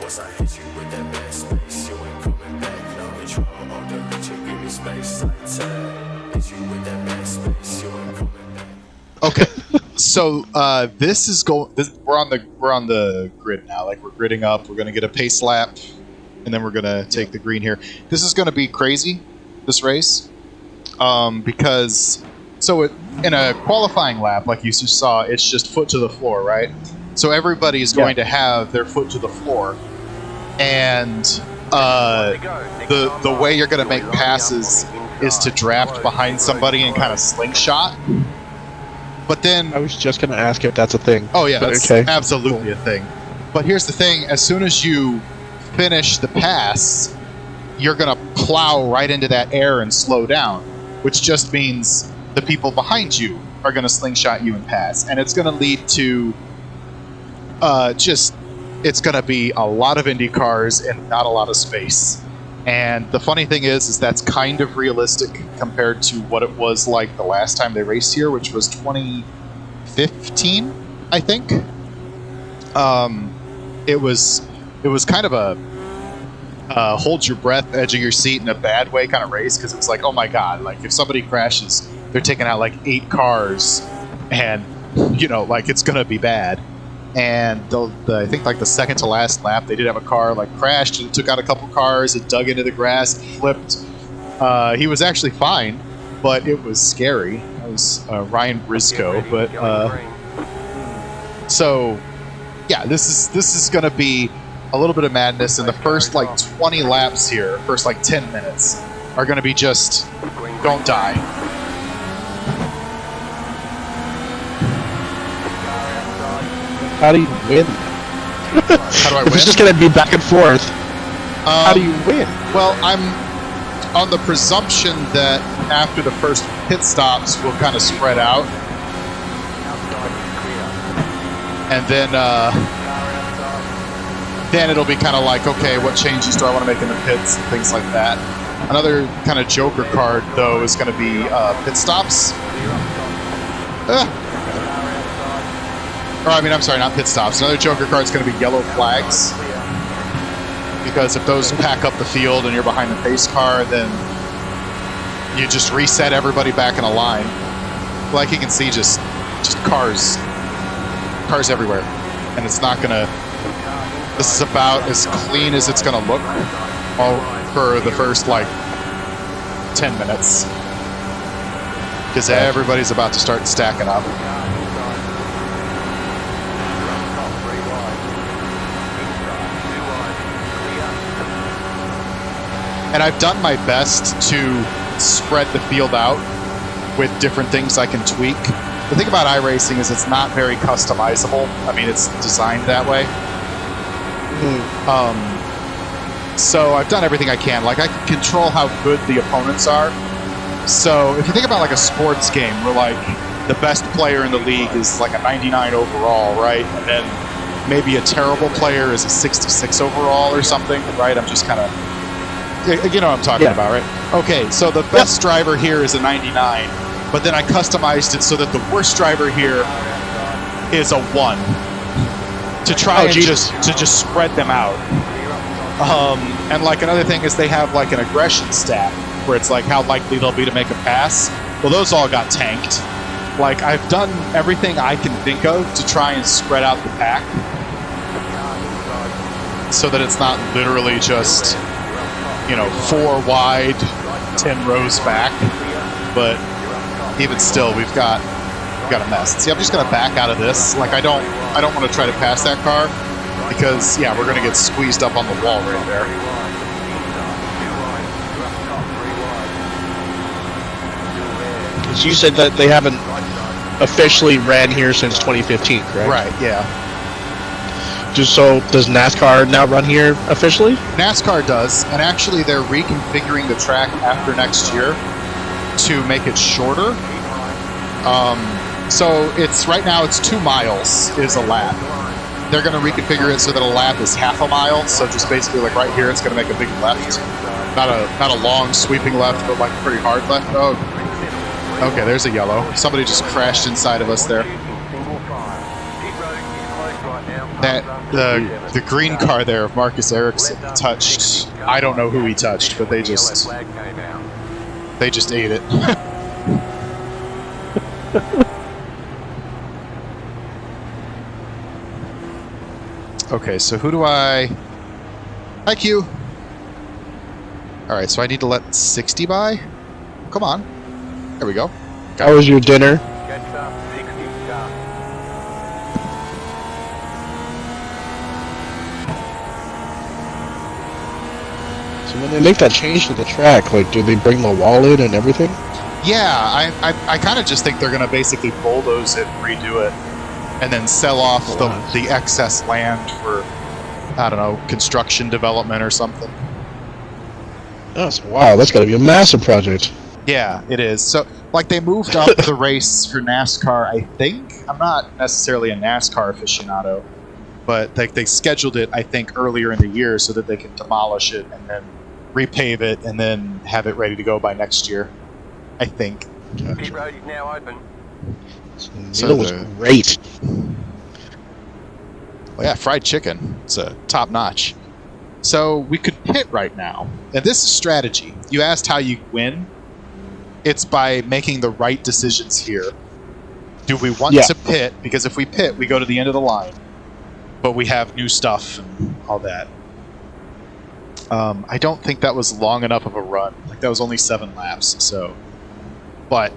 Once I hit you with that bad space, you ain't coming back. No control on the bitch, you give me space. I tell. Hit you with that bad space, you ain't coming back. Okay, so this is we're on the grid now. Like, we're gridding up. We're gonna get a pace lap, and then we're gonna take the green here. This is gonna be crazy, this race, because in a qualifying lap, like you just saw, it's just foot to the floor, right? So everybody is going to have their foot to the floor, and the way you're gonna make passes is to draft behind somebody and kind of slingshot. But then I was just going to ask if that's a thing. Oh yeah, that's okay. Absolutely a thing. But here's the thing, as soon as you finish the pass, you're going to plow right into that air and slow down, which just means the people behind you are going to slingshot you and pass. And it's going to lead to it's going to be a lot of Indy cars and not a lot of space. And the funny thing is that's kind of realistic compared to what it was like the last time they raced here, which was 2015, I think. It was kind of a hold your breath, edge of your seat in a bad way kind of race, because it was like, oh my god, like if somebody crashes, they're taking out like 8 cars, and like it's gonna be bad. And I think like the second to last lap, they did have a car like crashed and took out a couple cars. It dug into the grass, flipped. He was actually fine, but it was scary. That was Ryan Briscoe. But so yeah, this is gonna be a little bit of madness. And the first like 20 laps here, first like 10 minutes, are gonna be just don't die. How do you win? How do I win? It's just going to be back and forth. How do you win? Well, I'm on the presumption that after the first pit stops, we'll kind of spread out. And then it'll be kind of like, okay, what changes do I want to make in the pits and things like that. Another kind of joker card, though, is going to be pit stops. I'm sorry, not pit stops. Another joker card is going to be yellow flags. Because if those pack up the field and you're behind the pace car, then you just reset everybody back in a line. Like you can see, just cars everywhere. And it's not going to... This is about as clean as it's going to look all for the first, like, 10 minutes. Because everybody's about to start stacking up. And I've done my best to spread the field out with different things I can tweak. The thing about iRacing is it's not very customizable. I mean, it's designed that way. So I've done everything I can. Like, I can control how good the opponents are. So if you think about like a sports game where like the best player in the league is like a 99 overall, right? And then maybe a terrible player is a 66 overall or something, right? I'm just kind of... You know what I'm talking about, right? Okay, so the best driver here is a 99, but then I customized it so that the worst driver here is a 1 to try and just spread them out. And like another thing is they have like an aggression stat where it's like how likely they'll be to make a pass. Well, those all got tanked. Like, I've done everything I can think of to try and spread out the pack so that it's not literally just... 4 wide, 10 rows back, but even still, we've got a mess. See, I'm just gonna back out of this. Like, I don't want to try to pass that car because, yeah, we're gonna get squeezed up on the wall right there. You said that they haven't officially ran here since 2015, correct? Right. Yeah. So does NASCAR now run here officially? NASCAR does, and actually they're reconfiguring the track after next year to make it shorter. So right now it's 2 miles is a lap. They're going to reconfigure it so that a lap is half a mile. So just basically like right here, it's going to make a big left, not a long sweeping left, but like a pretty hard left. Oh, okay, there's a yellow. Somebody just crashed inside of us there. That the green car there of Marcus Ericsson touched. I don't know who he touched, but they just ate it. Okay, so who do I... Hi, Q. Alright, so I need to let 60 by? Come on. There we go. How was your dinner? So when they make that change to the track, like, do they bring the wall in and everything? Yeah, I kind of just think they're going to basically bulldoze it and redo it, and then sell off the excess land for, I don't know, construction development or something. Wow, that's got to be a massive project. Yeah, it is. So, like, they moved up the race for NASCAR, I think. I'm not necessarily a NASCAR aficionado, but they scheduled it, I think, earlier in the year so that they can demolish it and then repave it and then have it ready to go by next year, I think. Pit road is now open. So it was great. Well, yeah, fried chicken. It's top notch. So we could pit right now. And this is strategy. You asked how you win. It's by making the right decisions here. Do we want to pit? Because if we pit, we go to the end of the line. But we have new stuff and all that. I don't think that was long enough of a run. Like, that was only 7 laps, so... But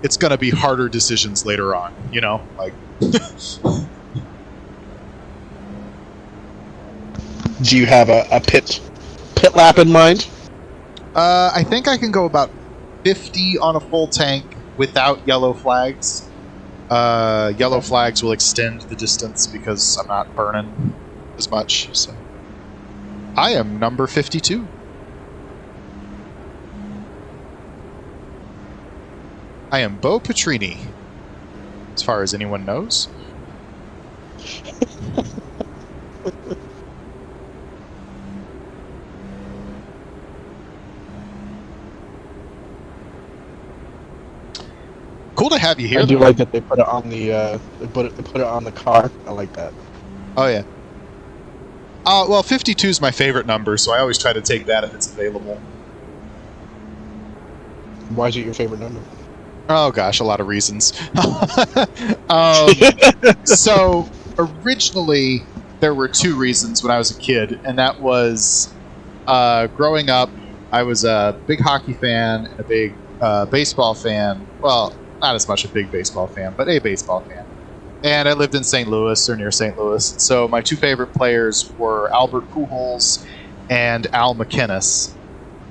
it's going to be harder decisions later on, you know? Like... Do you have a pit lap in mind? I think I can go about 50 on a full tank without yellow flags. Yellow flags will extend the distance because I'm not burning as much. So I am number 52. I am Bo Petrini, as far as anyone knows. Cool to have you here. I do like that they put it on the they put it on the car. I like that. Oh yeah. Well, 52 is my favorite number, so I always try to take that if it's available. Why is it your favorite number? Oh gosh, a lot of reasons. So originally there were 2 reasons when I was a kid, and that was growing up. I was a big hockey fan and a big baseball fan. Well, not as much a big baseball fan, but a baseball fan. And I lived in St. Louis, or near St. Louis. So my 2 favorite players were Albert Pujols and Al McInnes.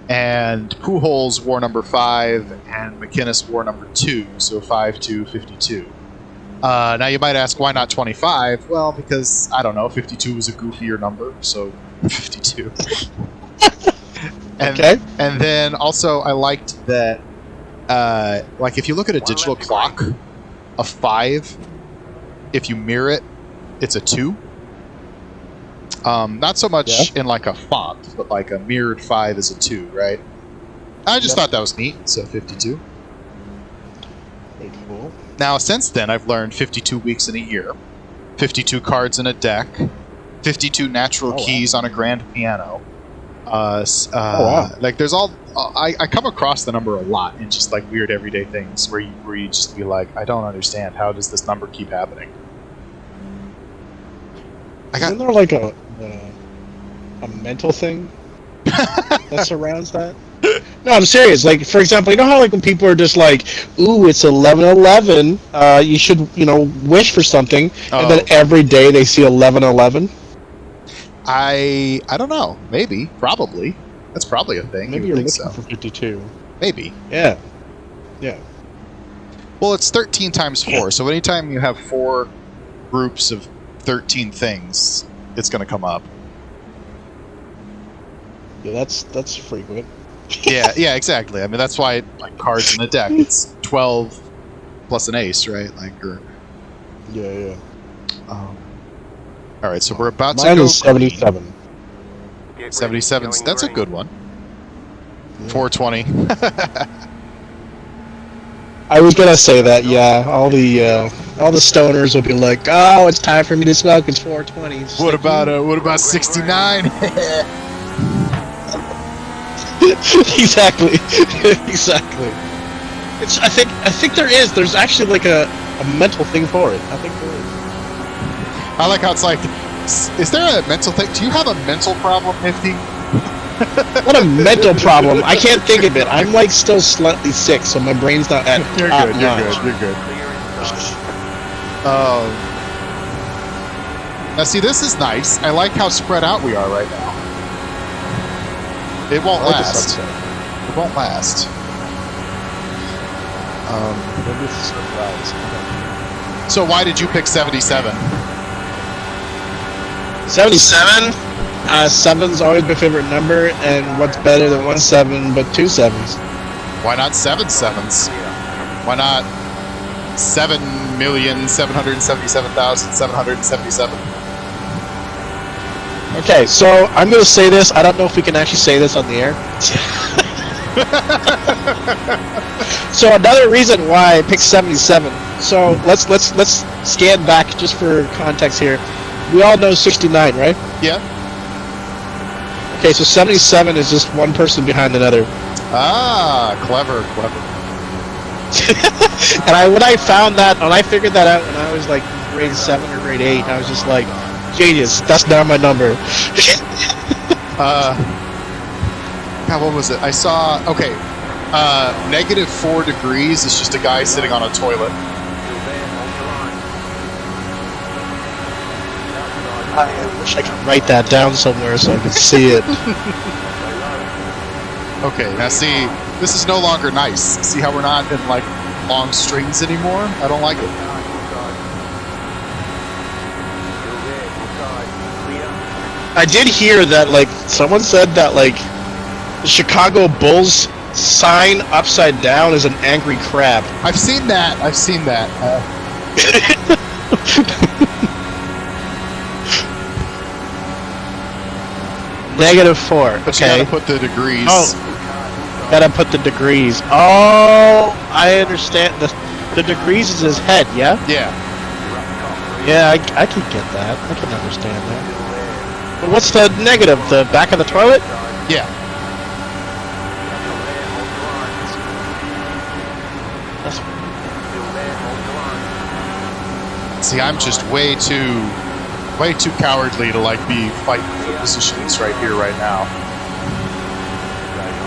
And Pujols wore number 5, and McInnes wore number 2, so 5-2, 52. Now you might ask, why not 25? Well, because, I don't know, 52 was a goofier number, so 52. Okay. And then also I liked that, like, if you look at a digital clock, a 5, if you mirror it, it's a 2. Not so much in like a font, but like a mirrored 5 is a 2, right? I just thought that was neat, so 52. Very cool. Now, since then, I've learned 52 weeks in a year, 52 cards in a deck, 52 natural keys on a grand piano. Like, there's all... I come across the number a lot in just like weird everyday things where you just be like, I don't understand. How does this number keep happening? Isn't there like a mental thing that surrounds that? No, I'm serious. Like, for example, you know how like when people are just like, "Ooh, it's 11:11. You should, wish for something," and then every day they see 11:11. I don't know. Maybe, probably. That's probably a thing. Maybe you're looking for 52. Maybe. Yeah. Well, it's 13 times 4. So anytime you have 4 groups of 13 things, it's going to come up. Yeah, that's frequent. yeah, exactly. I mean, that's why like cards in a deck, it's 12 plus an ace, right? Like, or yeah. All right, so we're about Mine to go is 77. 77. That's a good one. 420. I was gonna say that. Yeah, all the stoners will be like, "Oh, it's time for me to smoke. It's 4:20." It's What like, about 69? exactly, exactly. I think there's actually like a mental thing for it. I think there is. I like how it's like, is there a mental thing? Do you have a mental problem, Nifty? What a mental problem. I can't think of it. I'm like still slightly sick, so my brain's not at You're top good, you're notch. good, you're good. Now see, this is nice. I like how spread out we are right now. It won't I like the last. sunset. It won't last. Maybe it's a surprise. So why did you pick 77? 77? 7's always my favorite number, and what's better than 1 7 but 2 7s? Why not 7 sevens? Why not 7,777,777? Okay, so I'm gonna say this. I don't know if we can actually say this on the air. So another reason why I picked 77. So let's scan back just for context here. We all know 69, right? Yeah. Okay, so 77 is just one person behind another. Ah, clever. And when I figured that out when I was like grade 7 or grade 8, I was just like, genius. That's now my number. God, what was it? I saw. Okay. -4 degrees is just a guy sitting on a toilet. I wish I could write that down somewhere so I could see it. Okay, now see, this is no longer nice. See how we're not in like long strings anymore? I don't like it. I did hear that, like, someone said that, like, the Chicago Bulls sign upside down is an angry crab. I've seen that. -4. But you Okay. gotta put the degrees. Oh, gotta put the degrees. Oh, I understand. The degrees is his head, yeah? Yeah. Yeah, I can get that. I can understand that. But what's the negative? The back of the toilet? Yeah. That's See, I'm just way too cowardly to like be fighting for positions right here, right now.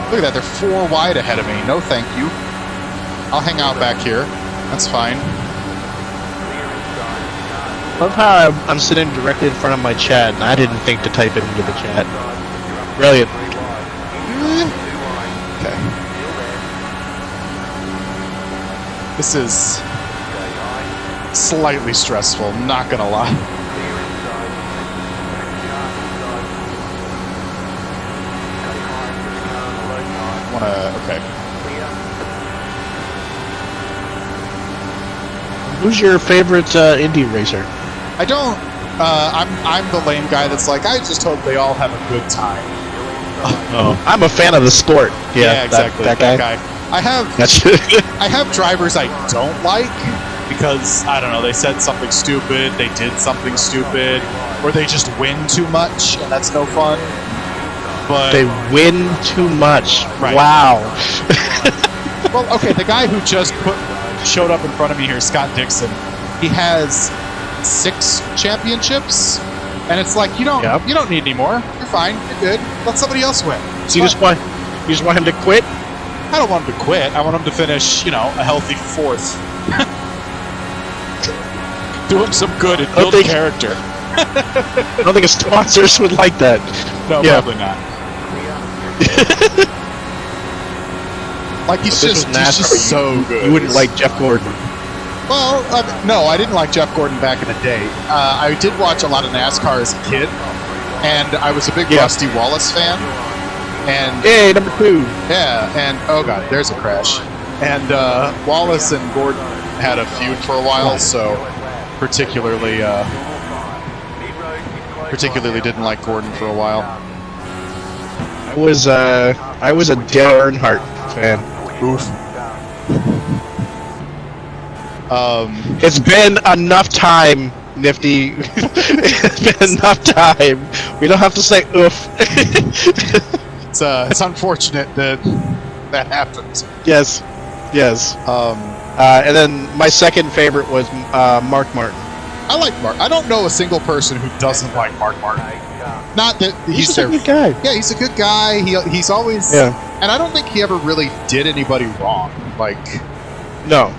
Look at that, they're 4 wide ahead of me. No, thank you. I'll hang out back here. That's fine. love how I'm sitting directly in front of my chat, and I didn't think to type it into the chat. Brilliant. Okay. This is slightly stressful, not gonna lie. Okay. Who's your favorite Indy racer? I don't. I'm the lame guy that's like, I just hope they all have a good time. Oh, I'm a fan of the sport. Yeah, exactly. That guy. I have That's I have drivers I don't like because I don't know, they said something stupid, they did something stupid, or they just win too much, and that's no fun. But they win too much. Right. Wow. Well, okay, the guy who just showed up in front of me here, Scott Dixon, he has 6 championships, and it's like you don't need any more. You're fine. You're good. Let somebody else win. So you just want him to quit? I don't want him to quit. I want him to finish, a healthy 4th. Do him some good and build character. I don't think his sponsors would like that. No, probably not. Like he's just so good. You wouldn't like Jeff Gordon. Well, no, I didn't like Jeff Gordon back in the day. I did watch a lot of NASCAR as a kid, and I was a big Rusty Wallace fan. And hey, number 2. Yeah, and oh god, there's a crash. And Wallace and Gordon had a feud for a while, so particularly didn't like Gordon for a while. I was a Dale Earnhardt fan. Oof. It's been enough time, Nifty. It's been enough time. We don't have to say oof. It's unfortunate that happens. Yes. And then my second favorite was Mark Martin. I like Mark. I don't know a single person who doesn't like Mark Martin. Not that he's a good guy. Yeah, he's a good guy. He's always and I don't think he ever really did anybody wrong. Like, no,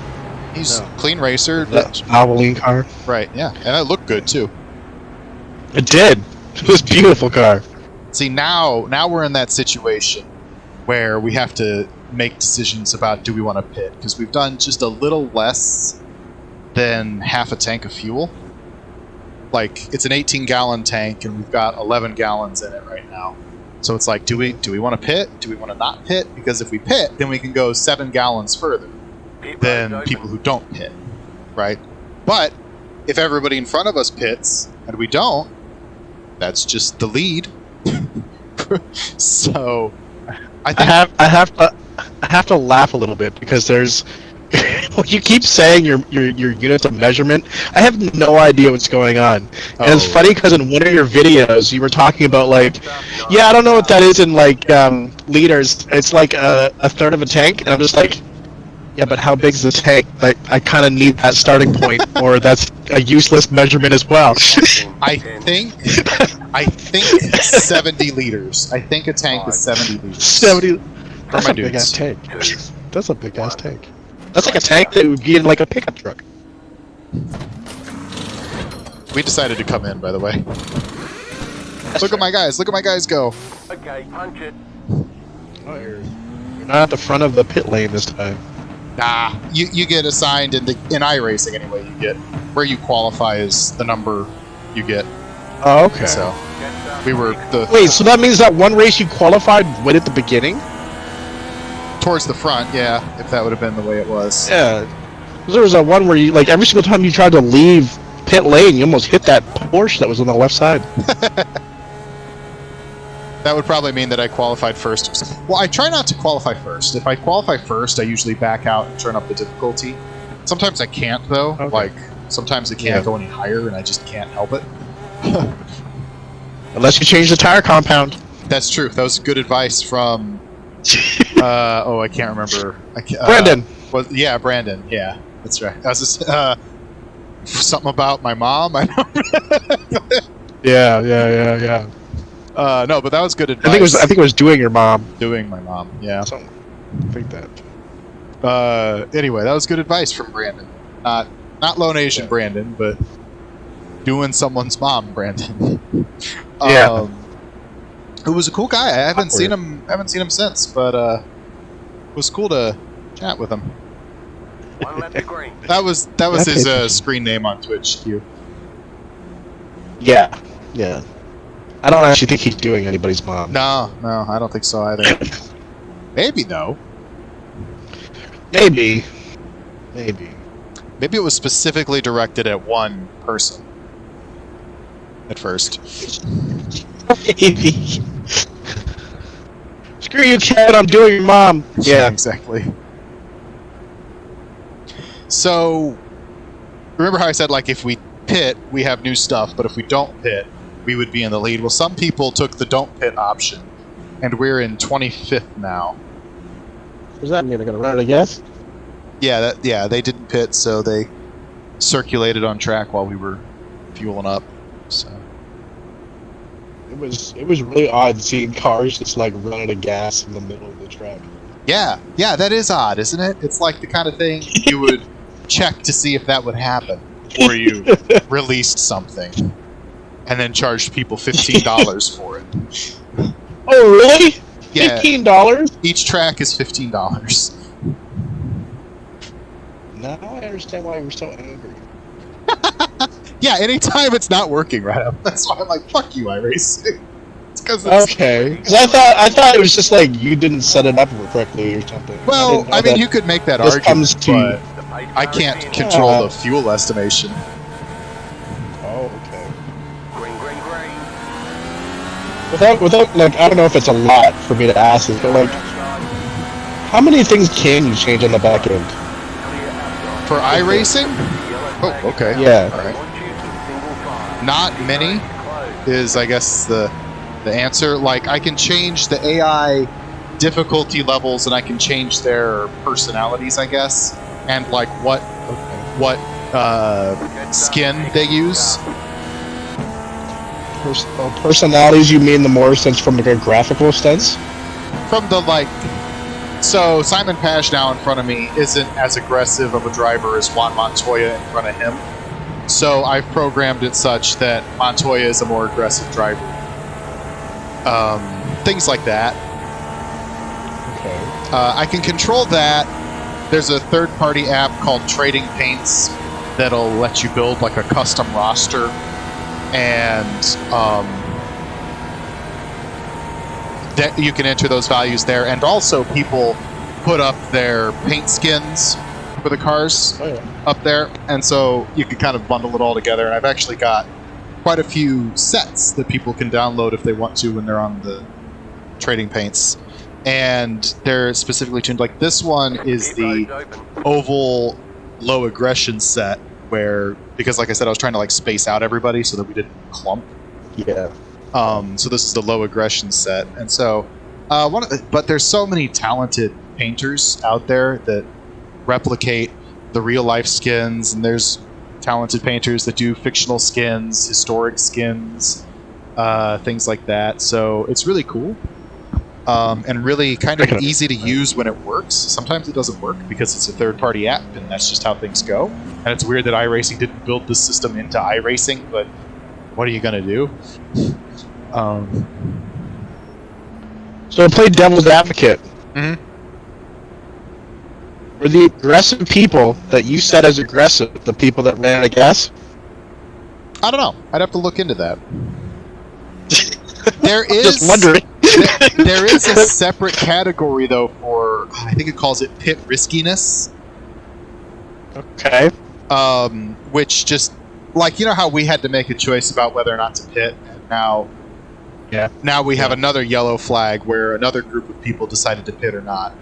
he's a clean racer. That Halloween car, right? Yeah, and it looked good too. It did. It was a beautiful car. See, now we're in that situation where we have to make decisions about do we want to pit, because we've done just a little less than half a tank of fuel. Like, it's an 18-gallon tank and we've got 11 gallons in it right now. So it's like, do we want to pit? Do we want to not pit? Because if we pit, then we can go 7 gallons further than people who don't pit, right? But if everybody in front of us pits and we don't, that's just the lead. So I have to laugh a little bit, because there's you keep saying your units of measurement. I have no idea what's going on. And it's funny because in one of your videos you were talking about, like, yeah, I don't know what that is in, like, liters. It's like a third of a tank, and I'm just like, yeah, but how big is the tank? Like, I kind of need that starting point, or that's a useless measurement as well. I think 70 liters. I think a tank is 70 liters. 70. That's a big ass tank. That's a big ass tank. That's like a tank that would be in, like, a pickup truck. We decided to come in, by the way. Look at my guys. Look at my guys go. Okay, punch it. Oh, you're not at the front of the pit lane this time. Nah, you get assigned in iRacing anyway. You get where you qualify is the number you get. Oh, okay. So we were Wait, so that means that one race you qualified with at the beginning? Towards the front, yeah. If that would have been the way it was. Yeah. There was that one where you, like, every single time you tried to leave pit lane, you almost hit that Porsche that was on the left side. That would probably mean that I qualified first. Well, I try not to qualify first. If I qualify first, I usually back out and turn up the difficulty. Sometimes I can't, though. Okay. Like, sometimes it can't go any higher, and I just can't help it. Unless you change the tire compound. That's true. That was good advice from... I can't remember. Brandon. Brandon. Yeah, that's right. That was just, something about my mom. I don't Yeah. No, but that was good advice. I think it was doing your mom. Doing my mom. Yeah. I think that. Anyway, that was good advice from Brandon. Not Lone Asian Brandon, but doing someone's mom, Brandon. Yeah. Who was a cool guy. I haven't seen him since, but it was cool to chat with him. One left green. That was his screen name on Twitch. Yeah. I don't actually think he's doing anybody's mom. No, I don't think so either. Maybe though. Maybe it was specifically directed at one person at first. Maybe. Screw you, Chad, I'm doing your mom. Yeah, exactly. So, remember how I said, like, if we pit, we have new stuff, but if we don't pit, we would be in the lead. Well, some people took the don't pit option, and we're in 25th now. What does that mean? They're going to run it, I guess? Yeah, they didn't pit, so they circulated on track while we were fueling up. So it was really odd seeing cars just, like, run out of gas in the middle of the track. Yeah, that is odd, isn't it? It's like the kind of thing you would check to see if that would happen before you released something, and then charged people $15 for it. Oh, really? Yeah. $15? Each track is $15. Now I understand why you were so angry. Yeah, anytime it's not working right up. That's why I'm like, fuck you, iRacing. It's because okay. Because I thought it was just like you didn't set it up correctly or something. Well, I mean, you could make that argument, but I can't control the fuel estimation. Oh, okay. Green. Without, like, I don't know if it's a lot for me to ask this, but, like, how many things can you change on the back end? For iRacing? Oh, okay. Yeah. All right. Not many is, I guess, the answer. Like, I can change the AI difficulty levels, and I can change their personalities, I guess, and like what skin they use. Personalities, you mean the more sense from like a graphical sense? From the like, so Simon Pash now in front of me isn't as aggressive of a driver as Juan Montoya in front of him. So I've programmed it such that Montoya is a more aggressive driver. Things like that. Okay. I can control that. There's a third-party app called Trading Paints that'll let you build like a custom roster, and that you can enter those values there. And also, people put up their paint skins for the cars up there, and so you can kind of bundle it all together. And I've actually got quite a few sets that people can download if they want to when they're on the Trading Paints. And they're specifically tuned. Like this one is the oval low aggression set, where, because like I said, I was trying to like space out everybody so that we didn't clump. Yeah. So this is the low aggression set, and so but there's so many talented painters out there that replicate the real life skins, and there's talented painters that do fictional skins, historic skins, things like that. So it's really cool. And really kind of easy to use when it works. Sometimes it doesn't work because it's a third-party app, and that's just how things go. And it's weird that iRacing didn't build this system into iRacing, but what are you going to do? So play devil's advocate. Mm-hmm. Were the aggressive people that you said as aggressive the people that ran out of gas? I don't know. I'd have to look into that. There is... Just wondering. There is a separate category, though, for, I think it calls it pit riskiness. Okay. Which just, like, you know how we had to make a choice about whether or not to pit, and now we have another yellow flag where another group of people decided to pit or not.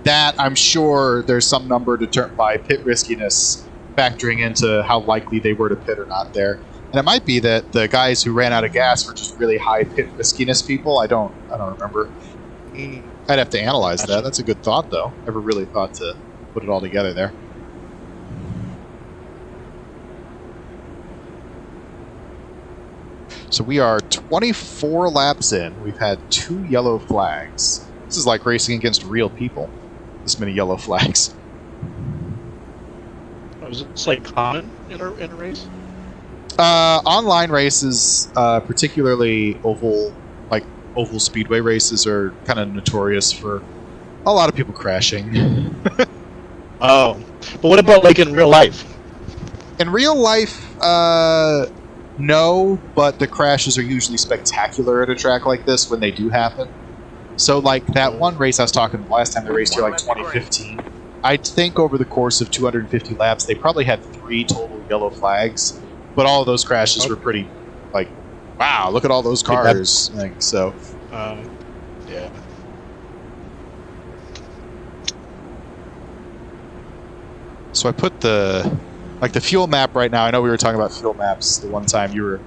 That, I'm sure there's some number determined by pit riskiness factoring into how likely they were to pit or not there. And it might be that the guys who ran out of gas were just really high pit riskiness people. I don't remember. I'd have to analyze that. That's a good thought, though. Never really thought to put it all together there. So we are 24 laps in. We've had 2 yellow flags. This is like racing against real people. This many yellow flags. Is it like common in a race? Online races, particularly oval Speedway races, are kind of notorious for a lot of people crashing. Oh, but what about like in real life? In real life, no, but the crashes are usually spectacular at a track like this when they do happen. So, like that one race I was talking about last time they raced here, like 2015. I think over the course of 250 laps, they probably had 3 total yellow flags. But all of those crashes were pretty, like, wow, look at all those cars. So, yeah. So I put the fuel map right now. I know we were talking about fuel maps the one time you were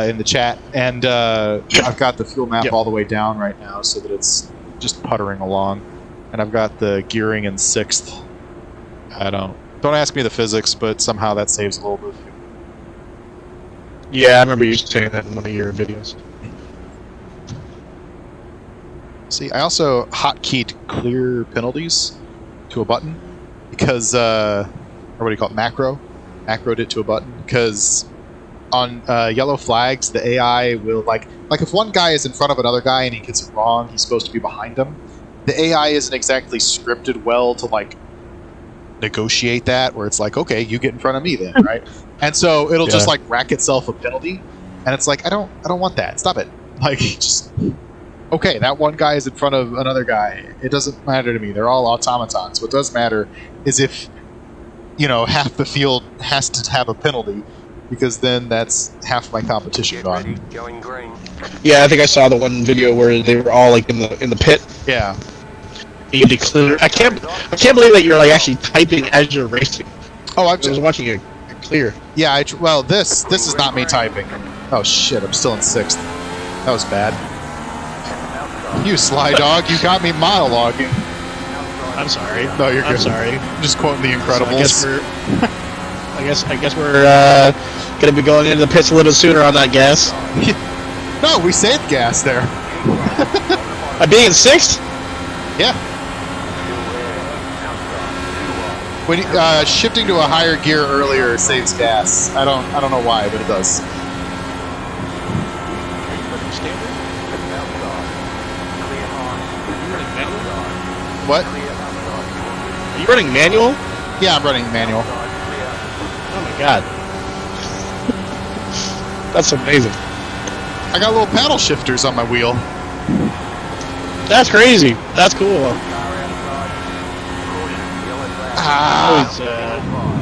in the chat, and I've got the fuel map all the way down right now so that it's just puttering along, and I've got the gearing in 6th. Don't ask me the physics, but somehow that saves a little bit of fuel. Yeah, I remember you saying that in one of your videos. See, I also hotkeyed clear penalties to a button because, or what do you call it, macroed it to a button, because on yellow flags, the AI will, like if one guy is in front of another guy and he gets it wrong, he's supposed to be behind him. The AI isn't exactly scripted well to, like, negotiate that, where it's like, okay, you get in front of me then, right? And so it'll just like rack itself a penalty, and it's like, I don't want that. Stop it. Like, just okay, that one guy is in front of another guy. It doesn't matter to me. They're all automatons. What does matter is if, you know, half the field has to have a penalty, because then that's half my competition gone. Going green. Yeah, I think I saw the one video where they were all like in the pit. Yeah. You declare. I can't believe that you're like actually typing as you're racing. Oh, I was watching it clear. yeah. Well, this is not me typing. Oh shit! I'm still in 6th. That was bad. You sly dog! You got me monologuing. I'm sorry. No, you're good. I'm sorry. I'm just quoting The Incredibles. So I guess we're gonna be going into the pits a little sooner on that gas. No, we saved gas there. By being in 6th? Yeah. When shifting to a higher gear earlier saves gas. I don't know why, but it does. What? Are you running manual? Yeah, I'm running manual. Oh my god. That's amazing. I got little paddle shifters on my wheel. That's crazy. That's cool. Ah.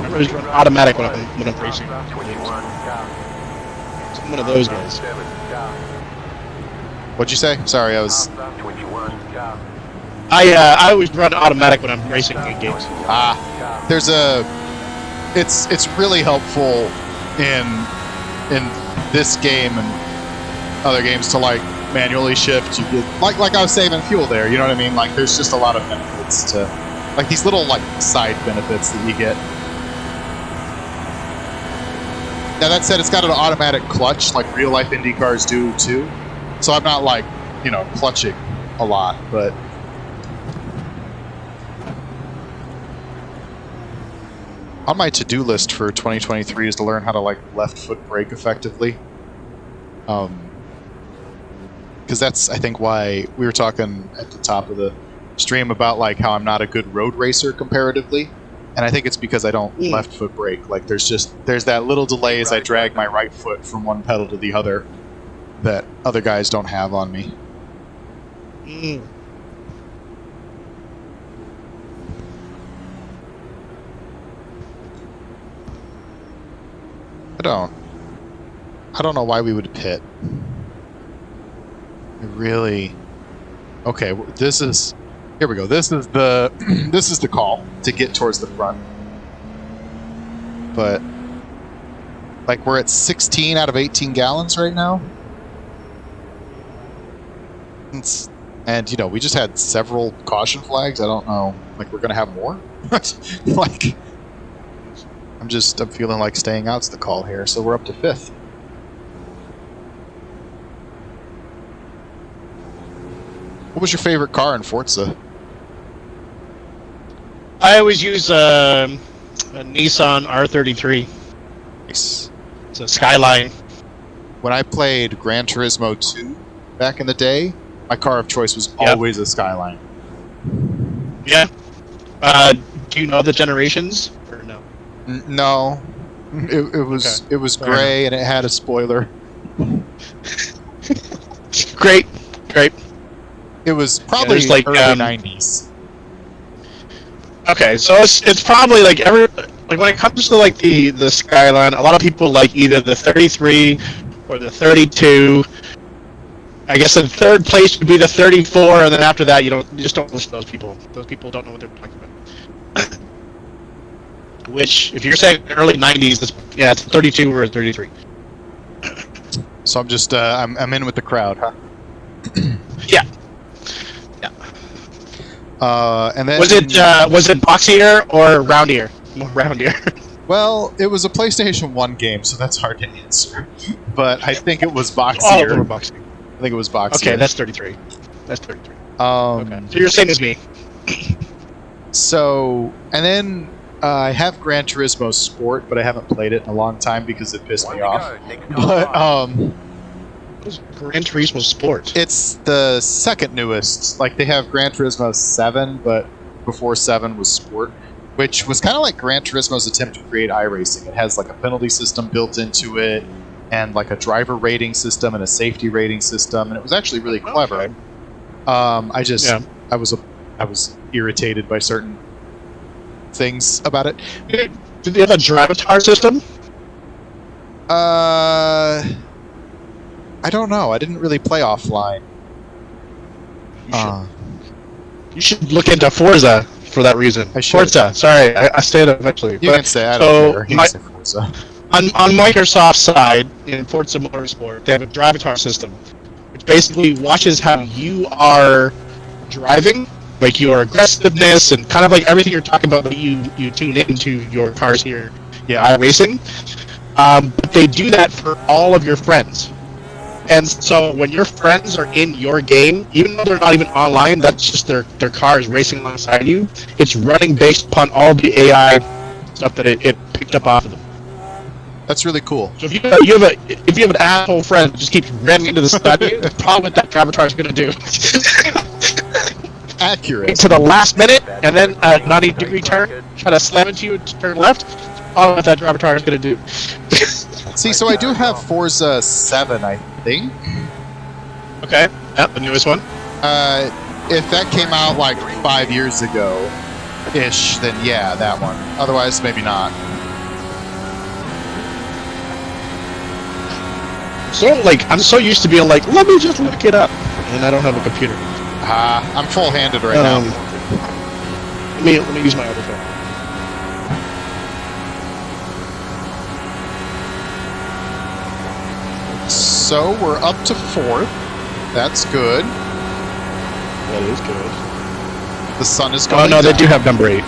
I always run automatic when I'm racing. So I'm one of those guys. What'd you say? Sorry, I was. I always run automatic when I'm racing in games. There's a. It's really helpful in this game and other games to like manually shift. You get like I was saving fuel there. You know what I mean? Like there's just a lot of benefits to like these little like side benefits that you get. Now that said, it's got an automatic clutch like real life IndyCars do too. So I'm not like clutching a lot, but. On my to-do list for 2023 is to learn how to like left foot brake effectively. Because that's I think why we were talking at the top of the stream about like how I'm not a good road racer comparatively, and I think it's because I don't left foot brake. Like there's that little delay as I drag my right foot from one pedal to the other that other guys don't have on me. I don't know why we would pit. Okay, here we go. This is the call to get towards the front. But like we're at 16 out of 18 gallons right now. And we just had several caution flags. I don't know, like we're gonna have more? Like I'm feeling like staying out's the call here, so we're up to 5th. What was your favorite car in Forza? I always use a Nissan R33. Nice. It's a Skyline. When I played Gran Turismo 2 back in the day, my car of choice was always a Skyline. Yeah. Do you know the generations or no? No. It was gray and it had a spoiler. Great. It was probably like early 90s. Okay, so it's probably like when it comes to like the Skyline, a lot of people like either the 33 or the 32. I guess in third place would be the 34, and then after that you just don't listen to those people. Those people don't know what they're talking about. Which, if you're saying early 90s, it's 32 or 33. So I'm just I'm in with the crowd, huh? Yeah. And then was it boxier or roundier? More roundier. Well, it was a PlayStation 1 game, so that's hard to answer. But I think it was boxier. All of them were boxing. I think it was boxier. Okay, that's 33. That's 33. Okay. So you're the same as me. So, and then I have Gran Turismo Sport, but I haven't played it in a long time because it pissed me off. But Gran Turismo Sport. it's the second newest. Like they have Gran Turismo 7, but before 7 was Sport, which was kind of like Gran Turismo's attempt to create iRacing. It has like a penalty system built into it, and like a driver rating system and a safety rating system, and it was actually really clever. Okay. I was irritated by certain things about it. Did they have a drive-a-tar system? I don't know. I didn't really play offline. You should look into Forza for that reason. I should. Forza. Sorry, I stayed up eventually. You can say I don't care. You can say Forza. On Microsoft's side, in Forza Motorsport, they have a drive-avatar system, which basically watches how you are driving, like your aggressiveness and kind of like everything you're talking about that you tune into your cars here. Yeah, iRacing. But they do that for all of your friends. And so when your friends are in your game, even though they're not even online, that's just their cars racing alongside you. It's running based upon all the AI stuff that it picked up off of them. That's really cool. So if you have an asshole friend that just keeps ramming into the side, that's probably what that avatar is going to do. Accurate. To the last minute, and then a 90-degree turn, try to slam into you and turn left. All what that avatar is going to do. See, so I do have Forza 7, I think. Okay. Yep, the newest one. If that came out like 5 years ago-ish, then yeah, that one. Otherwise, maybe not. So, like, I'm so used to being like, let me just look it up. And I don't have a computer. I'm full-handed right now. Let me use my other phone. So we're up to 4th. That's good. That is good. The sun is going Oh, no, down. they do have number 8.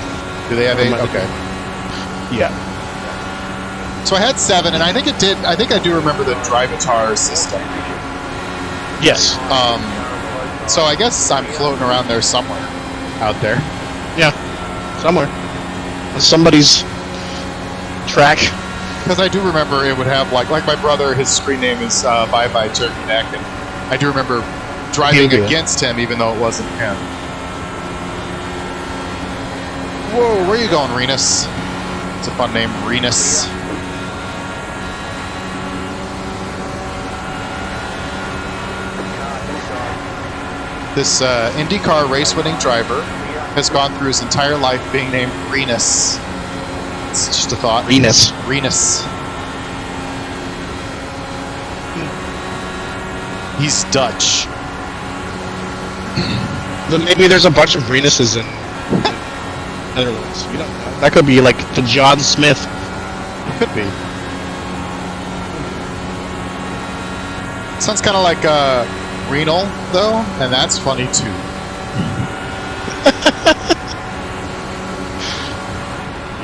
Do they have 8? Okay. Yeah. So I had 7, and I think I do remember the drive-avatar system. Yes. So I guess I'm floating around there somewhere. Out there. Yeah. Somewhere. On somebody's track. Because I do remember it would have, like my brother, his screen name is Bye Bye Turkey Neck, and I do remember driving against him even though it wasn't him. Whoa, where are you going, Renus? It's a fun name, Renus. This IndyCar race-winning driver has gone through his entire life being named Renus. It's just a thought. Renus. Renus. He's Dutch. Then maybe there's a bunch of Renuses in Netherlands. You don't know. That could be like the John Smith. Could be. Sounds kind of like renal, though, and that's funny too.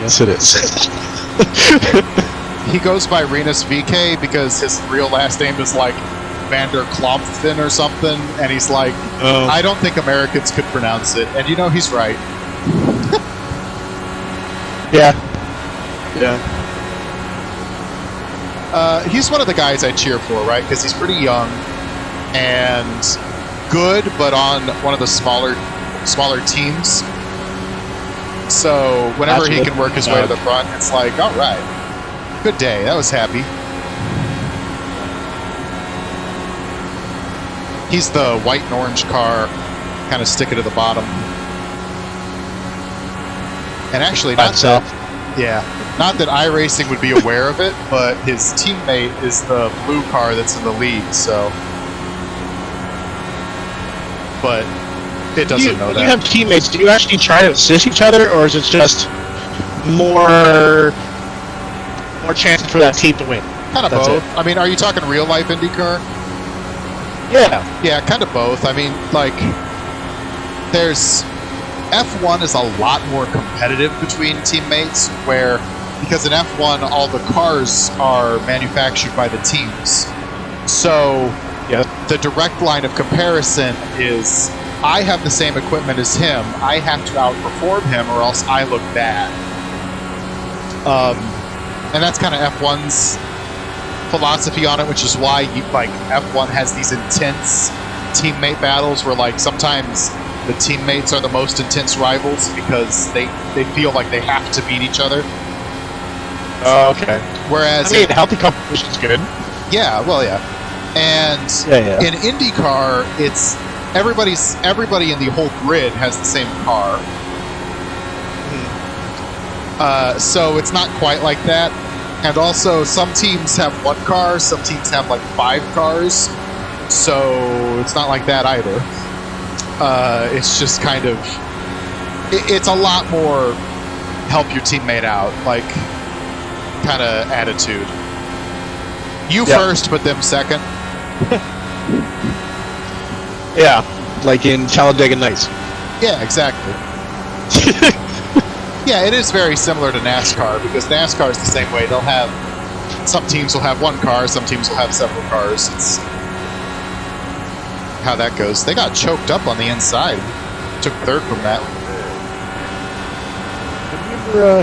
Yes, it is. He goes by Renus VK because his real last name is like Vander Klompfen or something, and he's like, I don't think Americans could pronounce it, and you know he's right. Yeah. Yeah. He's one of the guys I cheer for, right? Because he's pretty young and good, but on one of the smaller teams. So whenever he can work his way to the front, it's like, all right, good day. That was happy. He's the white and orange car, kind of stick it to the bottom. And actually, not that iRacing would be aware of it, but his teammate is the blue car that's in the lead, so. But it doesn't know that. When you have teammates, do you actually try to assist each other, or is it just more chances for that team to win? Kind of both. I mean, are you talking real life IndyCar? Yeah. Yeah, kind of both. I mean, like, there's F1 is a lot more competitive between teammates, where because in F1 all the cars are manufactured by the teams. So the direct line of comparison is I have the same equipment as him. I have to outperform him or else I look bad. And that's kind of F1's philosophy on it, which is why F1 has these intense teammate battles where like sometimes the teammates are the most intense rivals because they feel like they have to beat each other. Oh, okay. Whereas healthy competition is good. Yeah, well, yeah. And in IndyCar, it's everybody in the whole grid has the same car. So it's not quite like that. And also, some teams have one car, some teams have like 5 cars. So it's not like that either. It's just kind of, it's a lot more help your teammate out, like, kind of attitude. You first, but them second. Yeah, like in Talladega Nights. Yeah, exactly. Yeah, it is very similar to NASCAR, because NASCAR is the same way. They'll have, some teams will have one car, some teams will have several cars. It's how that goes. They got choked up on the inside. Took third from that.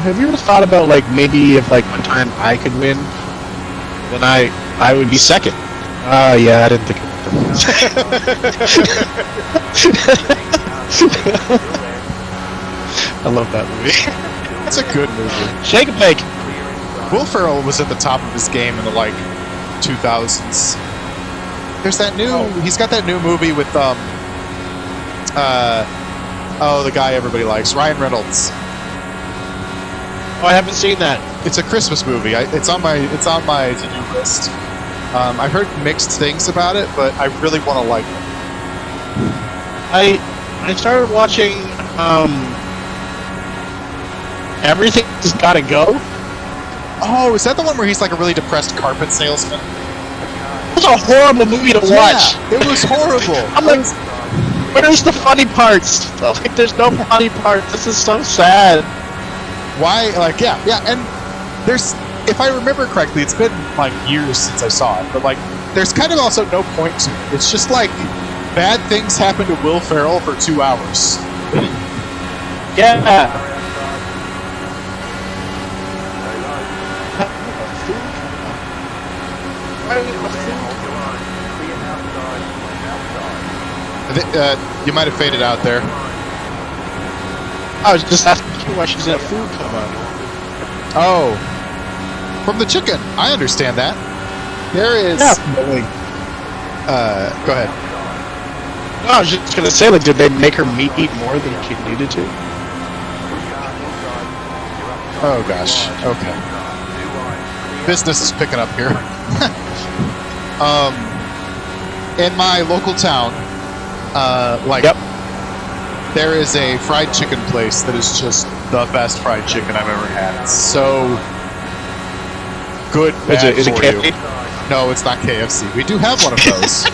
Have you ever thought about, like, maybe if, like, one time I could win, then I would be second? Yeah, I didn't think about that. I love that movie. It's a good movie. Shake and bake. Will Ferrell was at the top of his game in the, like, 2000s. There's that new, he's got that new movie with, the guy everybody likes, Ryan Reynolds. Oh, I haven't seen that. It's a Christmas movie. It's on my to-do list. I've heard mixed things about it, but I really want to like it. I started watching Everything's Gotta Go. Oh, is that the one where he's like a really depressed carpet salesman? It was a horrible movie to watch. Yeah, it was horrible. I'm like, where's the funny parts? Like, there's no funny parts. This is so sad. Why? Like, yeah, and there's, if I remember correctly, it's been like years since I saw it, but like, there's kind of also no point to it. It's just like, bad things happen to Will Ferrell for 2 hours. Yeah. You might have faded out there. I was just asking you why she's at food coma. Oh, from the chicken. I understand that. There is. Yeah. Go ahead. No, I was just gonna say, like, did they make her eat more than she needed to? Oh gosh. Okay. Business is picking up here. In my local town, there is a fried chicken place that is just the best fried chicken I've ever had. It's so good. Is it KFC? No, it's not KFC. We do have one of those.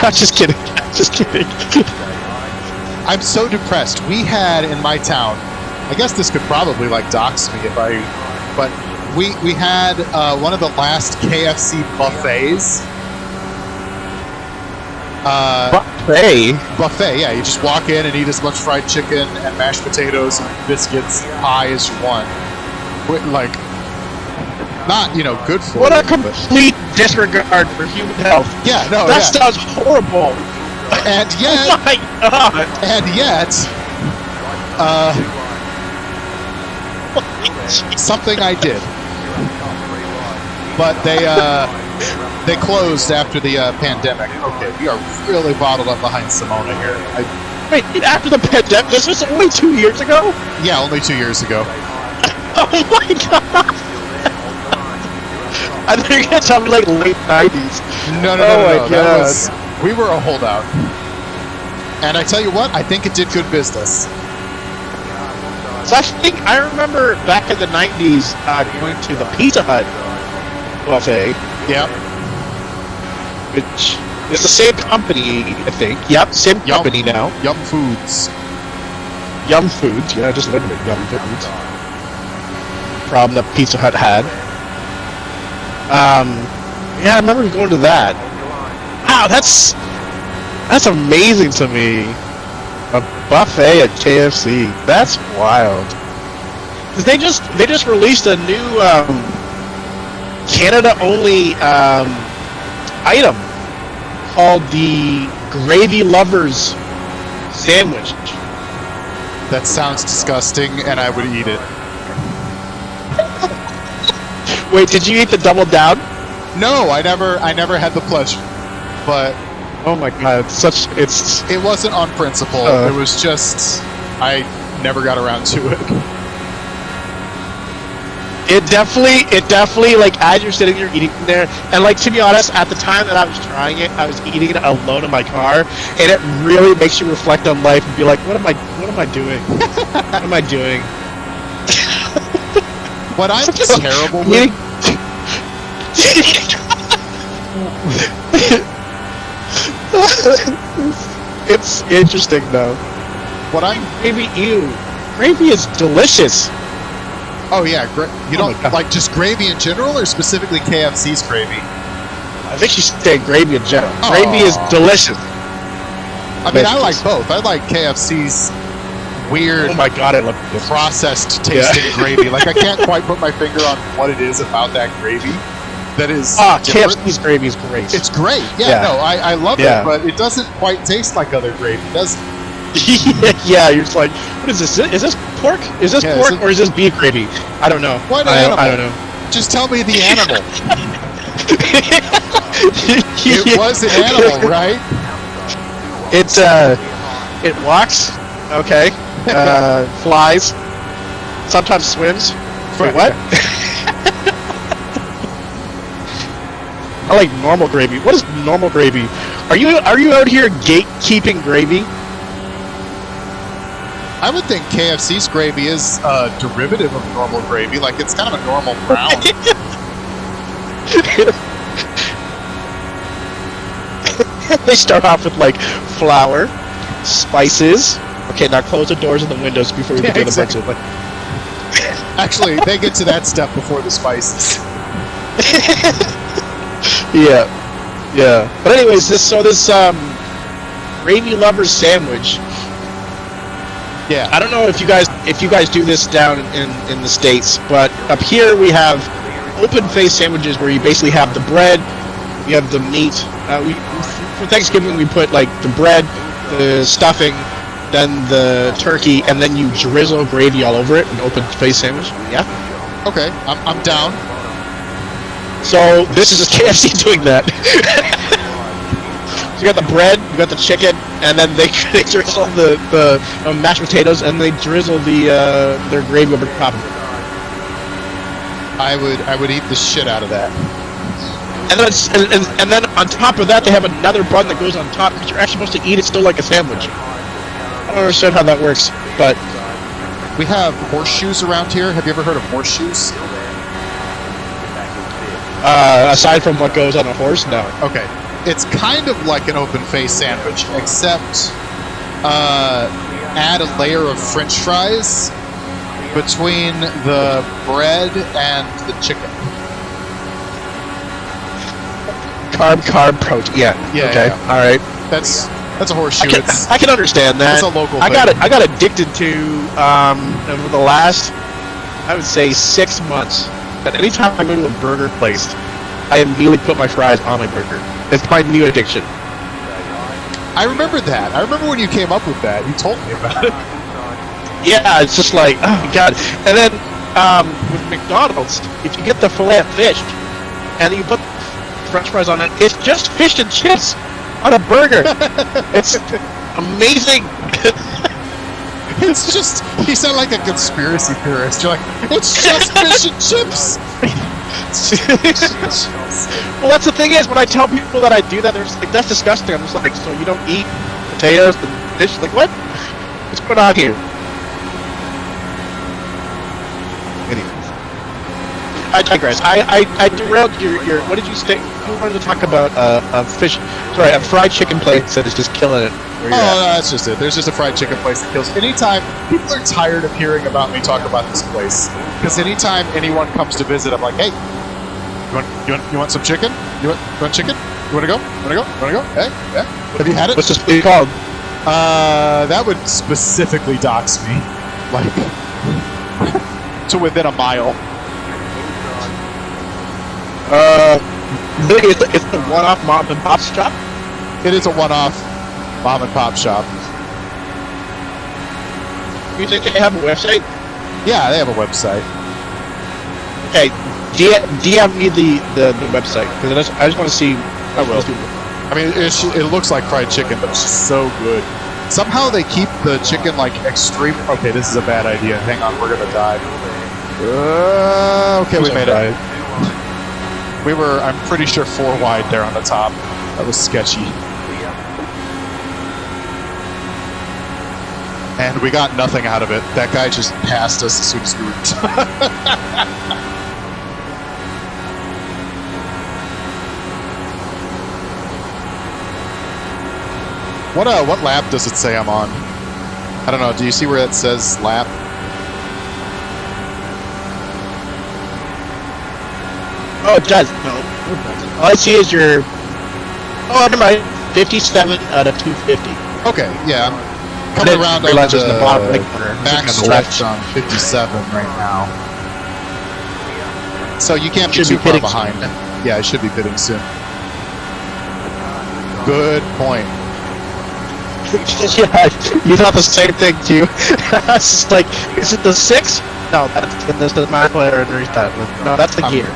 I'm just kidding. Just kidding. I'm so depressed. We had in my town, I guess this could probably like dox me if I, but we had one of the last KFC buffets. Buffet, yeah. You just walk in and eat as much fried chicken and mashed potatoes and biscuits, pie as you want. Like, not, good for What you, a complete disregard for human health. Yeah, no, that sounds horrible. And yet, oh my god. And yet, something I did. But they closed after the pandemic. Okay, we are really bottled up behind Simona here. Wait, after the pandemic? This was only 2 years ago? Yeah, only 2 years ago. Oh my god! I thought you were going to tell me like late 90s. No. That was, we were a holdout. And I tell you what, I think it did good business. So I remember back in the 90s going to the Pizza Hut buffet. Yep. Which is the same company, I think. Yep, same company now. Yum Foods. Yum Foods, yeah, just literally Yum Foods. Problem that Pizza Hut had. Yeah, I remember going to that. Wow, that's amazing to me. A buffet at KFC. That's wild. 'Cause they just released a new Canada only item called the Gravy Lovers sandwich. That sounds disgusting, and I would eat it. Wait, did you eat the Double Down? No, I never had the pleasure. But oh my god, it wasn't on principle. It was just I never got around to it. It definitely, like, as you're sitting there eating there, and, like, to be honest, at the time that I was trying it, I was eating it alone in my car, and it really makes you reflect on life and be like, what am I doing? What am I doing? What I'm terrible with... It's interesting, though. What I'm... Gravy is delicious. Oh, yeah. You Oh don't my God. like just gravy in general, or specifically KFC's gravy? I think she's saying gravy in general. Oh. Gravy is delicious. I mean, I like both. I like KFC's weird, Oh my God, I love this. processed tasting gravy. Like, I can't quite put my finger on what it is about that gravy that is different. KFC's gravy is great. It's great. Yeah, Yeah. no, I love Yeah. it, but it doesn't quite taste like other gravy, does it? Yeah, you're just like, what is this? Is this pork? Is this Yeah, pork is it- or is this beef gravy? I don't know. What I animal? don't know. Just tell me the animal. It was an animal, right? It walks. Okay. Flies. Sometimes swims. Wait, what? I like normal gravy. What is normal gravy? Are you out here gatekeeping gravy? I would think KFC's gravy is a derivative of normal gravy. Like, it's kind of a normal brown. They start off with, like, flour, spices. Okay, now close the doors and the windows before we Yeah, begin the exactly. bunch Actually, they get to that step before the spices. Yeah. But anyways, this gravy lovers sandwich. Yeah. I don't know if you guys do this down in the States, but up here we have open face sandwiches where you basically have the bread, you have the meat. For Thanksgiving we put like the bread, the stuffing, then the turkey, and then you drizzle gravy all over it. An open face sandwich. Yeah. Okay, I'm down. So this is just KFC doing that. So you got the bread, you got the chicken, and then they drizzle the mashed potatoes, and they drizzle their gravy over top of it. I would eat the shit out of that. And then and then on top of that, they have another bun that goes on top because you're actually supposed to eat it still like a sandwich. I don't understand how that works, but We have horseshoes around here. Have you ever heard of horseshoes? aside from what goes on a horse, no. Okay. It's kind of like an open face sandwich, except add a layer of French fries between the bread and the chicken. Carb, protein. Yeah. Yeah, Okay. yeah. All right. That's a horseshoe. I can understand that. It's a local I thing. got addicted to over the last, I would say, 6 months. That anytime I go to a burger place, I immediately put my fries on my burger. It's my new addiction. I remember that. I remember when you came up with that. You told me about it. Yeah, it's just like, oh my god. And then with McDonald's, if you get the filet of fish and you put French fries on it, it's just fish and chips on a burger. It's amazing. It's just, you sound like a conspiracy theorist. You're like, it's just fish and chips. Well, that's the thing is, when I tell people that I do that, they're just like, that's disgusting. I'm just like, so you don't eat potatoes and fish? Like, what? What's going on here? Anyways, I digress. I derailed your what did you say? You wanted to talk about a fish, sorry, a fried chicken place that is just killing it. Where Oh, you're at. no, that's just it. There's just a fried chicken place that kills. Anytime, people are tired of hearing about me talk about this place. Because anytime anyone comes to visit, I'm like, hey, you want some chicken? You want chicken? You want to go? Hey, yeah. Have you had it? What's this place called? That would specifically dox me. Like, to within a mile. Really, it's the one-off mom and pop shop. It is a one-off mom and pop shop. You think they have a website? Yeah, they have a website. Okay, DM me the website because I just want to see. I will. I mean, it looks like fried chicken, but it's just so good. Somehow they keep the chicken like extreme. Okay, this is a bad idea. Hang on, we're gonna die. Okay, we made it. We were, I'm pretty sure, 4 wide there on the top. That was sketchy. And we got nothing out of it. That guy just passed us as soon as we were What lap does it say I'm on? I don't know. Do you see where it says lap? Oh, it does. No, it doesn't. All I see is your... Oh, never mind. 57 out of 250. Okay, yeah. I'm coming around on the bottom right corner. back stretch on 57 right now. So you can't be too far behind. Yeah, I should be pitting soon. Good point. Yeah, you thought the same thing too. I was just like, is it the 6? No, that's the my player underneath that. No, that's the gear.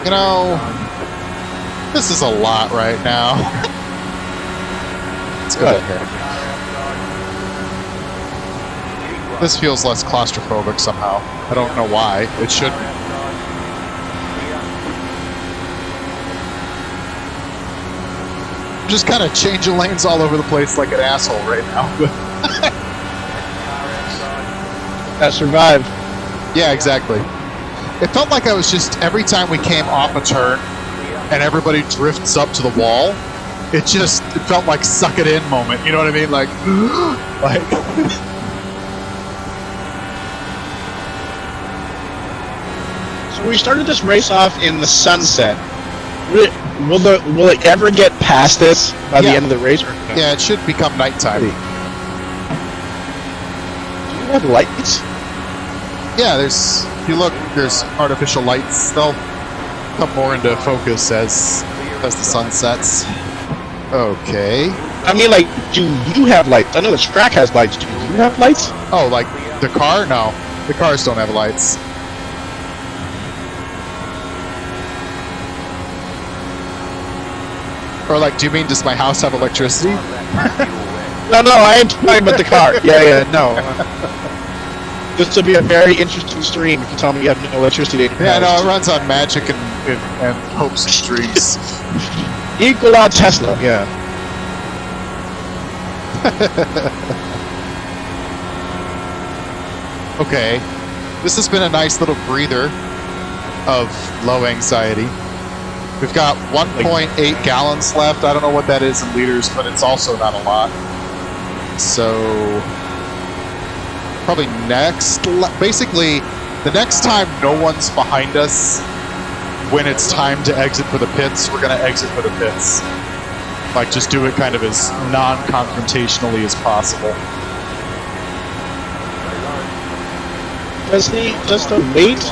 You know, this is a lot right now. Let's go ahead here. This feels less claustrophobic somehow. I don't know why. It shouldn't. I'm just kind of changing lanes all over the place like an asshole right now. I survived. Yeah, exactly. It felt like I was just, every time we came off a turn and everybody drifts up to the wall, it felt like suck it in moment. You know what I mean? Like, So we started this race off in the sunset. Will it ever get past this by the end of the race? Or no? Yeah, it should become nighttime. Do you have lights? Yeah, if you look, there's artificial lights. They'll come more into focus as the sun sets. Okay. I mean, like, do you have lights? I know the track has lights. Do you have lights? Oh, like the car? No, the cars don't have lights. Or like, do you mean does my house have electricity? No, I ain't talking about the car. Yeah, no. This will be a very interesting stream if you tell me you have no electricity. Yeah, no, it runs on magic and hopes and dreams. Equal out Tesla, yeah. Okay, this has been a nice little breather of low anxiety. We've got 1.8 gallons left. I don't know what that is in liters, but it's also not a lot. So probably basically the next time no one's behind us when it's time to exit for the pits, we're going to exit for the pits. Like, just do it kind of as non-confrontationally as possible. Does the weight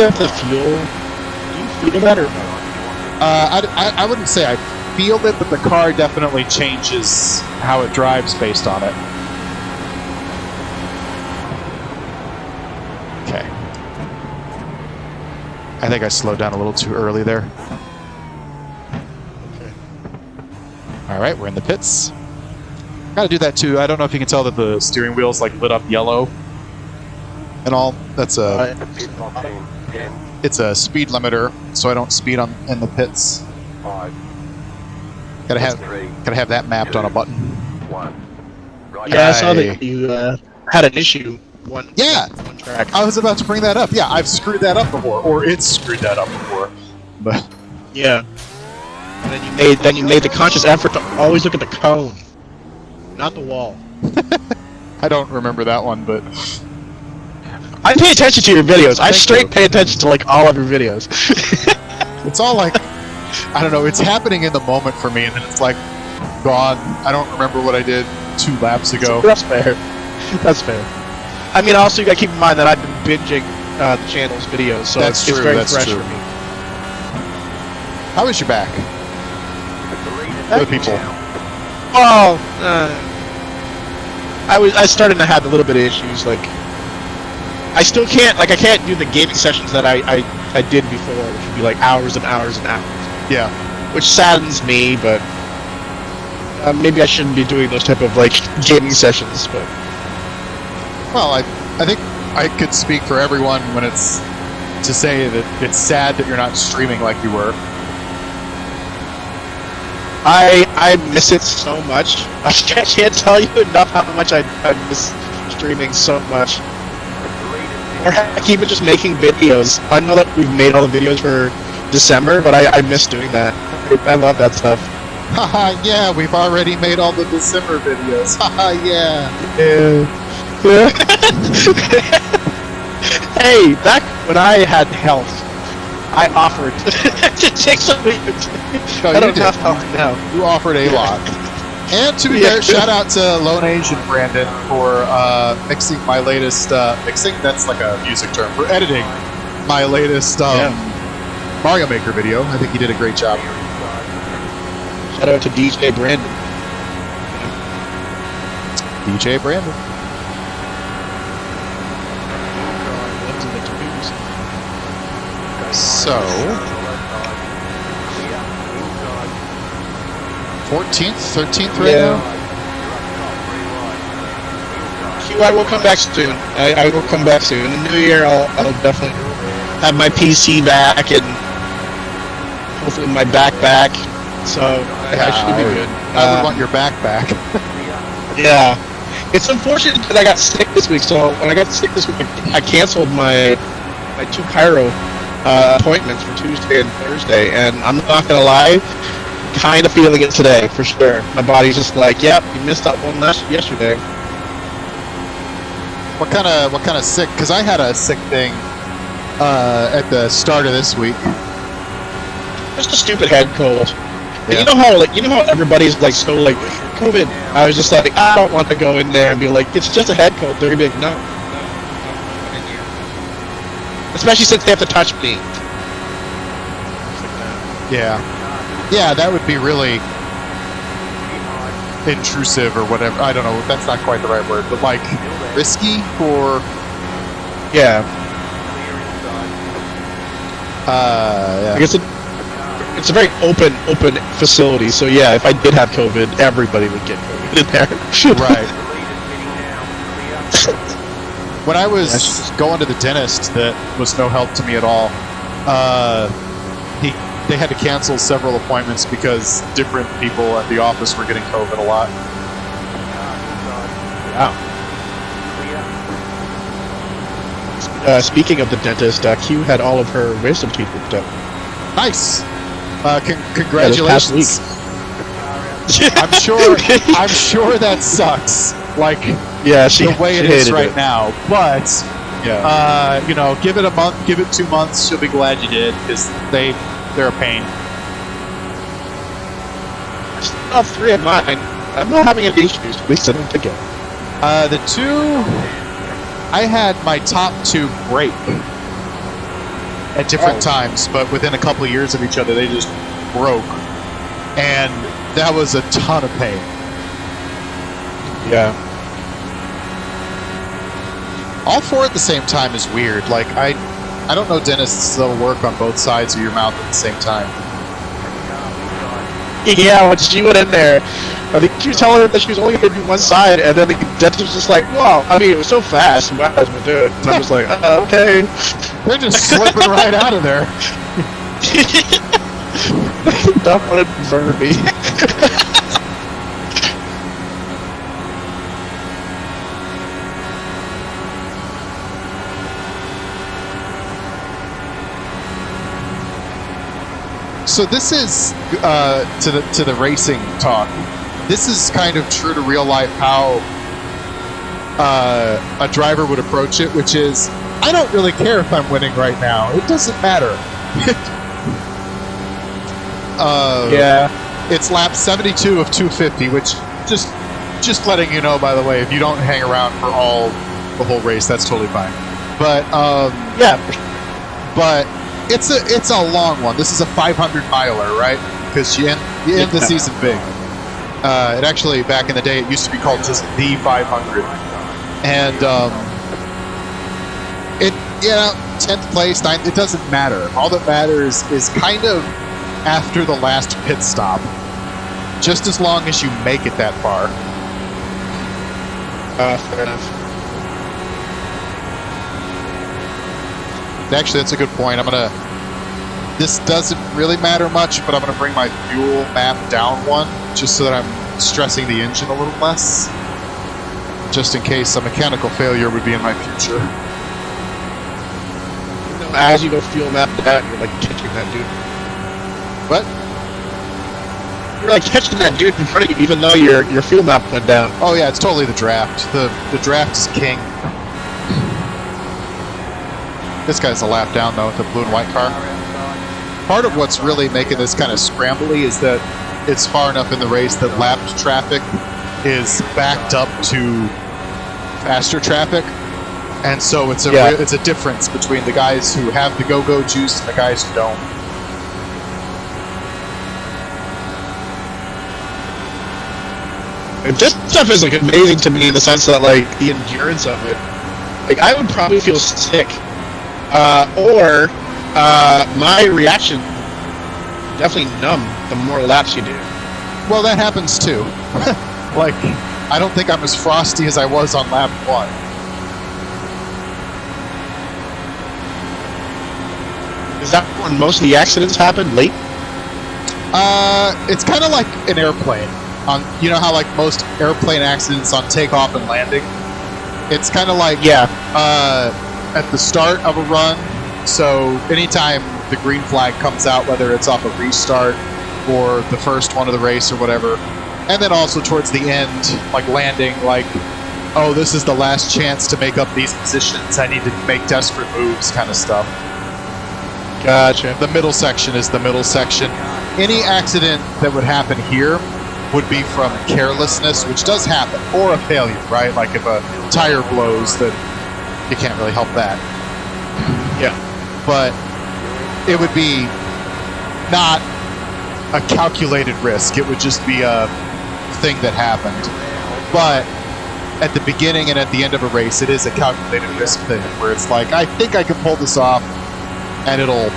of the fuel, do you feel that or no? I wouldn't say I feel it, but the car definitely changes how it drives based on it. Okay. I think I slowed down a little too early there. Okay. Alright, we're in the pits. Gotta do that too. I don't know if you can tell that the steering wheel's like lit up yellow and all. That's it's a speed limiter, so I don't speed in the pits. Gotta have that mapped on a button. Yeah, I saw that you had an issue. One track. I was about to bring that up. Yeah, I've screwed that up before, or it's screwed that up before. But yeah, and then you made the conscious effort to always look at the cone, not the wall. I don't remember that one, but I pay attention to your videos. I straight pay attention to like all of your videos. It's all like, I don't know, it's happening in the moment for me, and then it's like gone. I don't remember what I did 2 laps ago. That's fair. That's fair. I mean, also you gotta keep in mind that I've been binging the channel's videos, so it's very fresh for me. How is your back? Good people. Oh, I started to have a little bit of issues. Like, I still can't, I can't do the gaming sessions that I I did before, which would be like hours and hours and hours. Yeah. Which saddens me, but maybe I shouldn't be doing those type of like gaming sessions. But Well, I think I could speak for everyone when it's to say that it's sad that you're not streaming like you were. I miss it so much. I can't tell you enough how much I miss streaming so much. Or heck, even just making videos. I know that we've made all the videos for December, but I miss doing that. I love that stuff. Haha, yeah, we've already made all the December videos. Haha, yeah. Hey, back when I had health, I offered to take some videos. No, I don't have health now. You offered a lot. And to be fair, shout out to Lone Asian Brandon for mixing my latest mixing. That's like a music term for editing my latest Mario Maker video. I think he did a great job. Shout out to DJ Brandon. DJ Brandon. So 14th, 13th right now. I will come back soon. I will come back soon. In the new year, I'll definitely have my PC back and hopefully my back. So I should be good. I would want your back. Yeah. It's unfortunate that I got sick this week. So when I got sick this week, I canceled my 2 Cairo appointments for Tuesday and Thursday. And I'm not gonna lie, kind of feeling it today for sure. My body's just like, yep, you missed that one yesterday. What kind of sick? Because I had a sick thing at the start of this week. Just a stupid head cold. Yeah. You know how everybody's like so like COVID. I was just like, I don't want to go in there and be like, it's just a head cold. They're gonna be like, no. Especially since they have to touch me. Yeah, that would be really intrusive or whatever. I don't know. That's not quite the right word, but like risky for. Yeah. Yeah. I guess it's a very open facility. So yeah, if I did have COVID, everybody would get COVID in there. Right. When I was going to the dentist, that was no help to me at all. They had to cancel several appointments because different people at the office were getting COVID a lot. Wow. Speaking of the dentist, Q had all of her wisdom teeth ripped out. Nice. Congratulations. I'm sure that sucks. Like, yeah, the way it is right now. But give it a month, give it 2 months. She'll be glad you did because they're a pain. All 3 of mine. I'm not having any issues. At least I don't think it. The 2, I had my top 2 break at different times, but within a couple of years of each other, they just broke, and that was a ton of pain. Yeah. All 4 at the same time is weird. Like I don't know dentists that'll work on both sides of your mouth at the same time. Yeah, when she went in there, I think she was telling her that she was only going to do one side, and then the dentist was just like, well, I mean, it was so fast, might as well do it. And I was like, okay. They're just slipping right out of there. Don't want to burn me. So this is to the racing talk. This is kind of true to real life how a driver would approach it, which is, I don't really care if I'm winning right now. It doesn't matter. Yeah. It's lap 72 of 250, which just letting you know, by the way, if you don't hang around for the whole race, that's totally fine. But yeah. But it's a long one. This is a 500 miler, right? Because you end the season big. It actually, back in the day, it used to be called just the 500. And 10th place, 9th, it doesn't matter. All that matters is kind of after the last pit stop. Just as long as you make it that far. Fair enough. Actually, that's a good point. This doesn't really matter much, but I'm gonna bring my fuel map down one, just so that I'm stressing the engine a little less. Just in case a mechanical failure would be in my future. As you go fuel map down, you're like catching that dude. What? You're like catching that dude in front of you, even though your fuel map went down. Oh yeah, it's totally the draft. The draft is king. This guy's a lap down though with the blue and white car. Part of what's really making this kind of scrambly is that it's far enough in the race that lapped traffic is backed up to faster traffic, and so it's a difference between the guys who have the go-go juice and the guys who don't. And this stuff is like amazing to me in the sense that like the endurance of it. Like I would probably feel sick, or my reaction definitely numb the more laps you do. Well, that happens too. Like, I don't think I'm as frosty as I was on lap 1. Is that when most of the accidents happen? Late? It's kind of like an airplane. You know how like most airplane accidents on takeoff and landing? It's kind of like at the start of a run. So anytime the green flag comes out, whether it's off a restart or the first one of the race or whatever, and then also towards the end, like landing, like, oh, this is the last chance to make up these positions. I need to make desperate moves, kind of stuff. Gotcha. The middle section is the middle section. Any accident that would happen here would be from carelessness, which does happen, or a failure, right? Like if a tire blows, then you can't really help that. Yeah. But it would be not a calculated risk. It would just be a thing that happened. But at the beginning and at the end of a race, it is a calculated risk thing where it's like, I think I can pull this off, and it'll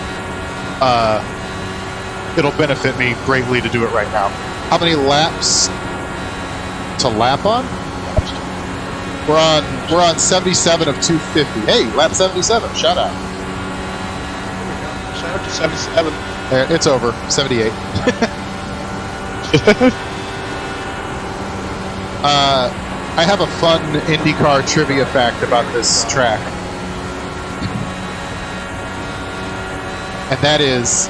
benefit me greatly to do it right now. How many laps to lap on? We're on 77 of 250. Hey, lap 77. Shout out. Shout out to 77. It's over. 78. I have a fun IndyCar trivia fact about this track. And that is,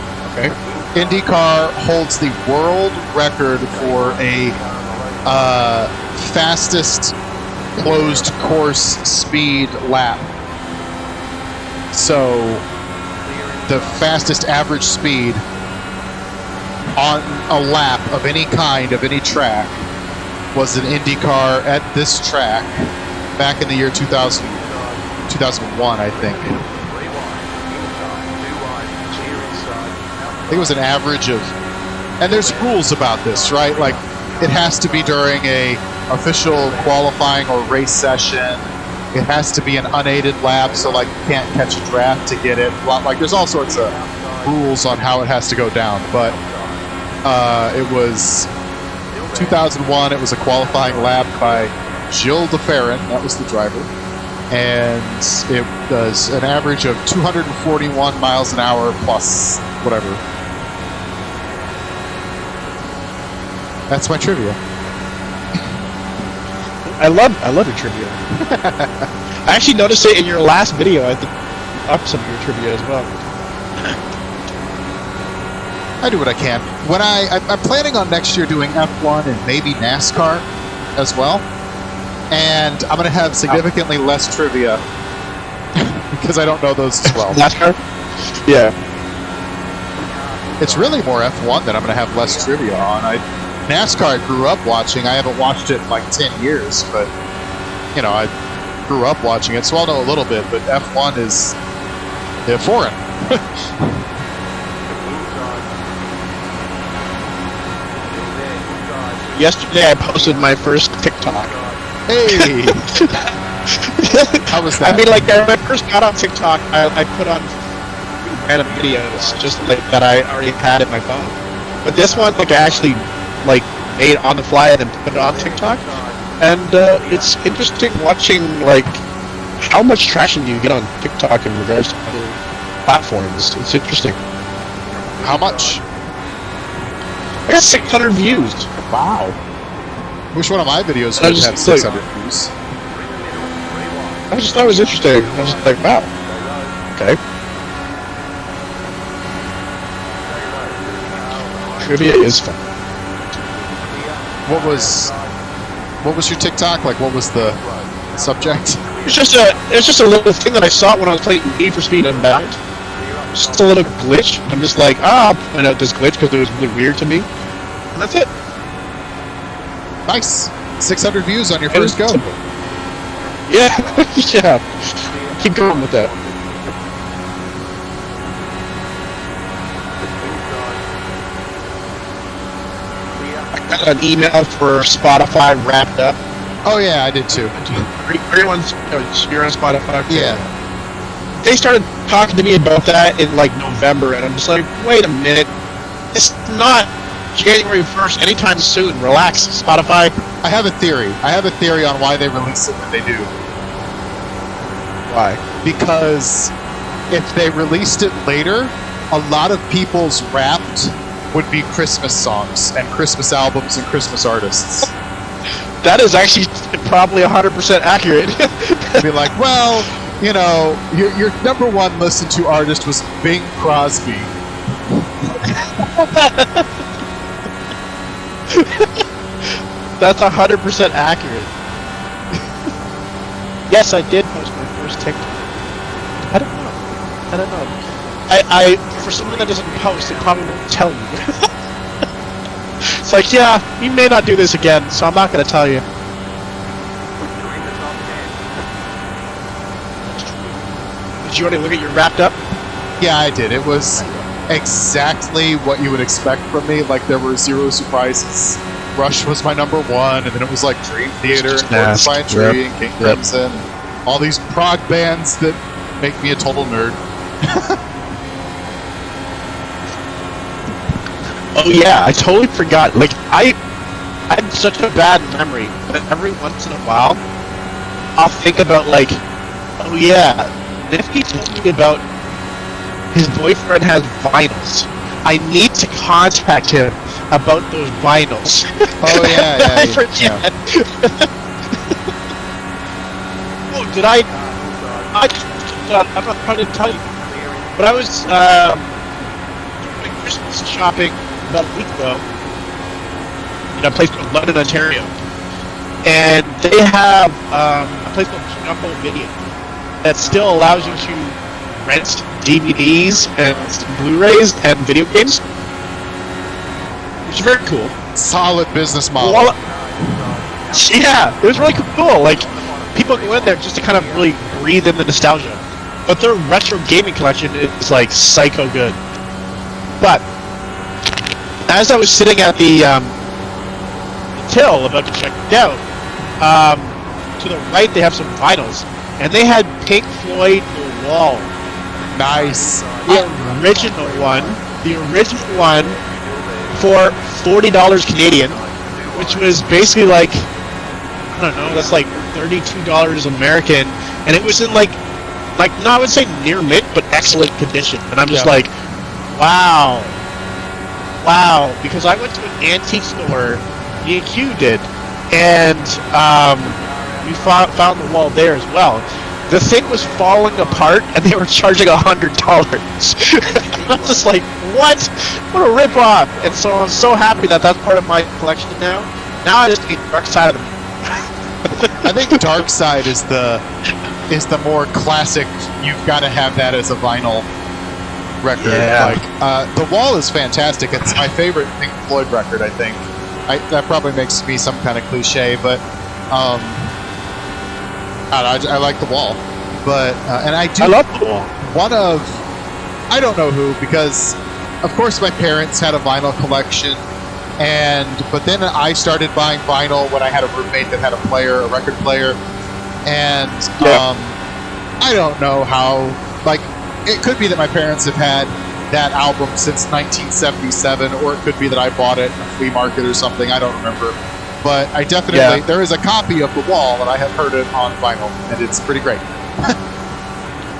IndyCar holds the world record for a fastest closed course speed lap. So the fastest average speed on a lap of any kind, of any track, was an IndyCar at this track back in the year 2000, 2001, I think. I think it was an average of, and there's rules about this, right? Like, it has to be during a official qualifying or race session. It has to be an unaided lap, so like you can't catch a draft to get it. Like, there's all sorts of rules on how it has to go down. But it was 2001. It was a qualifying lap by Gilles de Ferran. That was the driver. And it was an average of 241 miles an hour plus whatever. That's my trivia. I love your trivia. I actually noticed it in your last video. I think up some of your trivia as well. I do what I can. When I'm planning on next year doing F1 and maybe NASCAR as well, and I'm going to have significantly less trivia because I don't know those as well. NASCAR? Yeah. It's really more F1 that I'm going to have less trivia on. NASCAR I grew up watching. I haven't watched it in like 10 years, but, you know, I grew up watching it, so I'll know a little bit, but F1 is foreign. Yesterday I posted my first TikTok. Hey! How was that? I mean, like when I first got on TikTok, I put on random videos just like that I already had in my phone. But this one, like I actually like made on the fly and then put it on TikTok, and it's interesting watching like how much traction you get on TikTok in regards to other platforms. It's interesting. How much? I got 600 views. Wow. Wish one of my videos I would just, have 600 views. I just thought it was interesting. I was just like, wow. Okay. Trivia is fun. What was your TikTok? Like, what was the subject? It's just a little thing that I saw when I was playing Need for Speed Unbound. Just a little glitch. I'm just like, I'll point out this glitch because it was really weird to me. And that's it. Nice. 600 views on your first go. Yeah, yeah. Keep going with that. I got an email for Spotify wrapped up. Oh yeah, I did too. Everyone's you're on Spotify. Yeah. They started talking to me about that in like November, and I'm just like, wait a minute, it's not January 1st anytime soon. Relax, Spotify. I have a theory. I have a theory on why they release it when they do. Why? Because if they released it later, a lot of people's Wrapped would be Christmas songs and Christmas albums and Christmas artists. That is actually probably 100% accurate. They'd be like, well, you know, your number one listened to artist was Bing Crosby. That's 100% accurate. Yes, I did post my first TikTok. I don't know. I for someone that doesn't post, it probably won't tell you. It's like, yeah, you may not do this again, so I'm not going to tell you. Did you already look at your wrapped up? Yeah, I did. It was exactly what you would expect from me. Like, there were zero surprises. Rush was my number one, and then it was like Dream Theater and Porcupine Tree and King Crimson, and all these prog bands that make me a total nerd. Oh yeah, I totally forgot. Like I have such a bad memory, but every once in a while, I'll think about like, oh yeah, Nifty told me about his boyfriend has vinyls. I need to contact him about those vinyls. Oh yeah, yeah. I forget. Oh, did I? I'm not trying to tell you, but I was doing Christmas shopping about a week ago in a place called London, Ontario, and they have a place called Jumbo Video that still allows you to rent DVDs and Blu-rays and video games, which is very cool. Solid business model. Well, yeah, it was really cool. Like, people go in there just to kind of really breathe in the nostalgia. But their retro gaming collection is like psycho good. But as I was sitting at the till about to check it out, to the right they have some vinyls, and they had Pink Floyd The Wall. Nice. The original one for $40 Canadian, which was basically like, I don't know, that's like $32 American, and it was in like no, I would say near mint, but excellent condition. And I'm just like, wow, because I went to an antique store, E&Q did, and we found the wall there as well. The thing was falling apart, and they were charging $100. I'm just like, what a rip-off! And so I'm so happy that that's part of my collection now. Now I just need Dark Side of the I think Dark Side is the more classic. You've got to have that as a vinyl record. Yeah. Like The Wall is fantastic. It's my favorite Pink Floyd record. I think that probably makes me some kind of cliche, but I like The Wall. But and I love The Wall. One of, I don't know who, because of course my parents had a vinyl collection. But then I started buying vinyl when I had a roommate that had a record player, And Yeah. I don't know how, like, it could be that my parents have had that album since 1977, or it could be that I bought it in a flea market or something. I don't remember. But I definitely, there is a copy of The Wall, and I have heard it on vinyl, and it's pretty great.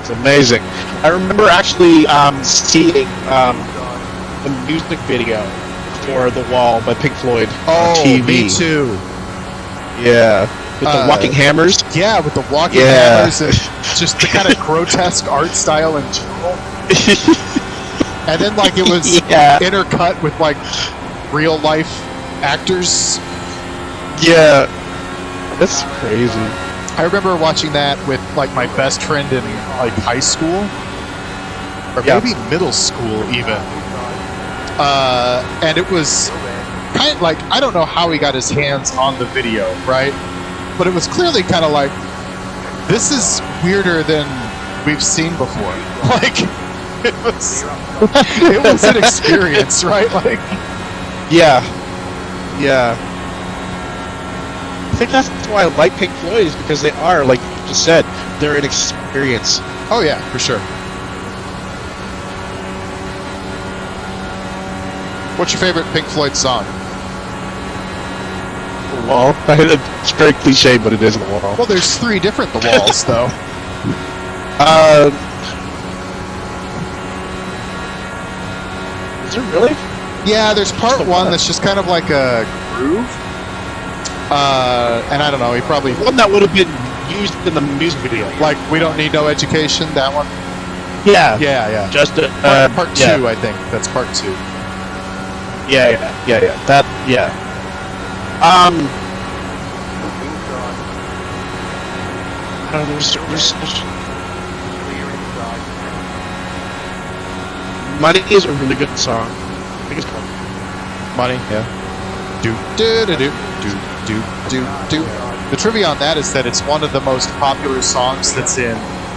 It's amazing. I remember actually seeing the music video for The Wall by Pink Floyd on TV. Me too. Yeah. With the walking hammers. Yeah, with the walking hammers and just the kind of grotesque art style in general. And then, like, it was intercut with, like, real life actors. Yeah. That's crazy. I remember watching that with, like, my best friend in, like, high school. Or maybe middle school, even. And it was kind of like, I don't know how he got his hands on the video, right? But it was clearly kind of like, this is weirder than we've seen before. Like, it was an experience, right? Like, yeah. I think that's why I like Pink Floyd, is because they are, like you just said, they're an experience. oh yeah, for sure. What's your favorite Pink Floyd song? The Wall. It's very cliche, but it is The Wall. Well, there's 3 different The Walls, though. Is there really? Yeah, there's part 1 that's just kind of like a groove. And I don't know, he probably... One that would have been used in the music video. Like, We Don't Need No Education, that one? Yeah. Yeah. Just part 2, I think. That's part 2. Yeah. That, yeah. I don't know, there's Money is a really good song. I think it's called Money, yeah. Do. The trivia on that is that it's one of the most popular songs that's in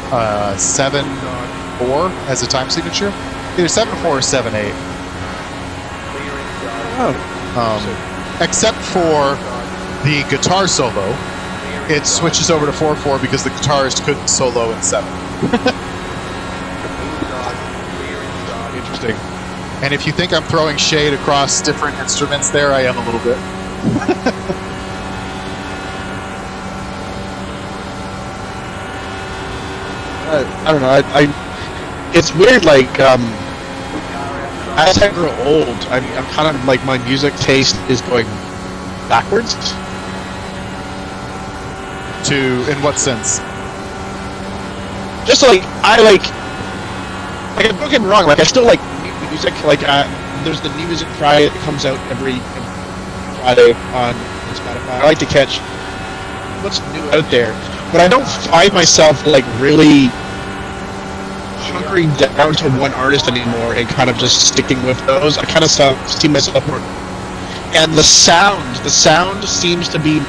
7/4 as a time signature. Either 7/4 or 7/8. Except for the guitar solo, it switches over to 4/4 because the guitarist couldn't solo in 7. Interesting. And if you think I'm throwing shade across different instruments there, I am a little bit. I don't know. It's weird. Like, as I grow old, I'm kind of like, my music taste is going backwards. In what sense? Just like don't get me wrong. Like, I still like new music. Like, there's the New Music Friday that comes out every Friday on Spotify. I like to catch what's new out there, but I don't find myself like really hunkering down to one artist anymore and kind of just sticking with those. I kind of see myself more. And the sound seems to be, I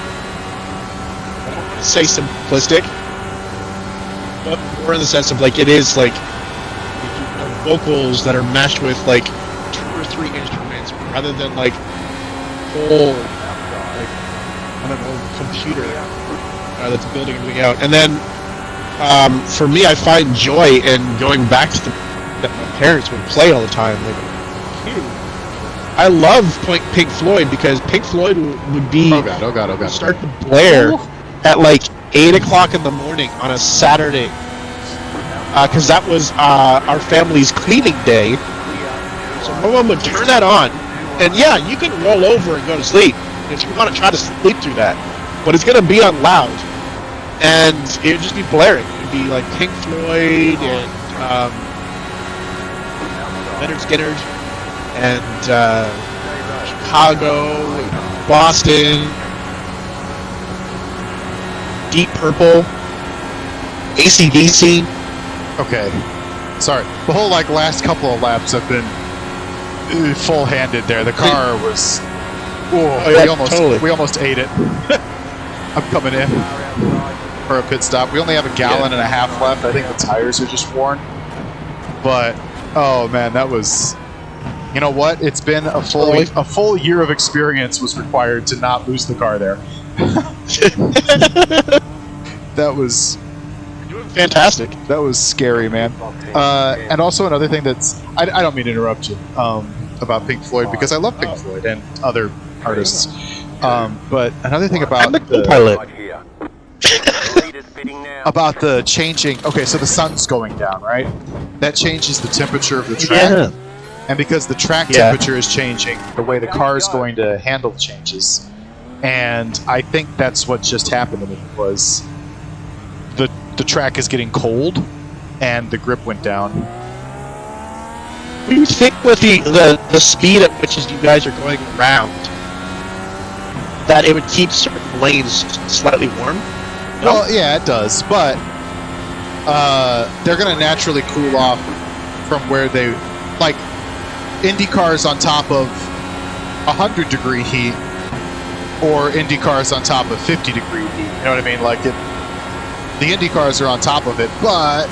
don't want to say simplistic, but more in the sense of, like, it is like vocals that are meshed with like 2 or 3 instruments rather than like whole, like, I don't know, computer that's building everything out. And then for me, I find joy in going back to that my parents would play all the time. Like, I love Pink Floyd because Pink Floyd would be Oh god. start to blare at like 8 o'clock in the morning on a Saturday, because that was our family's cleaning day. So my mom would turn that on, and yeah, you can roll over and go to sleep if you want to try to sleep through that, but it's gonna be on loud, and it would just be blaring. It'd be like Pink Floyd and Leonard Skinner and Chicago, Boston, Deep Purple, AC/DC. Okay. Sorry. The whole, like, last couple of laps have been full-handed there. The car was... we almost ate it. I'm coming in for a pit stop. We only have a gallon and a half left. I think the tires are just worn. But, oh man, that was... You know what? It's been a full year of experience was required to not lose the car there. That was Fantastic. that was scary, man. And also another thing that's I don't mean to interrupt you about Pink Floyd because I love Pink Floyd and other artists. But another thing I'm about the the co-pilot. Right here. The lead is fitting now. about the changing. Okay, so the sun's going down, right? That changes the temperature of the track. Yeah. And because the track Yeah. temperature is changing, the way the car is going to handle changes. And I think that's what just happened to me was the track is getting cold and the grip went down. Do you think with the speed at which you guys are going around that it would keep certain lanes slightly warm? No? Well, yeah, it does, but they're going to naturally cool off from where they like IndyCars on top of 100-degree heat or IndyCars on top of 50-degree heat. You know what I mean? Like the IndyCars are on top of it, but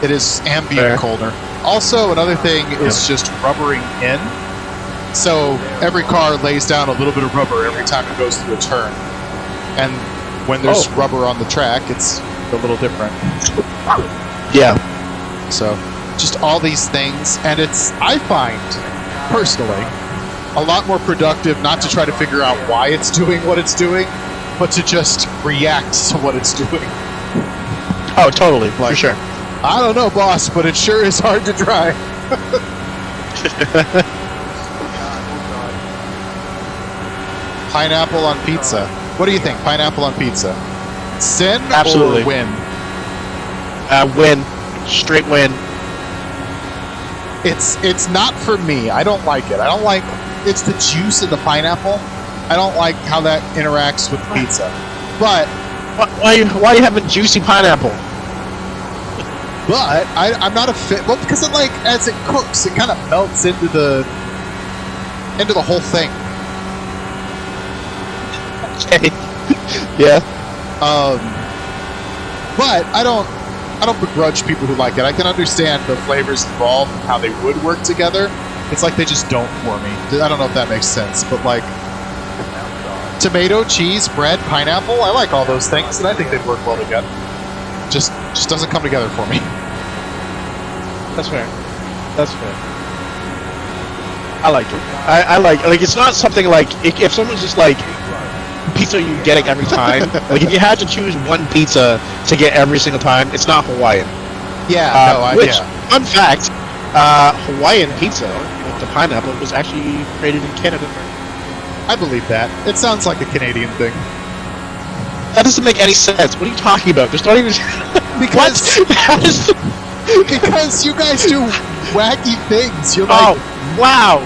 it is ambient colder. Also, another thing is just rubbering in. So every car lays down a little bit of rubber every time it goes through a turn. And when there's rubber on the track, it's a little different. Yeah. So just all these things. And it's, I find, personally, a lot more productive not to try to figure out why it's doing what it's doing, but to just react to what it's doing. Oh, totally. For sure. I don't know, boss, but it sure is hard to drive. Pineapple on pizza. What do you think? Pineapple on pizza. Sin Absolutely. or win? Win. Straight win. It's not for me. I don't like it. I don't like it's the juice in the pineapple. I don't like how that interacts with pizza. But Why are you having juicy pineapple? I'm not a fit. Well, because it like as it cooks, it kind of melts into the whole thing. Okay. Yeah. But I don't begrudge people who like it. I can understand the flavors involved and how they would work together. It's like they just don't for me. I don't know if that makes sense, but like tomato, cheese, bread, pineapple, I like all those things, and I think they'd work well together. Just doesn't come together for me. That's fair. That's fair. I like it. I like it's not something like if someone's just like pizza you're getting every time. Like if you had to choose one pizza to get every single time, it's not Hawaiian. Yeah, Fun fact, Hawaiian pizza with the pineapple was actually created in Canada. I believe that. It sounds like a Canadian thing. That doesn't make any sense. What are you talking about? There's not even Because because you guys do wacky things. You're like, wow.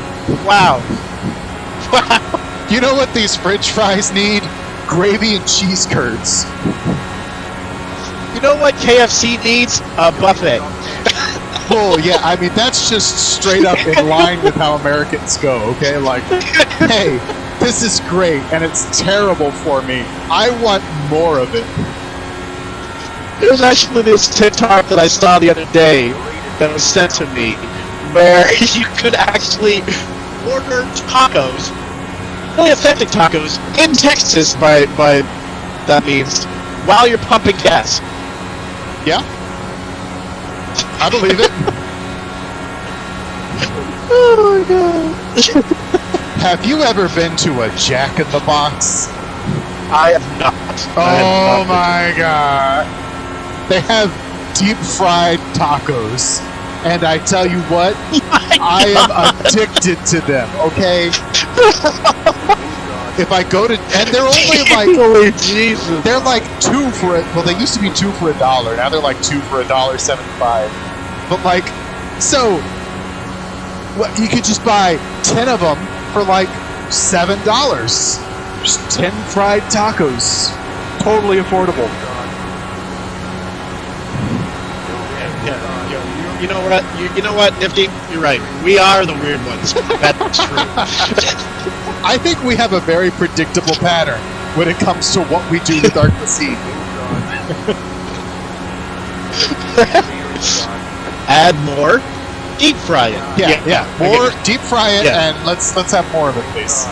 you know what these French fries need? Gravy and cheese curds. You know what KFC needs? A buffet. Oh yeah, I mean that's just straight up in line with how Americans go. Okay, like, hey, this is great and it's terrible for me. I want more of it. There's actually this TikTok that I saw the other day that was sent to me where you could actually order tacos, really authentic tacos, in Texas by that means, while you're pumping gas. Yeah, I believe it. Oh my god. Have you ever been to a Jack in the Box? I have not. Oh my god. They have deep fried tacos. And I tell you what, I am addicted to them, okay? If I go to, and they're only like, holy Jesus. they're like two for it. Well, they used to be two for $1. Now they're like two for $1.75. But like, so, what, you could just buy 10 of them for like $7. Just 10 fried tacos. Totally affordable. You know what? You know what, Nifty? You're right. We are the weird ones. That's true. I think we have a very predictable pattern when it comes to what we do with our cuisine. Add more. Deep fry it. Yeah. More Okay. deep fry it, Yeah. and let's have more of it, please.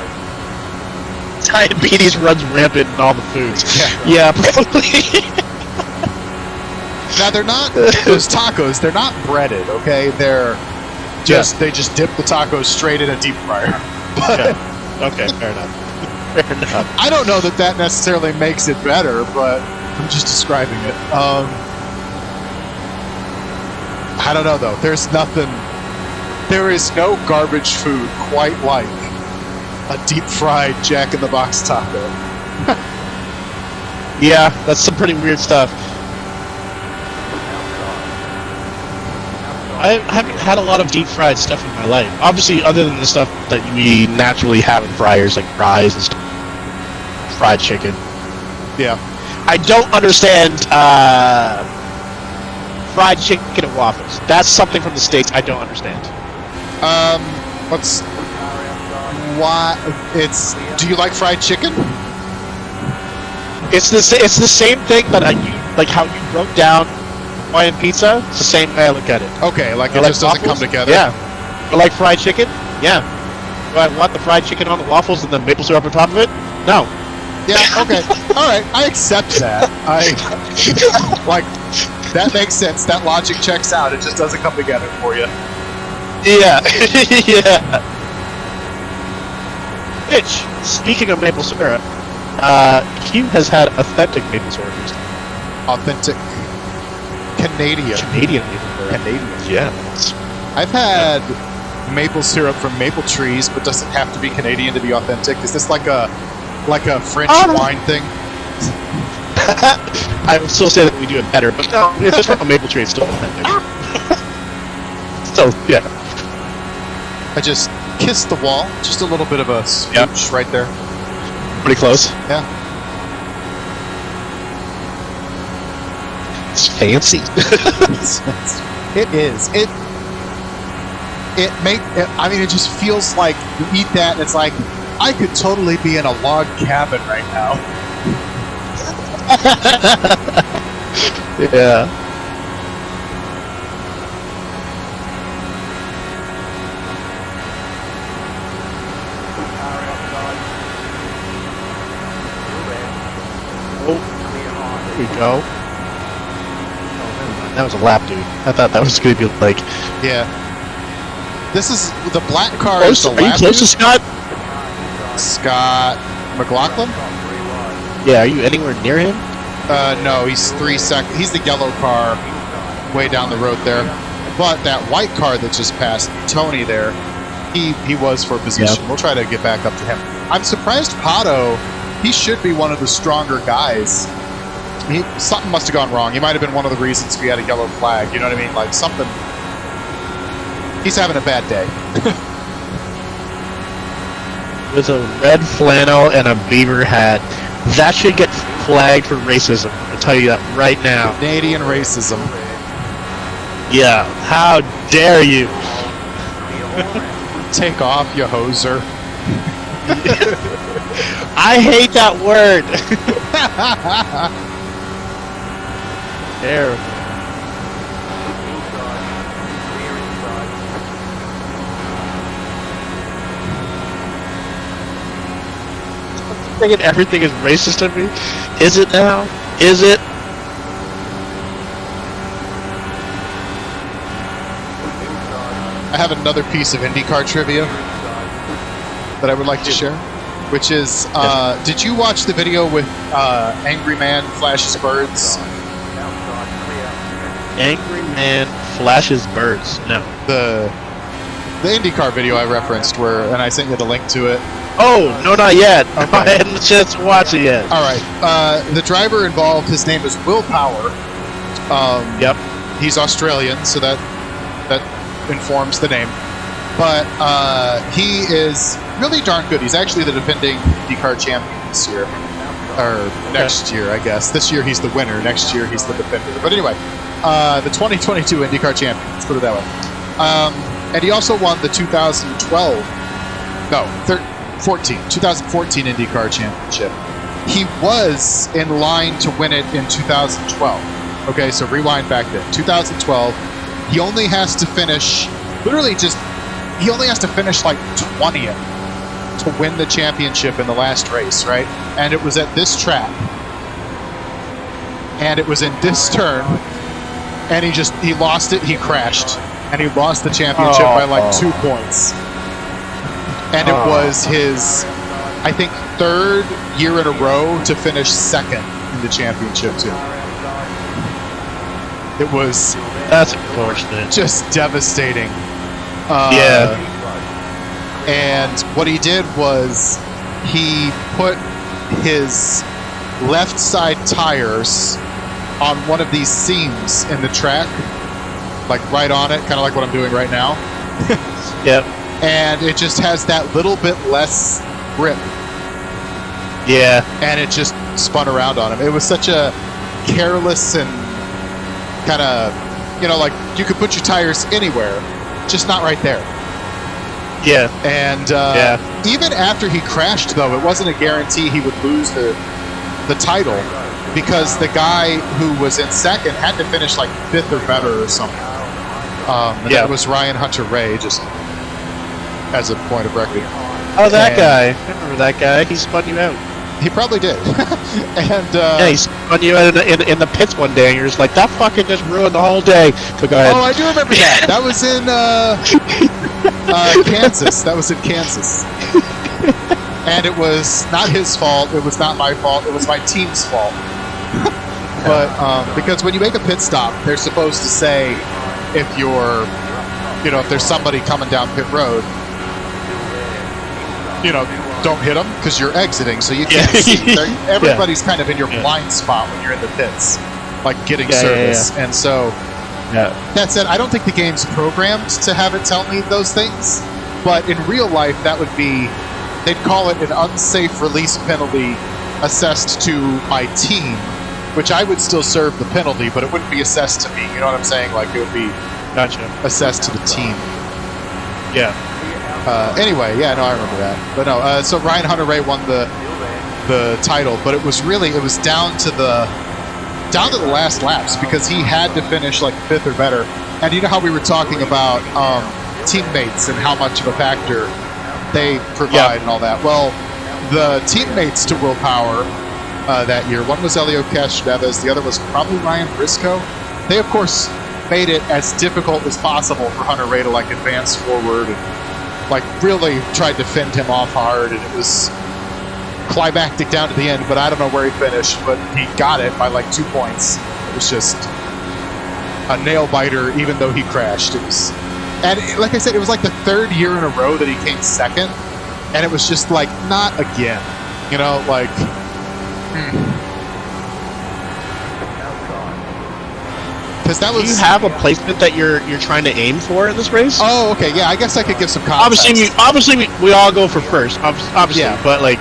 Diabetes runs rampant in all the foods. Yeah, probably. Now they're not those tacos. They're not breaded. Okay, they're just they just dip the tacos straight in a deep fryer. But Okay, fair enough. Fair enough. I don't know that necessarily makes it better, but I'm just describing it. I don't know though. There's nothing. There is no garbage food quite like a deep fried Jack in the Box taco. Yeah, that's some pretty weird stuff. I haven't had a lot of deep fried stuff in my life. Obviously, other than the stuff that we naturally have in fryers, like fries and stuff. Fried chicken. Yeah. I don't understand fried chicken and waffles. That's something from the States I don't understand. Do you like fried chicken? It's the same thing that like how you broke down Hawaiian pizza. It's the same way I look at it. Okay, like I it just doesn't come waffles? together. Yeah. I like fried chicken. Yeah. Do I want the fried chicken on the waffles and the maple syrup on top of it? No. Yeah, okay. All right, I accept that. Like, that makes sense. That logic checks out. It just doesn't come together for you. Yeah. Yeah. Which, speaking of maple syrup, Q has had authentic maple syrup recently. Authentic Canadian. Canadian maple syrup. Canadian. Yeah. I've had maple syrup from maple trees, but does it have to be Canadian to be authentic? Is this like a French wine thing? I would still say that we do it better, but no, if it's from a maple tree, it's still authentic. So, yeah. I just kissed the wall. Just a little bit of a smooch right there. Pretty close. Yeah. It's fancy. It is. I mean, it just feels like you eat that and it's like, I could totally be in a log cabin right now. Yeah. Oh, there we go. That was a lap, dude. I thought that was going to be like... Yeah. This is... The black car Close, is the are you lap close to dude. Scott? Scott McLaughlin? Yeah, are you anywhere near him? No, he's 3 seconds. He's the yellow car way down the road there. But that white car that just passed, Tony there, he was for position. Yep. We'll try to get back up to him. I'm surprised Pato, he should be one of the stronger guys. Something must have gone wrong. He might have been one of the reasons we had a yellow flag. You know what I mean? Like something. He's having a bad day. With a red flannel and a beaver hat. That should get flagged for racism. I'll tell you that right now. Canadian racism. Yeah. How dare you? Take off, you hoser. I hate that word. Terrible. Thinking everything is racist to me. Is it now? Is it? I have another piece of IndyCar trivia that I would like to share, which is, did you watch the video with Angry Man Flashes Birds? Angry Man flashes birds. No. The IndyCar video I referenced, and I sent you the link to it. Oh, no, not yet. Okay. I hadn't a chance to watch it yet. All right. The driver involved, his name is Will Power. Yep. He's Australian, so that informs the name. But he is really darn good. He's actually the defending IndyCar champion this year. Or next year, I guess. This year he's the winner. Next year he's the defender. But anyway, the 2022 IndyCar champion. Let's put it that way. And he also won the 2014 IndyCar championship. He was in line to win it in 2012. Okay, so rewind back then. 2012, he only has to finish, like 20th to win the championship in the last race, right? And it was at this track. And it was in this turn. And he lost it, he crashed. And he lost the championship by like 2 points. And it was his, I think, 3rd year in a row to finish 2nd in the championship too. It was That's unfortunate. just devastating. Yeah. And what he did was he put his left side tires on one of these seams in the track, like right on it, kind of like what I'm doing right now. Yep. And it just has that little bit less grip. Yeah. And it just spun around on him. It was such a careless and kind of, like you could put your tires anywhere, just not right there. Yeah. And even after he crashed, though, it wasn't a guarantee he would lose the title, because the guy who was in 2nd had to finish like 5th or better or something. And that was Ryan Hunter-Reay, just as a point of record. Oh, that guy. I remember that guy. He spun you out. He probably did. And he spun you out in the pits one day, and you're just like, that fucking just ruined the whole day. So go ahead. Oh, I do remember that. That was in Kansas. That was in Kansas. And it was not his fault. It was not my fault. It was my team's fault. But because when you make a pit stop, they're supposed to say if you're, if there's somebody coming down pit road, don't hit them because you're exiting, so you can't see. Everybody's kind of in your blind spot when you're in the pits, like getting service. And so, that said, I don't think the game's programmed to have it tell me those things, but in real life, that would be, they'd call it an unsafe release penalty assessed to my team, which I would still serve the penalty, but it wouldn't be assessed to me. You know what I'm saying? Like, it would be assessed to the team. Yeah. Anyway, I remember that. But no, so Ryan Hunter-Reay won the title, but it was down to the last laps, because he had to finish like 5th or better. And you know how we were talking about teammates and how much of a factor they provide and all that. Well, the teammates to Willpower that year, one was Elio Castroneves, the other was probably Ryan Briscoe. They of course made it as difficult as possible for Hunter-Reay to like advance forward and like really tried to fend him off hard, and it was climactic down to the end, but I don't know where he finished, but he got it by like 2 points. It was just a nail biter, even though he crashed. It was, and like I said, it was like the 3rd year in a row that he came 2nd, and it was just like, not again, like because that was. Do you have a placement that you're trying to aim for in this race? Oh, okay, yeah. I guess I could give some context. Obviously, we all go for first. Obviously, but like,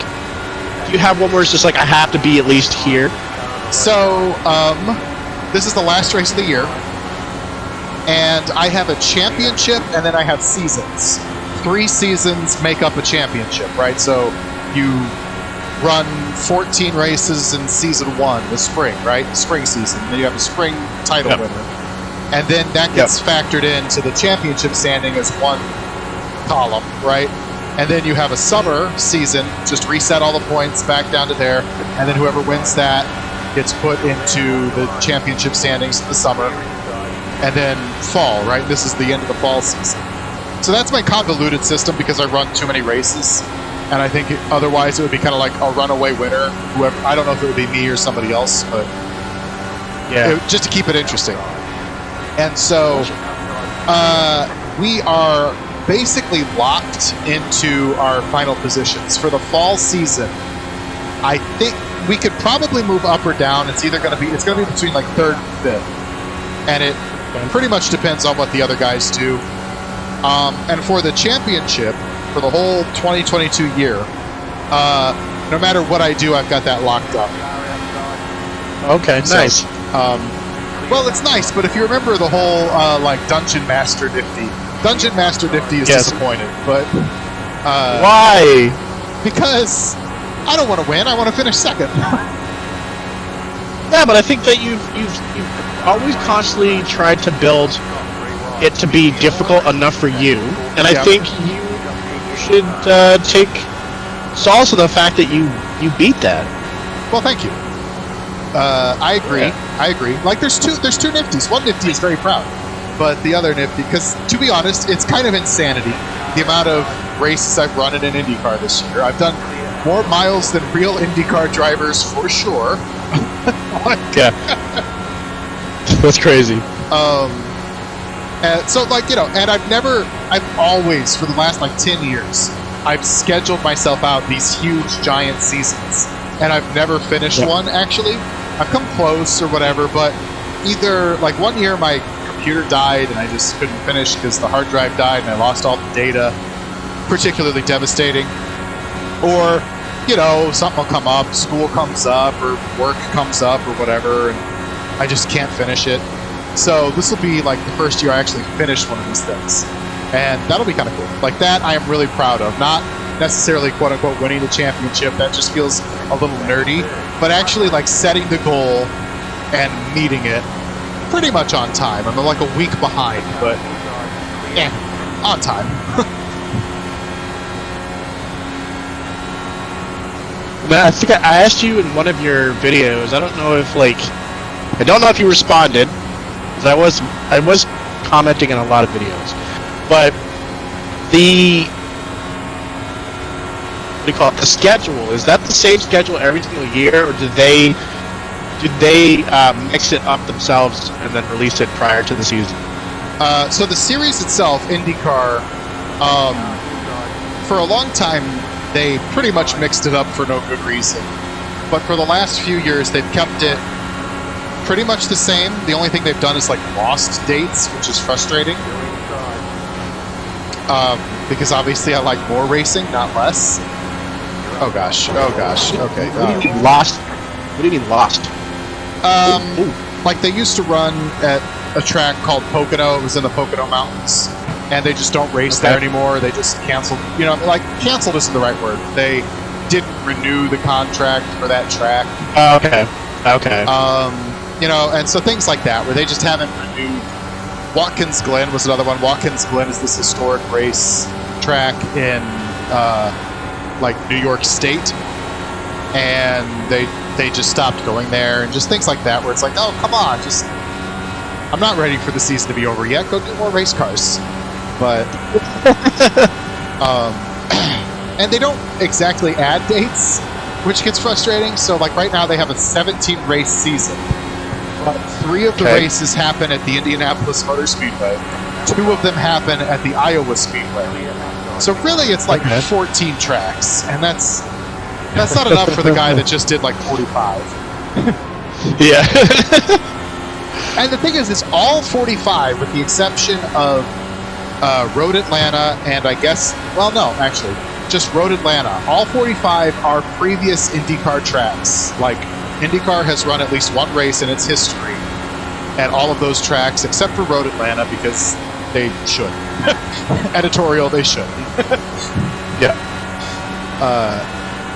do you have one where it's just like I have to be at least here? So, this is the last race of the year, and I have a championship, and then I have seasons. 3 seasons make up a championship, right? So you run 14 races in season 1, the spring, right? Spring season. Then you have a spring title winner. And then that gets factored into the championship standing as one column, right? And then you have a summer season, just reset all the points back down to there, and then whoever wins that gets put into the championship standings in the summer. And then fall, right? This is the end of the fall season. So that's my convoluted system because I run too many races. And I think otherwise it would be kind of like a runaway winner. Whoever, I don't know if it would be me or somebody else, but just to keep it interesting. And so we are basically locked into our final positions for the fall season. I think we could probably move up or down. It's going to be between like 3rd and 5th, and it pretty much depends on what the other guys do. And for the championship, for the whole 2022 year, no matter what I do, I've got that locked up. Okay, nice. Well, it's nice, but if you remember the whole like Dungeon Master Nifty is disappointed. But why? Because I don't want to win. I want to finish 2nd. Yeah, but I think that you've always constantly tried to build it to be difficult enough for you, and I think you should take It's also the fact that you beat that. Well, thank you. I agree. Yeah. I agree. Like, there's two Nifties. One Nifty is very proud, but the other Nifty, because to be honest, it's kind of insanity the amount of races I've run in an IndyCar this year. I've done more miles than real IndyCar drivers for sure. Yeah. That's crazy. And so, like, you know, and I've always, for the last like 10 years, I've scheduled myself out these huge, giant seasons, and I've never finished one, actually. I've come close or whatever, but either, like, one year my computer died and I just couldn't finish because the hard drive died and I lost all the data, particularly devastating. Or, you know, something will come up, school comes up, or work comes up, or whatever, and I just can't finish it. So this will be like the first year I actually finished one of these things, and that'll be kind of cool. Like, that I am really proud of. Not necessarily quote unquote winning the championship, that just feels a little nerdy, but actually like setting the goal and meeting it pretty much on time. I'm like a week behind, but on time. Man, I think I asked you in one of your videos. I don't know if you responded, because I was commenting on a lot of videos. But the what do you call it? The schedule, is that the same schedule every single year, or did they mix it up themselves and then release it prior to the season? So the series itself, IndyCar, for a long time they pretty much mixed it up for no good reason. But for the last few years, they've kept it pretty much the same. The only thing they've done is like lost dates, which is frustrating. Because obviously I like more racing, not less. Oh gosh. Okay. What do you mean lost? What do you mean lost? Like, they used to run at a track called Pocono. It was in the Pocono Mountains, and they just don't race there anymore. They just canceled. You know, like, canceled isn't the right word. They didn't renew the contract for that track. Okay. You know, and so things like that, where they just haven't renewed. Watkins Glen was another one. Watkins Glen is this historic race track in like New York State, and they just stopped going there, and just things like that, where it's like, oh, come on, just, I'm not ready for the season to be over yet. Go do more race cars. But and they don't exactly add dates, which gets frustrating. So, like, right now they have a 17 race season. 3 of the races happen at the Indianapolis Motor Speedway. 2 of them happen at the Iowa Speedway. So really, it's like 14 tracks, and that's not enough for the guy that just did like 45. Yeah. And the thing is, it's all 45 with the exception of Road Atlanta, and I guess, well, no, actually, just Road Atlanta. All 45 are previous IndyCar tracks. Like, IndyCar has run at least one race in its history at all of those tracks, except for Road Atlanta, because they should. Editorial, they should. Yeah.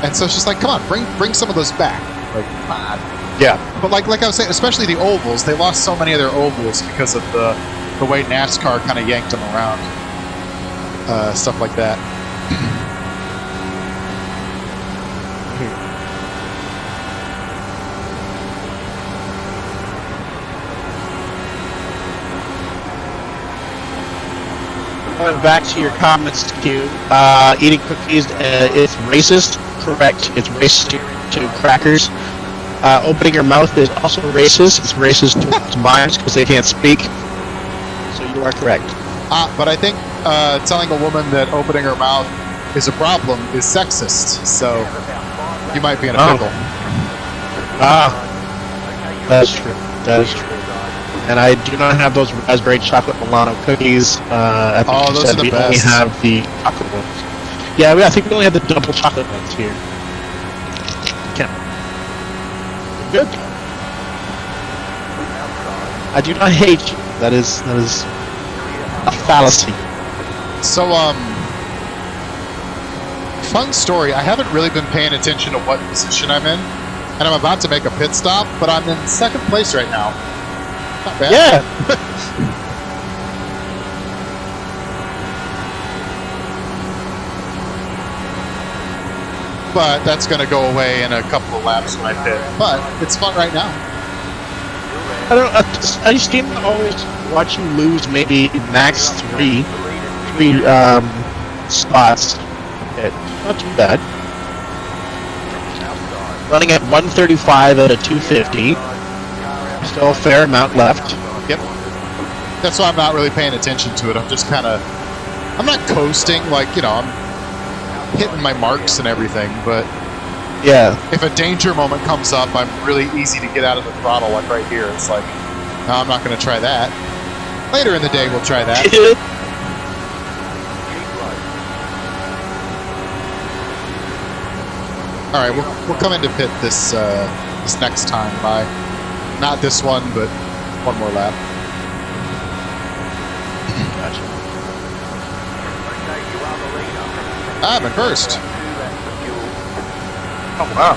And so it's just like, come on, bring some of those back. Like, come on. Yeah. But like I was saying, especially the ovals, they lost so many of their ovals because of the way NASCAR kind of yanked them around. Stuff like that. Going back to your comments, Q, eating cookies is racist. Correct. It's racist to crackers. Opening your mouth is also racist. It's racist to mimes because they can't speak. So you are correct. But I think telling a woman that opening her mouth is a problem is sexist. So you might be in a pickle. That is true. That is true. And I do not have those raspberry chocolate Milano cookies. I think those are the we best. only have the chocolate ones. Yeah, I think we only have the double chocolate ones here. Good. I do not hate you. That is a fallacy. So, fun story. I haven't really been paying attention to what position I'm in, and I'm about to make a pit stop, but I'm in 2nd place right now. Not bad. Yeah. but that's going to go away in a couple of laps when I pit. But it's fun right now. I just seem to always watch you lose maybe max three spots. Not too bad. Running at 135 at a 250. Still a fair amount left. Yep. That's why I'm not really paying attention to it. I'm just kind of, I'm not coasting, like, you know, I'm hitting my marks and everything, but yeah, if a danger moment comes up, I'm really easy to get out of the throttle, like right here. It's like, no, I'm not going to try that. Later in the day, we'll try that. All right, we'll come into pit this next time by, not this one, but one more lap. Gotcha. I'm in first. Oh wow!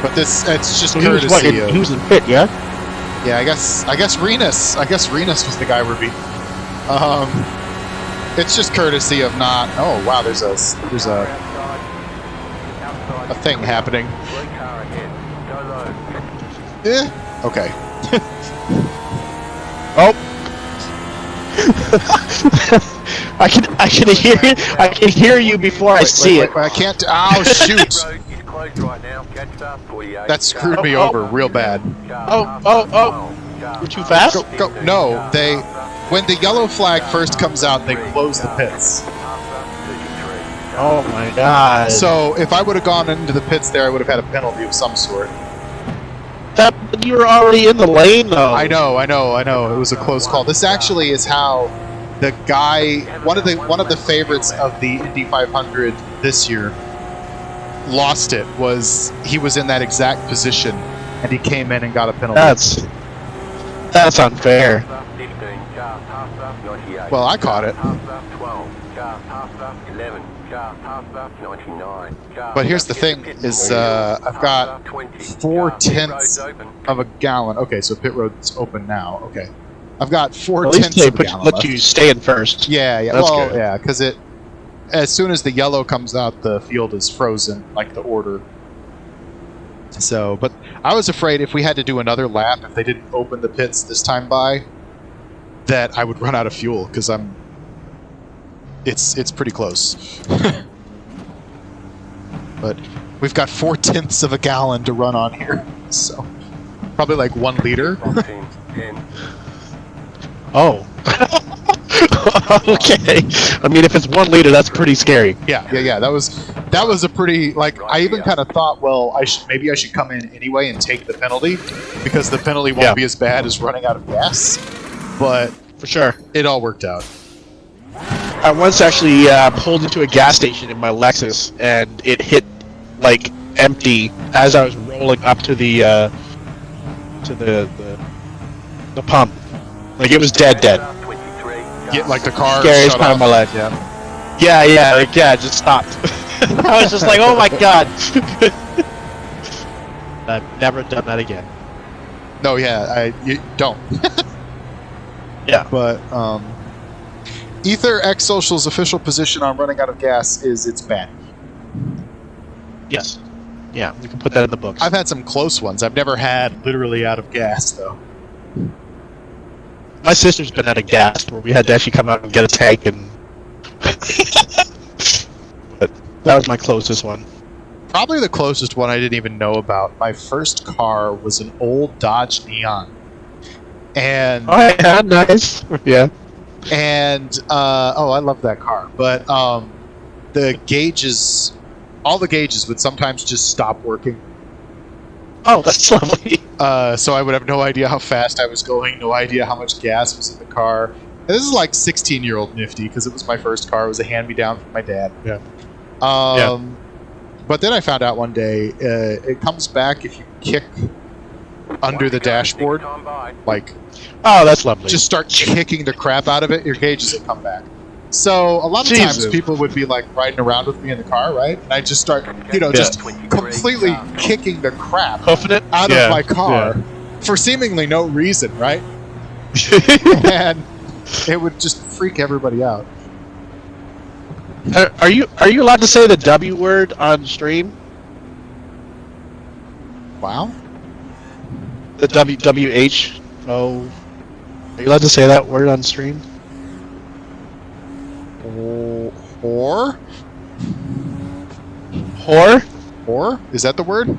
But it's just So courtesy. he was in pit, yeah. Yeah, I guess Renus. I guess Renus was the guy we're beating. It's just courtesy of not. Oh wow, there's a thing happening. Okay. Oh. I can hear you before I see it. I can't. Oh shoot! That screwed me over real bad. Oh! You're too fast. Go. No, when the yellow flag first comes out, they close the pits. Oh my god! So if I would have gone into the pits there, I would have had a penalty of some sort. That you were already in the lane, though. I know. It was a close call. This actually is how the guy, one of the favorites of the Indy 500 this year, lost it. He was in that exact position, and he came in and got a penalty. That's unfair. Well, I caught it. But here's the thing: is I've got 0.4 of a gallon. Okay, so pit road's open now. Okay, I've got 0.4 of a gallon. Let you stay in first. Yeah. That's well, good. yeah, because as soon as the yellow comes out, the field is frozen, like the order. So, but I was afraid if we had to do another lap, if they didn't open the pits this time by, that I would run out of fuel because it's pretty close. But we've got 0.4 of a gallon to run on here, so probably like 1 liter. Oh. Okay. I mean, if it's 1 liter, that's pretty scary. Yeah. That was a pretty, like, I even kind of thought, well, maybe I should come in anyway and take the penalty because the penalty won't be as bad as running out of gas. But for sure, it all worked out. I once actually pulled into a gas station in my Lexus, and it hit like empty as I was rolling up to the pump. Like it was dead. Yeah, like the car Scariest shut part off. of my life. Yeah, it just stopped. I was just like, oh my god. I've never done that again. No, yeah, you don't. Yeah. But ETHERxSOCIAL's official position on running out of gas is it's bad. Yes. Yeah, you can put that in the books. I've had some close ones. I've never had literally out of gas though. My sister's been out of gas where we had to actually come out and get a tank, and but that was my closest one. Probably the closest one I didn't even know about. My first car was an old Dodge Neon. And oh yeah, nice. Yeah. And I love that car. But the gauges, all the gauges would sometimes just stop working. Oh, that's lovely. So I would have no idea how fast I was going, no idea how much gas was in the car. And this is like 16-year-old Nifty because it was my first car. It was a hand-me-down from my dad. Yeah. But then I found out one day it comes back if you kick under the dashboard. Like, oh, that's lovely. just start kicking the crap out of it, your gauges will come back. So a lot of times people would be like riding around with me in the car, right? And I just start, just completely kicking the crap Hoofing it out of my car for seemingly no reason, right? And it would just freak everybody out. Are you allowed to say the W word on stream? Wow. The WWH? Are you allowed to say that word on stream? Whore? Whore? Whore? Is that the word?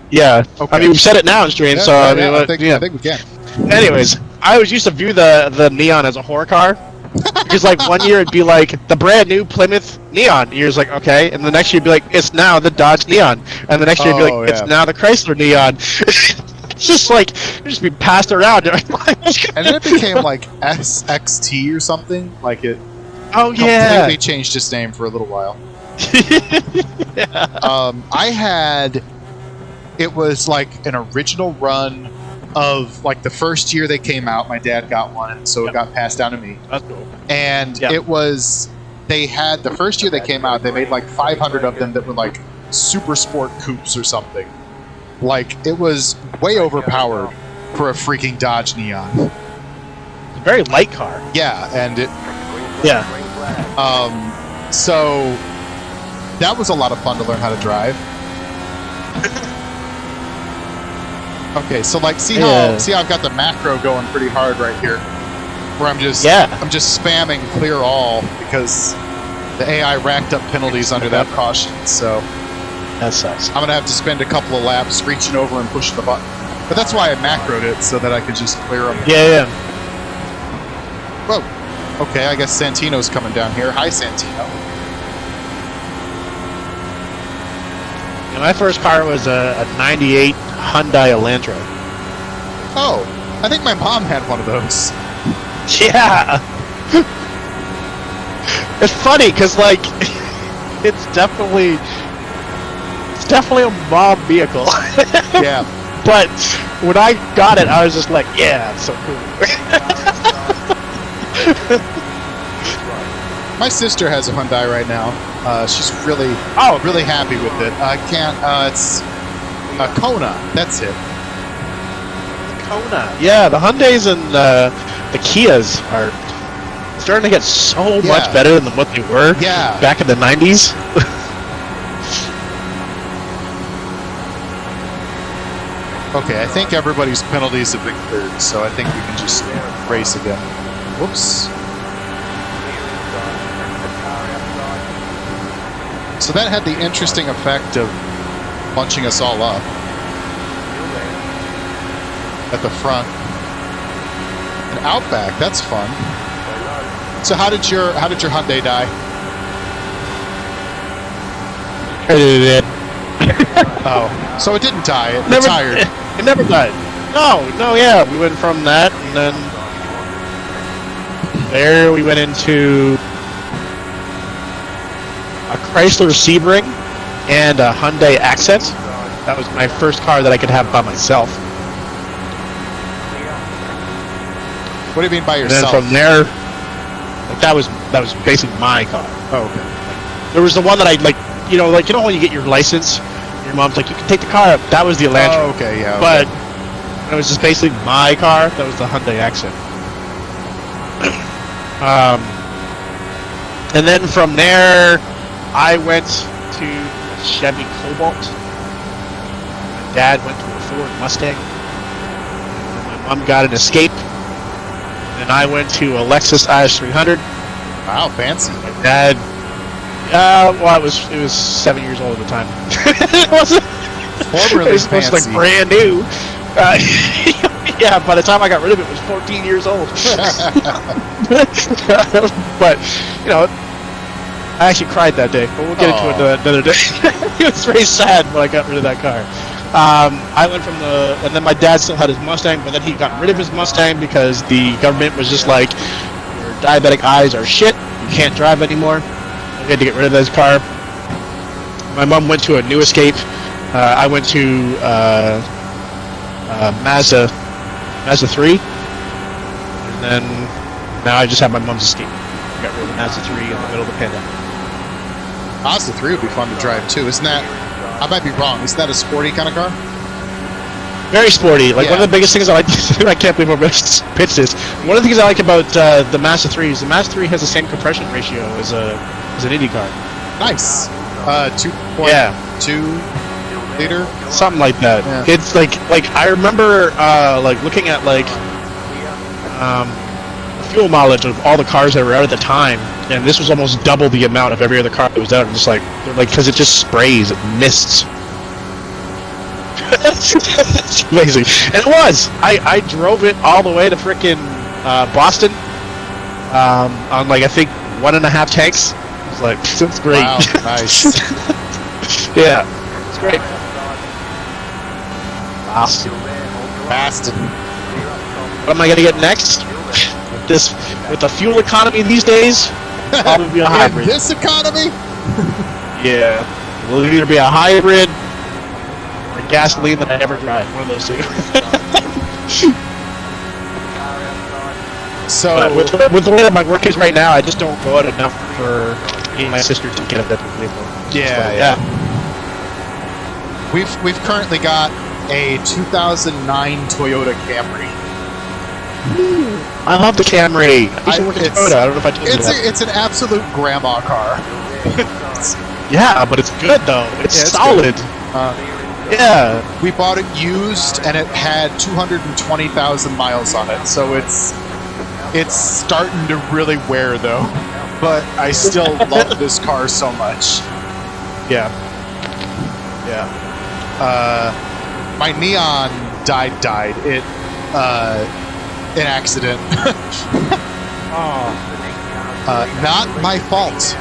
Yeah. Okay. I mean, we've said it now on stream, so I mean, I think we can. Anyways, I always used to view the Neon as a whore car. Because like 1 year it'd be like the brand new Plymouth Neon. You're just like, okay, and the next year it'd be like, it's now the Dodge Neon, and the next year it'd be like, it's now the Chrysler Neon. It's just like it'd just be passed around. And then it became like SXT or something. Like it. Oh yeah. Completely changed its name for a little while. Yeah. I had. It was like an original run of like the first year they came out. My dad got one, so it got passed down to me. That's cool. And it was, they had, the first year they came out, they made like 500 of them that were like super sport coupes or something. Like, it was way overpowered for a freaking Dodge Neon. It's a very light car. Yeah, and it, Yeah. so that was a lot of fun to learn how to drive. Okay, so like, see how I've got the macro going pretty hard right here, where I'm just spamming clear all because the AI racked up penalties under that caution. So that sucks. I'm gonna have to spend a couple of laps reaching over and pushing the button. But that's why I macroed it, so that I could just clear them. Yeah. Whoa. Okay, I guess Santino's coming down here. Hi, Santino. And my first car was a '98 Hyundai Elantra. Oh, I think my mom had one of those. Yeah. It's funny because like it's definitely a mom vehicle. Yeah. But when I got it, I was just like, yeah, it's so cool. My sister has a Hyundai right now. She's really happy with it. I can't. It's a Kona. That's it. Kona. Yeah, the Hyundais and the Kias are starting to get so much better than what they were back in the 90s. Okay, I think everybody's penalties have been cleared, so I think we can just race again. Whoops. So that had the interesting effect of bunching us all up at the front. An Outback, that's fun. So how did your Hyundai die? Oh, so it didn't die. It retired. It never died. No, yeah. We went from that, and then there we went into a Chrysler Sebring and a Hyundai Accent. That was my first car that I could have by myself. What do you mean by yourself? And then from there, like that was basically my car. Oh, okay. There was the one that I like, you know when you get your license, your mom's like, you can take the car up. That was the Elantra. Oh, okay, yeah. Okay. But it was just basically my car. That was the Hyundai Accent. And then from there, I went to Chevy Cobalt. My dad went to a Ford Mustang. My mom got an Escape. And I went to a Lexus IS300. Wow, fancy. My dad, well, it was 7 years old at the time. It wasn't. Formerly it was fancy. like brand new. Yeah, by the time I got rid of it, it was 14 years old. But you know, I actually cried that day. But we'll get into it another day. It was very sad when I got rid of that car. I went from and then my dad still had his Mustang, but then he got rid of his Mustang because the government was just like, your diabetic eyes are shit, you can't drive anymore. We had to get rid of his car. My mom went to a new Escape. I went to Mazda 3, and then now I just have my mom's Escape. I got rid of the Mazda 3 in the middle of the pandemic. Mazda 3 would be fun to drive too, isn't that? I might be wrong. Isn't that a sporty kind of car? Very sporty. Like one of the biggest things I like. I can't believe I'm going to pitch this. One of the things I like about the Mazda 3 is the Mazda 3 has the same compression ratio as a It's an IndyCar. Nice. 2.2 Yeah, liter. something like that. Yeah. It's like I remember like looking at like fuel mileage of all the cars that were out at the time, and this was almost double the amount of every other car that was out. And just like because it just sprays, it mists. It's amazing, and it was. I drove it all the way to frickin' Boston on like I think 1.5 tanks. It was like it's great. Wow, nice. Yeah, it's great. Boston. Boston. What am I gonna get next? With the fuel economy these days, probably be a In hybrid. this economy? Yeah, will either be a hybrid or gasoline that I never drive. One of those two. So But with the way that my work is right now, I just don't go out enough for me and my sister to get a different vehicle. yeah. We've currently got a 2009 Toyota Camry. I love the Camry. I used to work at It's- Toyota. I don't know if I told you that. It's an absolute grandma car. Yeah, but it's good though. It's Yeah, it's solid. Yeah. We bought it used, and it had 220,000 miles on it, so it's starting to really wear though. But I still love this car so much. Yeah. My Neon died. It an accident. Not my fault,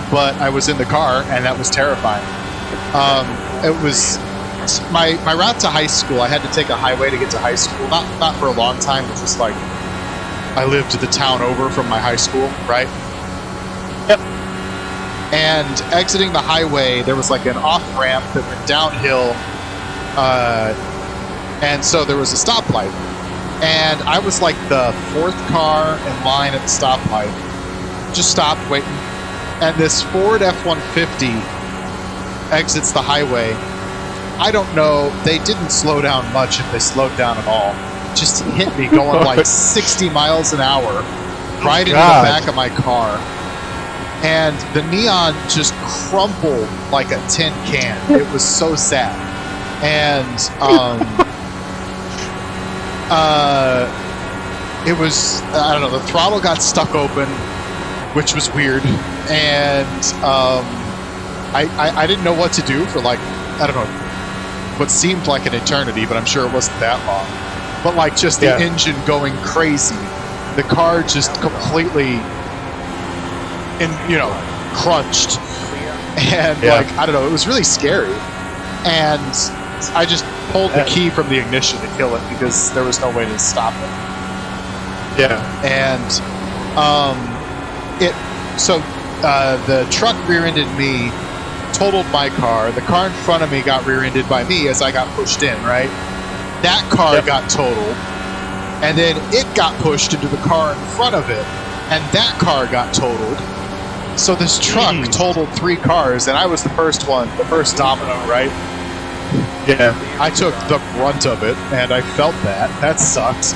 but I was in the car, and that was terrifying. It was my route to high school. I had to take a highway to get to high school. Not for a long time. It's just like I lived the town over from my high school, right? Yep. And exiting the highway, there was like an off ramp that went downhill, and so there was a stoplight. And I was like the 4th car in line at the stoplight. Just stopped waiting. And this Ford F-150 exits the highway. I don't know. They didn't slow down much, if they slowed down at all. Just hit me going like 60 miles an hour right into the back of my car. And the Neon just crumpled like a tin can. It was so sad. And it was, I don't know, the throttle got stuck open, which was weird, and I didn't know what to do for like, I don't know, what seemed like an eternity, but I'm sure it wasn't that long. But like just the engine going crazy, the car just completely, crunched, and like, I don't know, it was really scary, and I just pulled the key from the ignition to kill it because there was no way to stop it. Yeah. And the truck rear-ended me, totaled my car. The car in front of me got rear-ended by me as I got pushed in, right? That car got totaled, and then it got pushed into the car in front of it, and that car got totaled. So this truck totaled 3 cars, and I was the first domino, right? Yeah. I took the brunt of it, and I felt that. That sucked.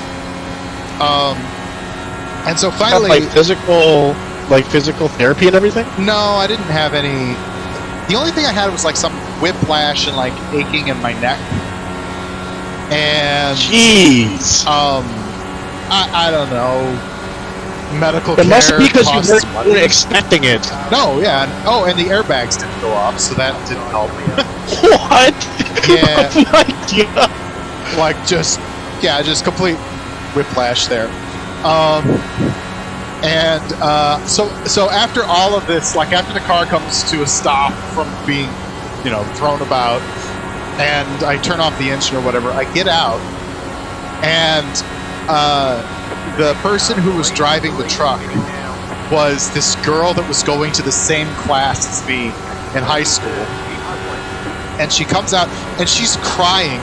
And so finally, like physical therapy and everything. no, I didn't have any. The only thing I had was like some whiplash and like aching in my neck. And Jeez. I don't know. Medical care. It must be because you costs money. weren't expecting it. No, yeah, and the airbags didn't go off, so that didn't help. What? Yeah. Oh my God. Like just complete whiplash there. So after all of this, like after the car comes to a stop from being, thrown about, and I turn off the engine or whatever, I get out, and the person who was driving the truck was this girl that was going to the same class as me in high school. And she comes out and she's crying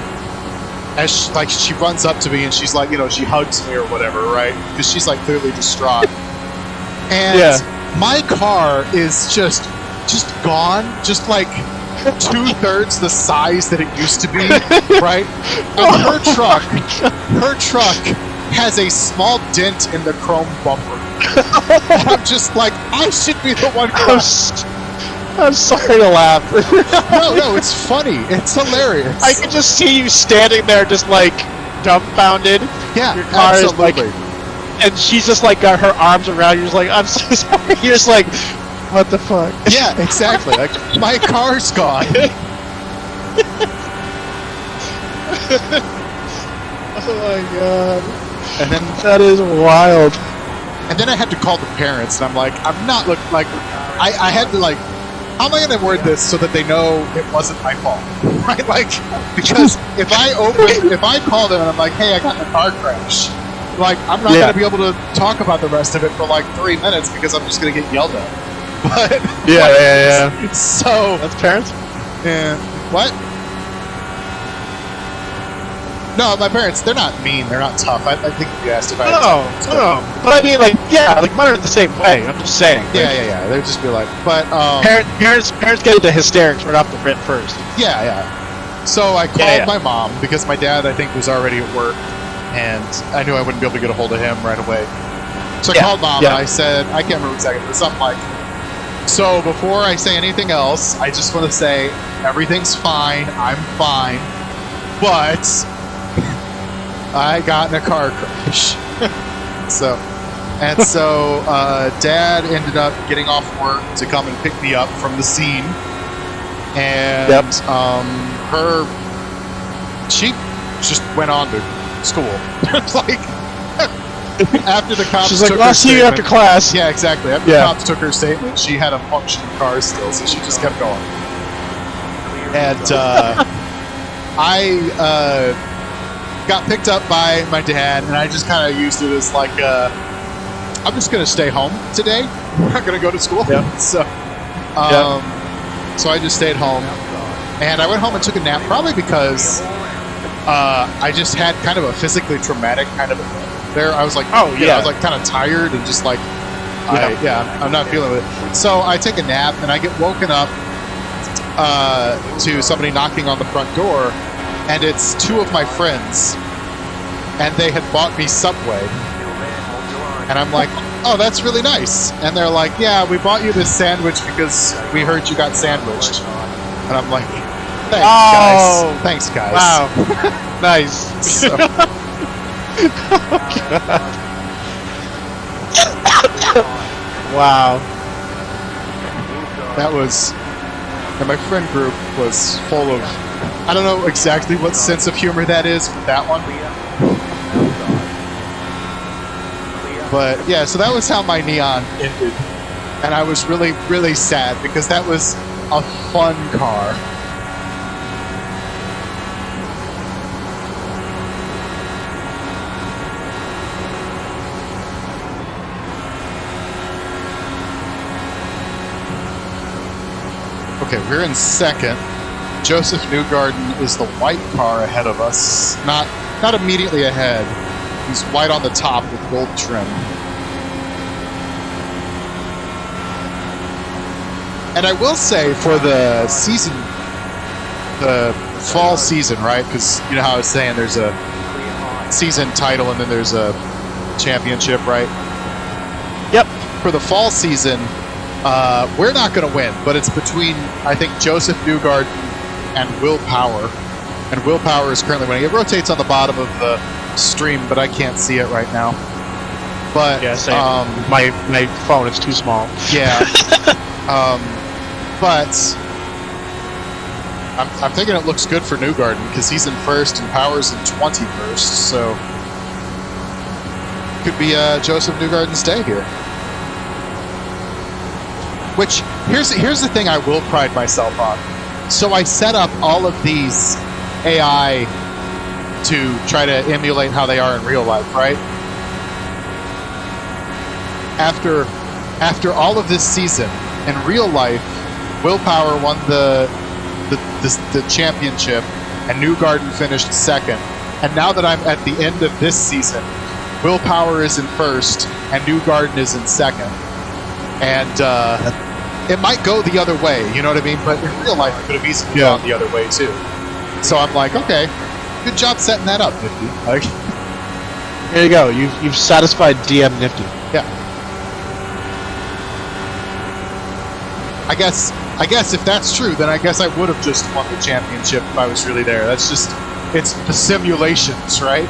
as she runs up to me, and she's like, she hugs me or whatever, right? Because she's like clearly distraught. And my car is just gone, just like 2/3 the size that it used to be, right? And her truck has a small dent in the chrome bumper. And I'm just like, I should be the one. I'm sorry to laugh. No, it's funny. It's hilarious. I can just see you standing there, just like dumbfounded. Yeah, your car absolutely. is like, and she's just like got her arms around you, just like, I'm so sorry. You're just like, what the fuck? Yeah, exactly. Like, my car's gone. Oh my god. And then That is wild. And then I had to call the parents, and I'm like, I'm not looking like. I had to like, how am I going to word this so that they know it wasn't my fault, right? Like, because if I call them and I'm like, hey, I got in a car crash, like, I'm not going to be able to talk about the rest of it for like 3 minutes because I'm just going to get yelled at. But Yeah. So That's parents? yeah, what? No, my parents, they're not mean. They're not tough. I think you asked if I had No. But I mean, like, yeah, like mine are the same way. I'm just saying. Like, Yeah. They'd just be like, but Parents get into hysterics right off the rip first. Yeah. So I called my mom because my dad, I think, was already at work, and I knew I wouldn't be able to get a hold of him right away. So I called mom and I said, I can't remember exactly, but something like, so before I say anything else, I just want to say everything's fine. I'm fine, but I got in a car crash. So Dad ended up getting off work to come and pick me up from the scene, and she just went on to school. It's like after the cops She's like, took I'll her see you statement- after class. Yeah, exactly. After the cops took her statement, she had a functioning car still, so she just kept going. And I got picked up by my dad, and I just kind of used it as like, I'm just going to stay home today. I'm not going to go to school. So I just stayed home, and I went home and took a nap, probably because I just had kind of a physically traumatic kind of there. I was like, I was like kind of tired and just like, I'm not feeling it. So I take a nap, and I get woken up to somebody knocking on the front door, and it's two of my friends, and they had bought me Subway, and I'm like, oh, that's really nice. And they're like, yeah, we bought you this sandwich because we heard you got sandwiched. And I'm like, thanks guys. Wow. Nice. So, Wow. that was, and my friend group was full of, I don't know exactly what sense of humor that is with that one. But yeah, so that was how my neon ended. And I was really, really sad because that was a fun car. Okay, we're in second. Joseph Newgarden is the white car ahead of us. Not immediately ahead. He's white on the top with gold trim. And I will say for the season, the fall season, right? Because you know how I was saying there's a season title and then there's a championship, right? Yep. For the fall season, we're not going to win, but it's between, I think, Joseph Newgarden and Will Power. And Will Power is currently winning. It rotates on the bottom of the stream, but I can't see it right now. But yeah, same. My phone is too small. Yeah. But I'm thinking it looks good for Newgarden because he's in first and Power's in 21st, so could be Joseph Newgarden's day here. Which here's the thing I will pride myself on. So I set up all of these AI to try to emulate how they are in real life, right? After all of this season, in real life, Will Power won the championship, and Newgarden finished second. And now that I'm at the end of this season, Will Power is in first, and Newgarden is in second. And it might go the other way, you know what I mean? But in real life, it could have easily gone the other way too. So I'm like, okay, good job setting that up, Nifty. Like, There you go. You've satisfied DM Nifty. Yeah. I guess if that's true, then I guess I would have just won the championship if I was really there. That's just, it's the simulations, right?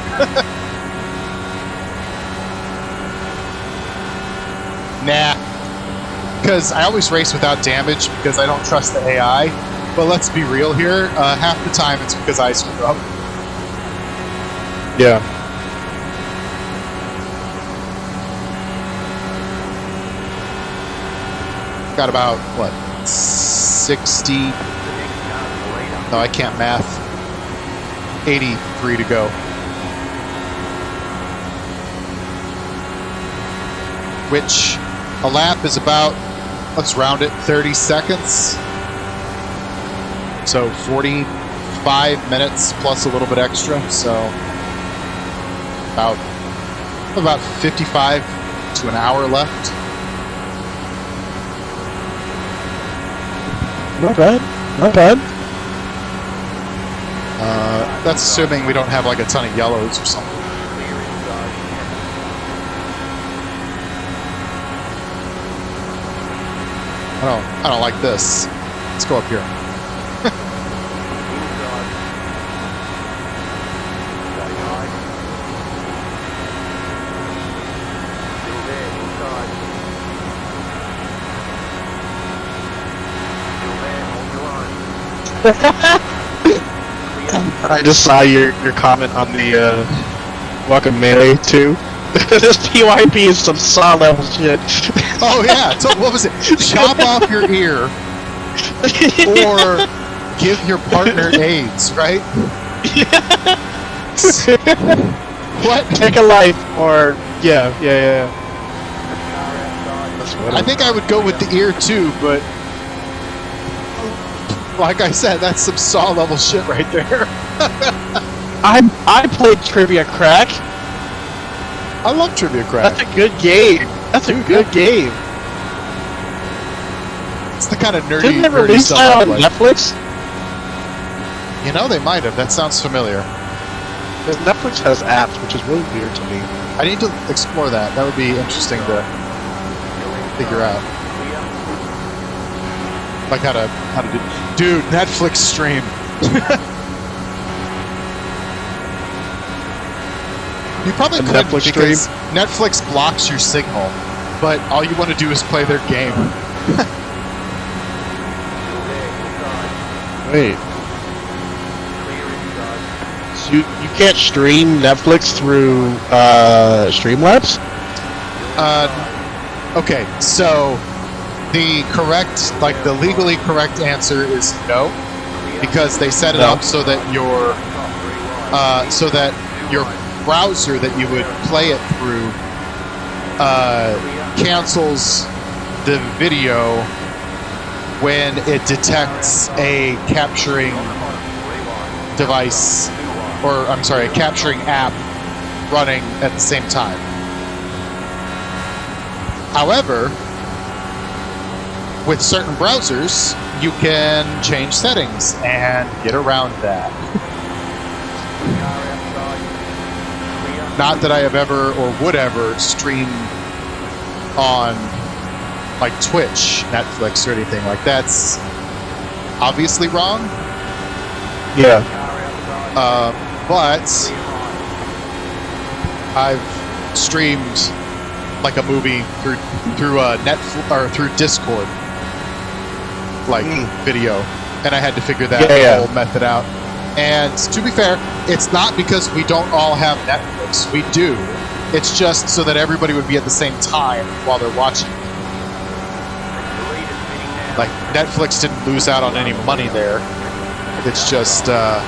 Nah. Because I always race without damage because I don't trust the AI. But let's be real here. Half the time it's because I screw up. Yeah. Got about, what, 60? No, I can't math. 83 to go. Which, a lap is about, let's round it, 30 seconds. So 45 minutes plus a little bit extra. So about 55 to an hour left. Not bad. Not bad. That's assuming we don't have like a ton of yellows or something. I don't like this. Let's go up here. I just saw your comment on the Welcome Melee 2. This PYP is some saw level shit. Oh yeah, so what was it? Chop off your ear or give your partner AIDS, right? What? Take a life or yeah. That's what I think I would go with the ear too, but like I said, that's some saw level shit right there. I played Trivia Crack. I love Trivia Crack. That's a good game. That's a good game. It's the kind of nerdy, Didn't they nerdy release stuff that I on play. Netflix? You know, they might have. That sounds familiar. Because Netflix has apps, which is really weird to me. I need to explore that. That would be interesting to figure out. Like how to do. Dude, Netflix stream. You probably couldn't Netflix because stream? Netflix blocks your signal, but all you want to do is play their game. Wait. So you can't stream Netflix through Streamlabs? Okay, so the correct, like the legally correct answer is no, because they set it No. up so that your browser that you would play it through cancels the video when it detects a capturing device, or I'm sorry, a capturing app running at the same time. However, with certain browsers, you can change settings and get around that. Not that I have ever or would ever stream on like Twitch, Netflix, or anything like that's obviously wrong. Yeah. But I've streamed like a movie through Netflix or through Discord, like video, and I had to figure that whole method out. And to be fair, it's not because we don't all have Netflix. We do. It's just so that everybody would be at the same time while they're watching. Like, Netflix didn't lose out on any money there. It's just the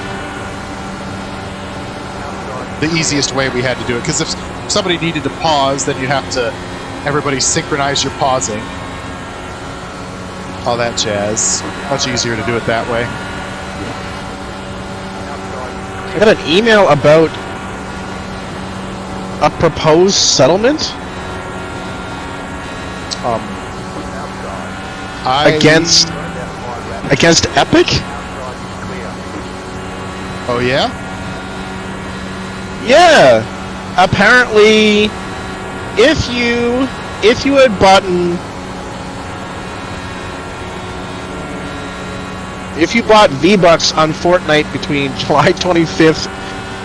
easiest way we had to do it. Because if somebody needed to pause, then you'd have to everybody synchronize your pausing. All that jazz. Much easier to do it that way. I got an email about a proposed settlement against Epic. Oh yeah? Yeah, apparently, if you had bought V-Bucks on Fortnite between July 25th,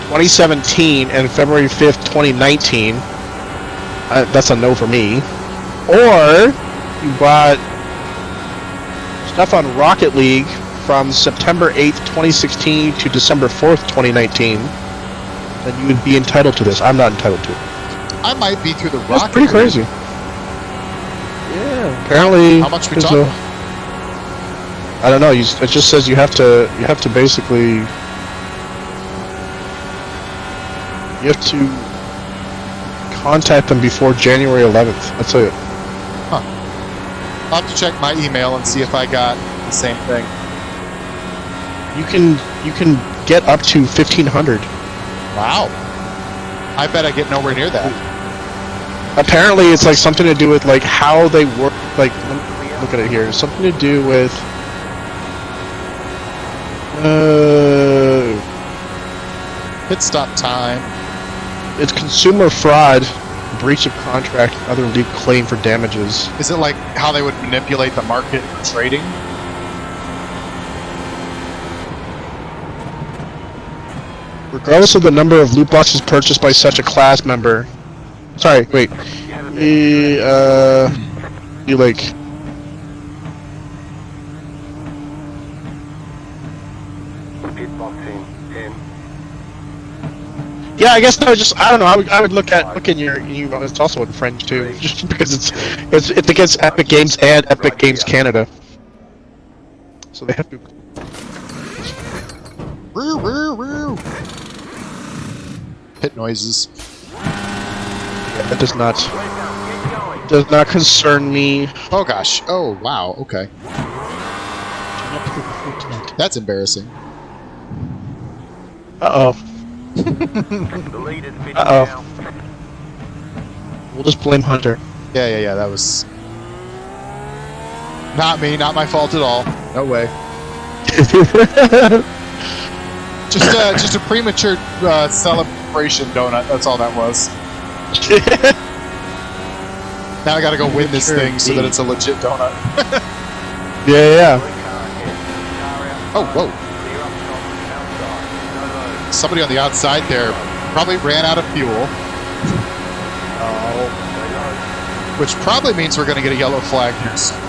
2017 and February 5th, 2019, that's a no for me. Or you bought stuff on Rocket League from September 8th, 2016 to December 4th, 2019, then you would be entitled to this. I'm not entitled to it. I might be through the That's Rocket pretty League. crazy. Yeah, apparently. How much we talking? I don't know. It just says you have to basically contact them before January 11th. That's it. Huh. I'll have to check my email and see if I got the same thing. You can get up to 1,500. Wow. I bet I get nowhere near that. Apparently, it's like something to do with like how they work. Like, look at it here. Something to do with Pit stop time. it's consumer fraud, breach of contract, and other legal claim for damages. Is it like how they would manipulate the market for trading? Regardless of the number of loot boxes purchased by such a class member. Sorry, wait. You like. Pit box in 10. Yeah, I guess I don't know. I would look in your. It's also in French too, just because it's against Epic Games and Epic Games Canada. So they have to. Woo, woo, woo. Pit noises. Yeah, that does not concern me. Oh gosh. Oh wow. Okay. That's embarrassing. Uh oh. The lead is pitting Uh-oh. now. We'll just blame Hunter. Yeah. That was not me. Not my fault at all. No way. Just a premature celebration donut. That's all that was. Now I gotta go win this thing so that it's a legit donut. Yeah. Oh, whoa. Somebody on the outside there probably ran out of fuel. Oh. Which probably means we're gonna get a yellow flag here soon.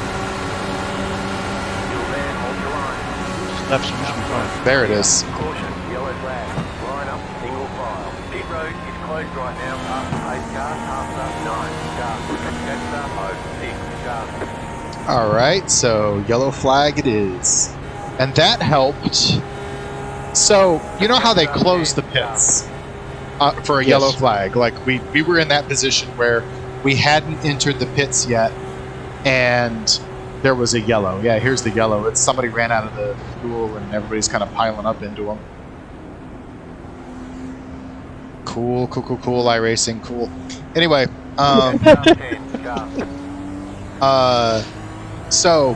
There it is. Caution, yellow flag. Line up, single file. Pit road is closed right now. After pace car, after 9 car. Catch up, 6 car. Alright, so yellow flag it is. And that helped. So, you know how they close the pits for a yellow flag? Like, we were in that position where we hadn't entered the pits yet, and there was a yellow. Yeah, here's the yellow. It's somebody ran out of the fuel, and everybody's kind of piling up into them. Cool, iRacing, cool. Anyway, so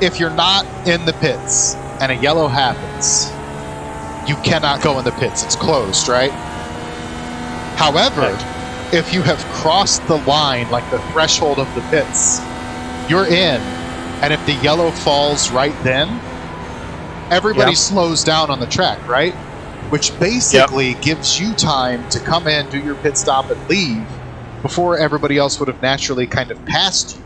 if you're not in the pits and a yellow happens, you cannot go in the pits. It's closed, right? However, if you have crossed the line, like the threshold of the pits, you're in. And if the yellow falls right then, everybody slows down on the track, right? Which basically gives you time to come in, do your pit stop, and leave before everybody else would have naturally kind of passed you.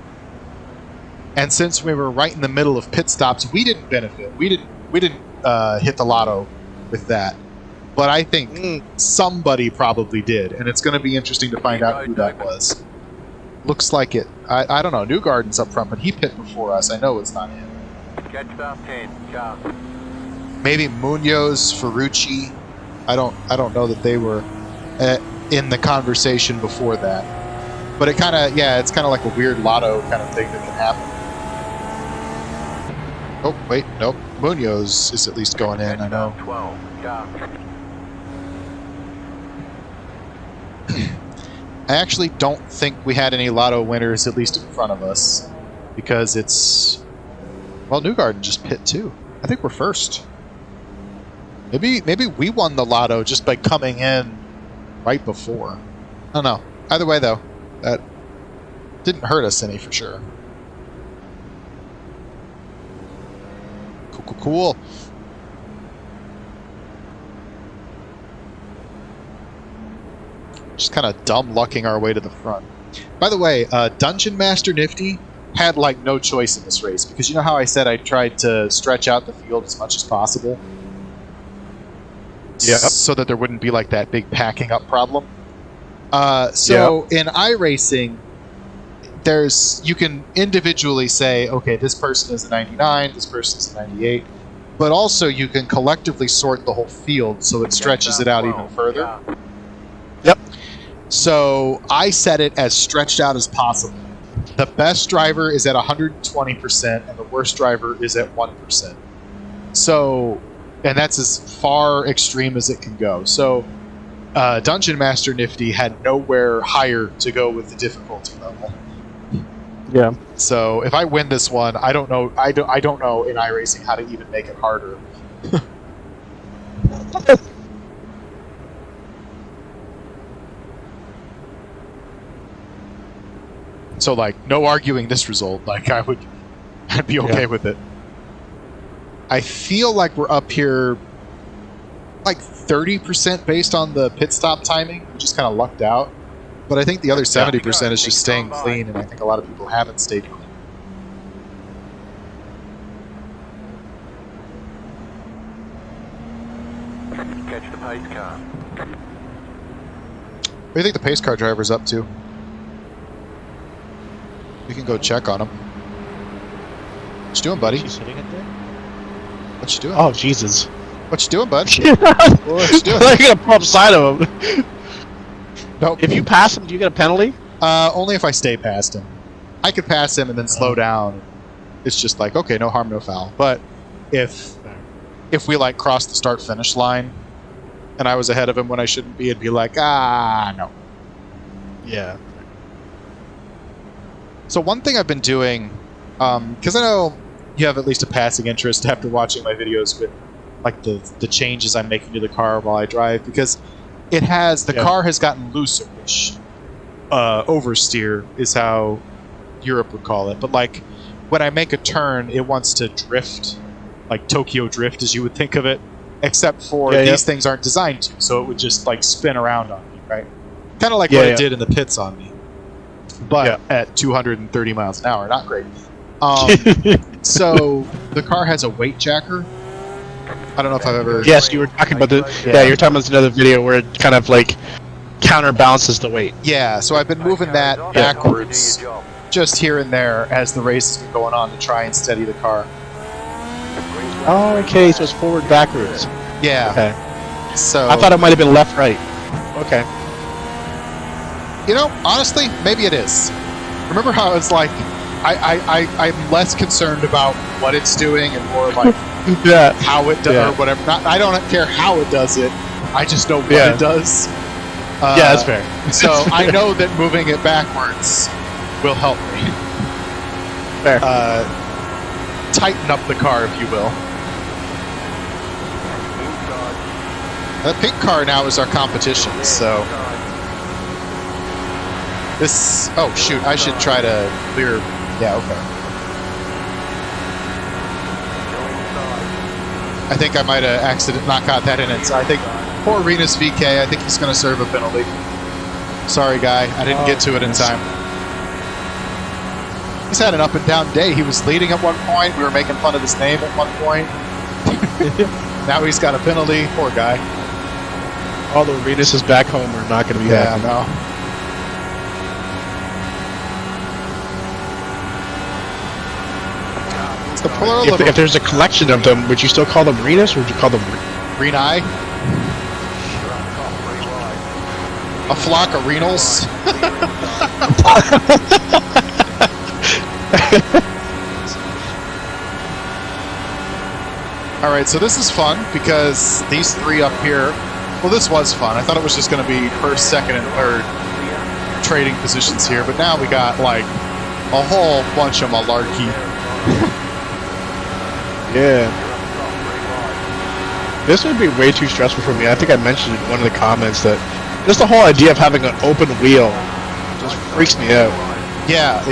And since we were right in the middle of pit stops, we didn't benefit. We didn't hit the lotto with that. But I think somebody probably did, and it's going to be interesting to find out who that was. Looks like it. I don't know. Newgarden's up front, but he pit before us. I know it's not him. Catch start 10 car. Maybe Munoz, Ferrucci. I don't know that they were in the conversation before that. But it kind of, it's kind of like a weird lotto kind of thing that can happen. Oh, wait, nope. Munoz is at least going in, I know. 12 car. I actually don't think we had any lotto winners, at least in front of us. Because it's... Well, Newgarden just pit too. I think we're first. Maybe we won the lotto just by coming in right before. I don't know. Either way, though, that didn't hurt us any for sure. Cool. Just kind of dumb lucking our way to the front. By the way, Dungeon Master Nifty had like no choice in this race because you know how I said I tried to stretch out the field as much as possible? Yeah. So that there wouldn't be like that big packing up problem. In iRacing, you can individually say, okay, this person is a 99, this person is a 98, but also you can collectively sort the whole field so it stretches it out even further. Yep. So I set it as stretched out as possible. The best driver is at 120%, and the worst driver is at 1%. So, and that's as far extreme as it can go. So, Dungeon Master Nifty had nowhere higher to go with the difficulty level. Yeah. So if I win this one, I don't know. I don't know in iRacing how to even make it harder. So like, no arguing this result. Like I'd be okay with it. I feel like we're up here, like 30% based on the pit stop timing. We just kind of lucked out. But I think the other 70% is just staying clean, and I think a lot of people haven't stayed clean. Catch the pace car. What do you think the pace car driver's up to? We can go check on him. What you doing, buddy? She's sitting in there? What you doing? Oh, Jesus. What you doing, bud? What you doing? You're gonna pull up the side of him. Nope. If you pass him, do you get a penalty? Only if I stay past him. I could pass him and then slow down. It's just like, okay, no harm, no foul. But if we like cross the start-finish line and I was ahead of him when I shouldn't be, it'd be like, no. Yeah. So one thing I've been doing, because I know you have at least a passing interest after watching my videos with like the changes I'm making to the car while I drive, because the car has gotten looser-ish. Oversteer is how Europe would call it. But like when I make a turn, it wants to drift, like Tokyo Drift as you would think of it, except for these things aren't designed to, so it would just like spin around on me, right? Kind of like what it did in the pits on me, but at 230 miles an hour. Not great. So the car has a weight jacker. I don't know if I've ever... Yes, you were talking about you're talking about another video where it kind of like counterbalances the weight. Yeah, so I've been moving that backwards just here and there as the race has been going on to try and steady the car. Oh, okay, so it's forward backwards. Yeah. Okay. So I thought it might have been left right. Okay. You know, honestly, maybe it is. Remember how it's like I'm less concerned about what it's doing and more like how it does or whatever. I don't care how it does it. I just know what it does. That's fair. So I know that moving it backwards will help me. Fair. Tighten up the car, if you will. The pink car now is our competition, so this... Oh, shoot, I should try to clear... Yeah, okay. I think I might have not got that in it, so I think poor Renus VK, I think he's going to serve a penalty. Sorry, guy, I didn't get to it in time. He's had an up and down day. He was leading at one point. We were making fun of his name at one point. Now he's got a penalty. Poor guy. All the Renuses back home are not going to be happy. No. It's the plural of... If there's a collection of them, would you still call them Renus, or would you call them... Renai? A flock of renals? Alright, so this is fun because these three up here... Well, this was fun. I thought it was just going to be first, second, and third trading positions here, but now we got, like, a whole bunch of malarkey. Yeah. This would be way too stressful for me. I think I mentioned in one of the comments that Just the whole idea of having an open wheel just freaks me out. Yeah,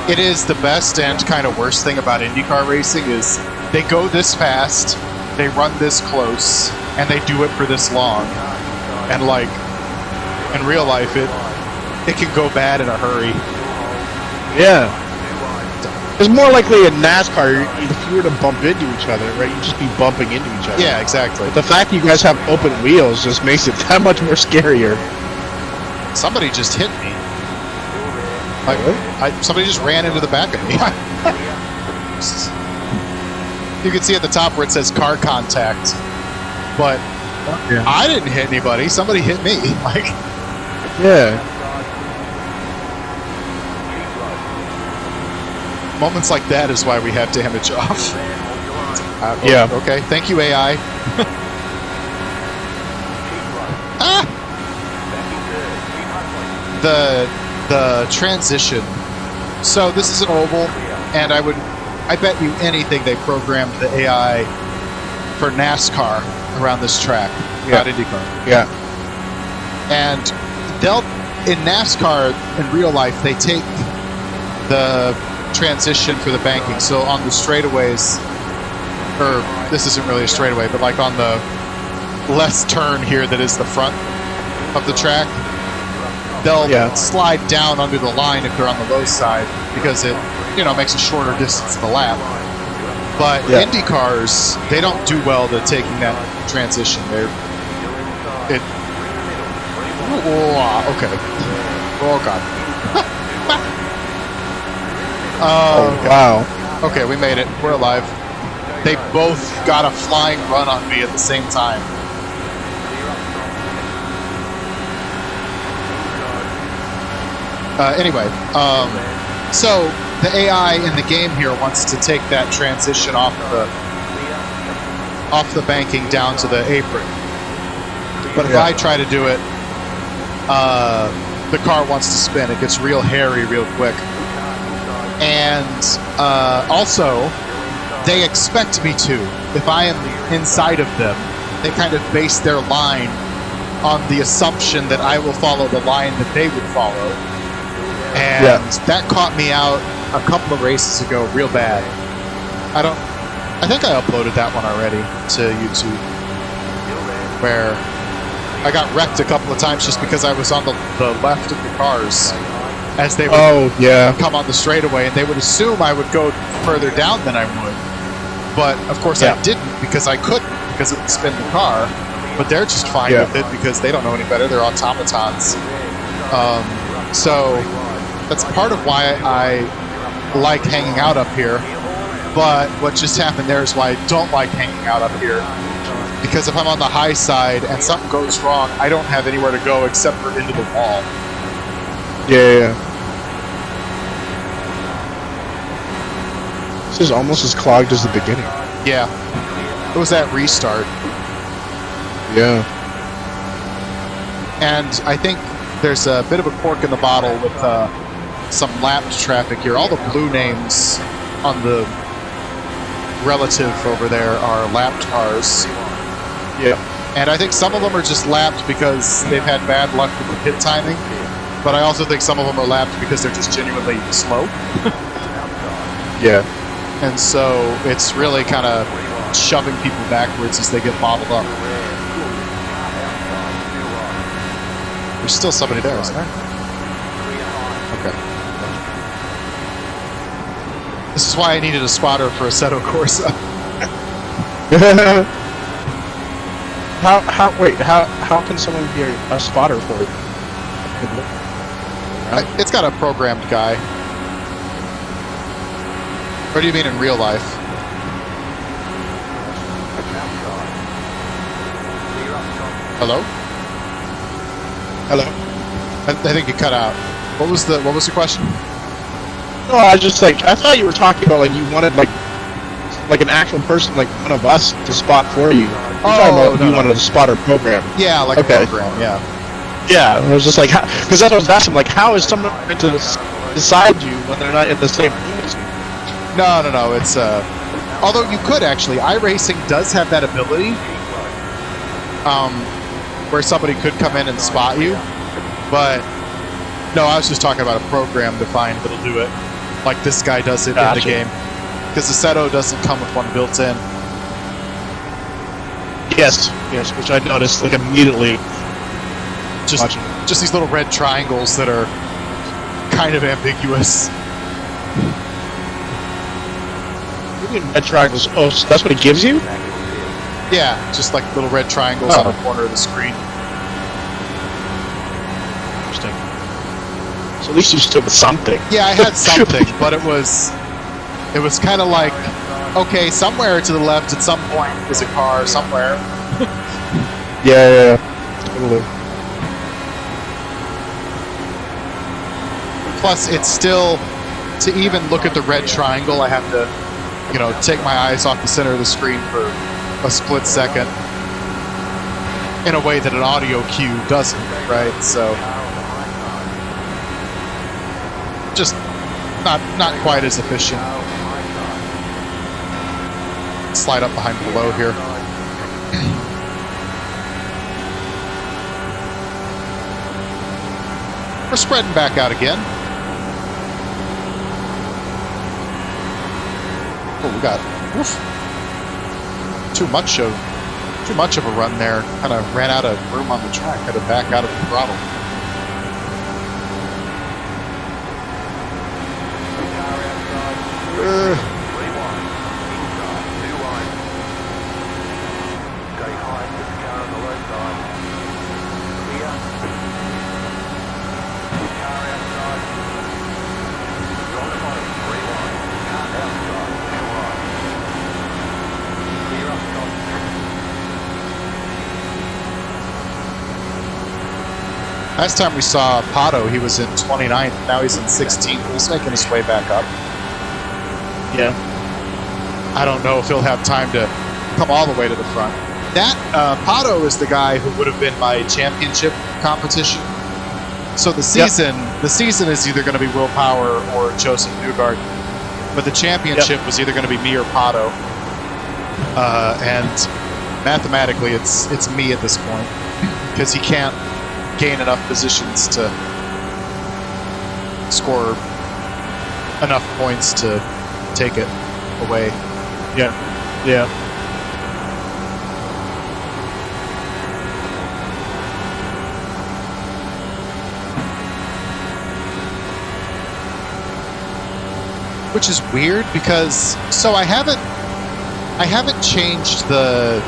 it is the best and kind of worst thing about IndyCar racing is they go this fast, they run this close, and they do it for this long. And like in real life, it can go bad in a hurry. Yeah. It's more likely in NASCAR, if you were to bump into each other, right, you'd just be bumping into each other. Yeah, exactly. But the fact that you guys have open wheels just makes it that much more scarier. Somebody just hit me. Like, somebody just ran into the back of me. You can see at the top where it says car contact, but I didn't hit anybody. Somebody hit me. Like, yeah. Moments like that is why we have damage off. Yeah. Okay. Thank you, AI. Ah! The transition. So this is an oval, and I bet you anything they programmed the AI for NASCAR around this track, not IndyCar. Yeah. And in NASCAR, in real life, they take the transition for the banking. So on the straightaways, or this isn't really a straightaway, but like on the left turn here that is the front of the track, they'll slide down under the line if they're on the low side because it, makes a shorter distance to the lap. But Indy cars, they don't do well to taking that transition. Okay. Oh god. Oh wow. Okay, we made it. We're alive. They both got a flying run on me at the same time. Anyway, so the AI in the game here wants to take that transition off the banking down to the apron. But if I try to do it, the car wants to spin. It gets real hairy real quick. And also, they expect me to. If I am inside of them, they kind of base their line on the assumption that I will follow the line that they would follow. And that caught me out a couple of races ago real bad. I think I uploaded that one already to YouTube, where I got wrecked a couple of times just because I was on the left of the cars as they would come on the straightaway, and they would assume I would go further down than I would. But of course I didn't, because I couldn't, because it would spin the car. But they're just fine with it because they don't know any better. They're automatons. So that's part of why I like hanging out up here. But what just happened there is why I don't like hanging out up here. Because if I'm on the high side and something goes wrong, I don't have anywhere to go except for into the wall. Yeah. This is almost as clogged as the beginning. Yeah. It was that restart. Yeah. And I think there's a bit of a cork in the bottle with some lapped traffic here. All the blue names on the relative over there are lapped cars. Yeah. And I think some of them are just lapped because they've had bad luck with the pit timing. But I also think some of them are lapped because they're just genuinely slow. Yeah. And so it's really kind of shoving people backwards as they get bottled up. There's still somebody there, isn't there? Okay. This is why I needed a spotter for Assetto Corsa. How can someone be a spotter for it? It's got a programmed guy. What do you mean in real life? Hello? Hello? I think you cut out. What was the question? No, I was just I thought you were talking about you wanted like an actual person, like one of us, to spot for you. You wanted a spotter program. Yeah, like a program. Yeah. Yeah, I was just because that's what I was asking. How is someone going to decide you when they're not in the same room as you? No. It's although you could actually, iRacing does have that ability. where somebody could come in and spot you. But no, I was just talking about a program defined that'll do it, like this guy does it in the game, because the Seto doesn't come with one built in. Yes, which I noticed like immediately. Just these little red triangles that are kind of ambiguous. Red triangles. Oh, so that's what it gives you? Yeah, just like little red triangles on the corner of the screen. Interesting. So at least you stood with something. Yeah, I had something, but it was kind of like, okay, somewhere to the left at some point is a car somewhere. Yeah, totally. Plus, it's still, to even look at the red triangle, I have to, take my eyes off the center of the screen for a split second in a way that an audio cue doesn't, right? So, just not quite as efficient. Slide up behind below here. We're spreading back out again. Oh, we got too much of a run there. Kind of ran out of room on the track. Had to back out of the throttle. Last time we saw Pato, he was in 29th. Now he's in 16th. He's making his way back up. Yeah. I don't know if he'll have time to come all the way to the front. That Pato is the guy who would have been my championship competition. So the season is either going to be Will Power or Joseph Newgarden, but the championship was either going to be me or Pato. And mathematically, it's me at this point because he can't gain enough positions to score enough points to take it away. Yeah. Which is weird because I haven't changed the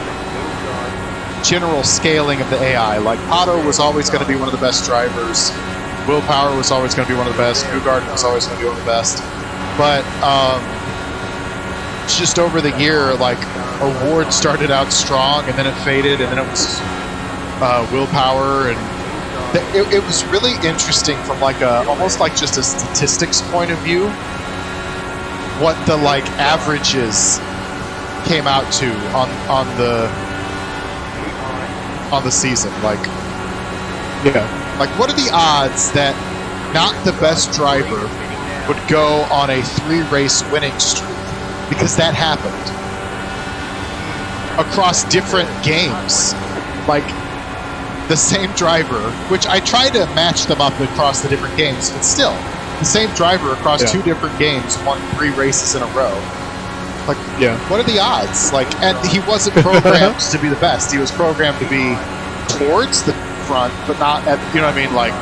general scaling of the AI. Like Pato was always going to be one of the best drivers. Will Power was always going to be one of the best. Newgarden was always going to be one of the best. But just over the year, like Award started out strong and then it faded, and then it was Will Power, and it was really interesting from like almost like just a statistics point of view. What the like averages came out to on the season, like what are the odds that not the best driver would go on a 3-race winning streak? Because that happened across different games. Like the same driver, which I try to match them up across the different games, but still the same driver across 2 different games won 3 races in a row. Like, what are the odds? Like, and he wasn't programmed to be the best. He was programmed to be towards the front, but not at, you know what I mean? Like,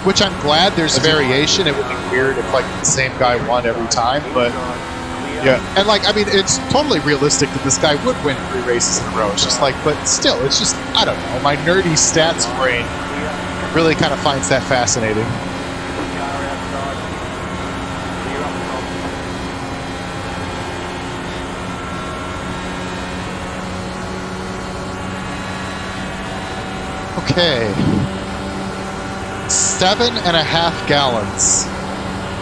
which I'm glad there's variation. It would be weird if like the same guy won every time, but and like, I mean, it's totally realistic that this guy would win 3 races in a row. It's just like, but still, it's just, I don't know. My nerdy stats brain really kind of finds that fascinating. Okay, 7.5 gallons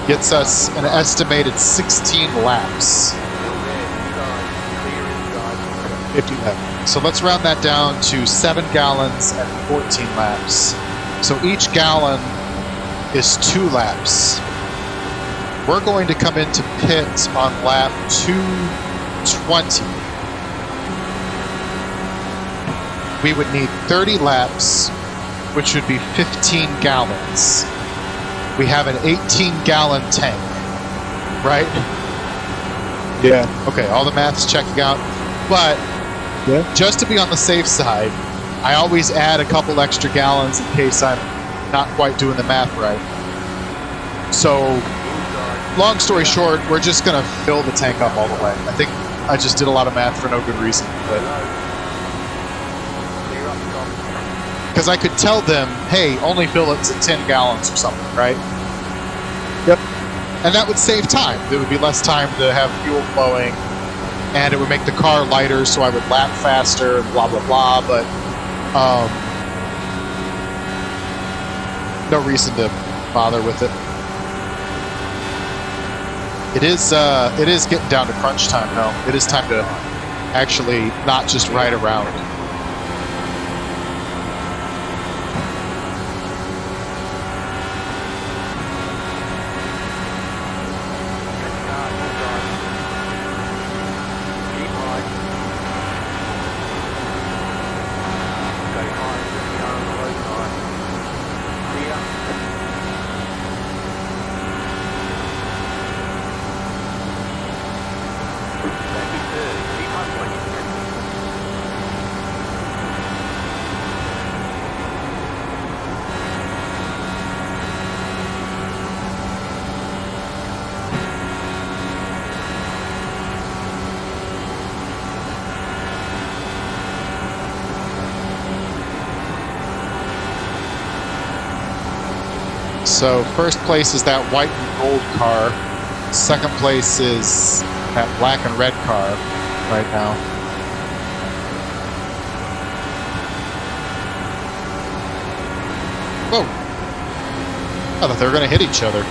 gets us an estimated 16 laps. 50 laps. So let's round that down to 7 gallons and 14 laps. So each gallon is 2 laps. We're going to come into pit on lap 220. we would need 30 laps, which would be 15 gallons. We have an 18-gallon tank, right? Yeah. Okay, all the math's checking out. But just to be on the safe side, I always add a couple extra gallons in case I'm not quite doing the math right. So, long story short, we're just going to fill the tank up all the way. I think I just did a lot of math for no good reason. Because I could tell them, hey, only fill it to 10 gallons or something, right? Yep. And that would save time. There would be less time to have fuel flowing, and it would make the car lighter, so I would lap faster, and blah, blah, blah, but no reason to bother with it. It is getting down to crunch time, though. It is time to actually not just ride around. So first place is that white and gold car. Second place is that black and red car right now. Whoa! I thought they were going to hit each other.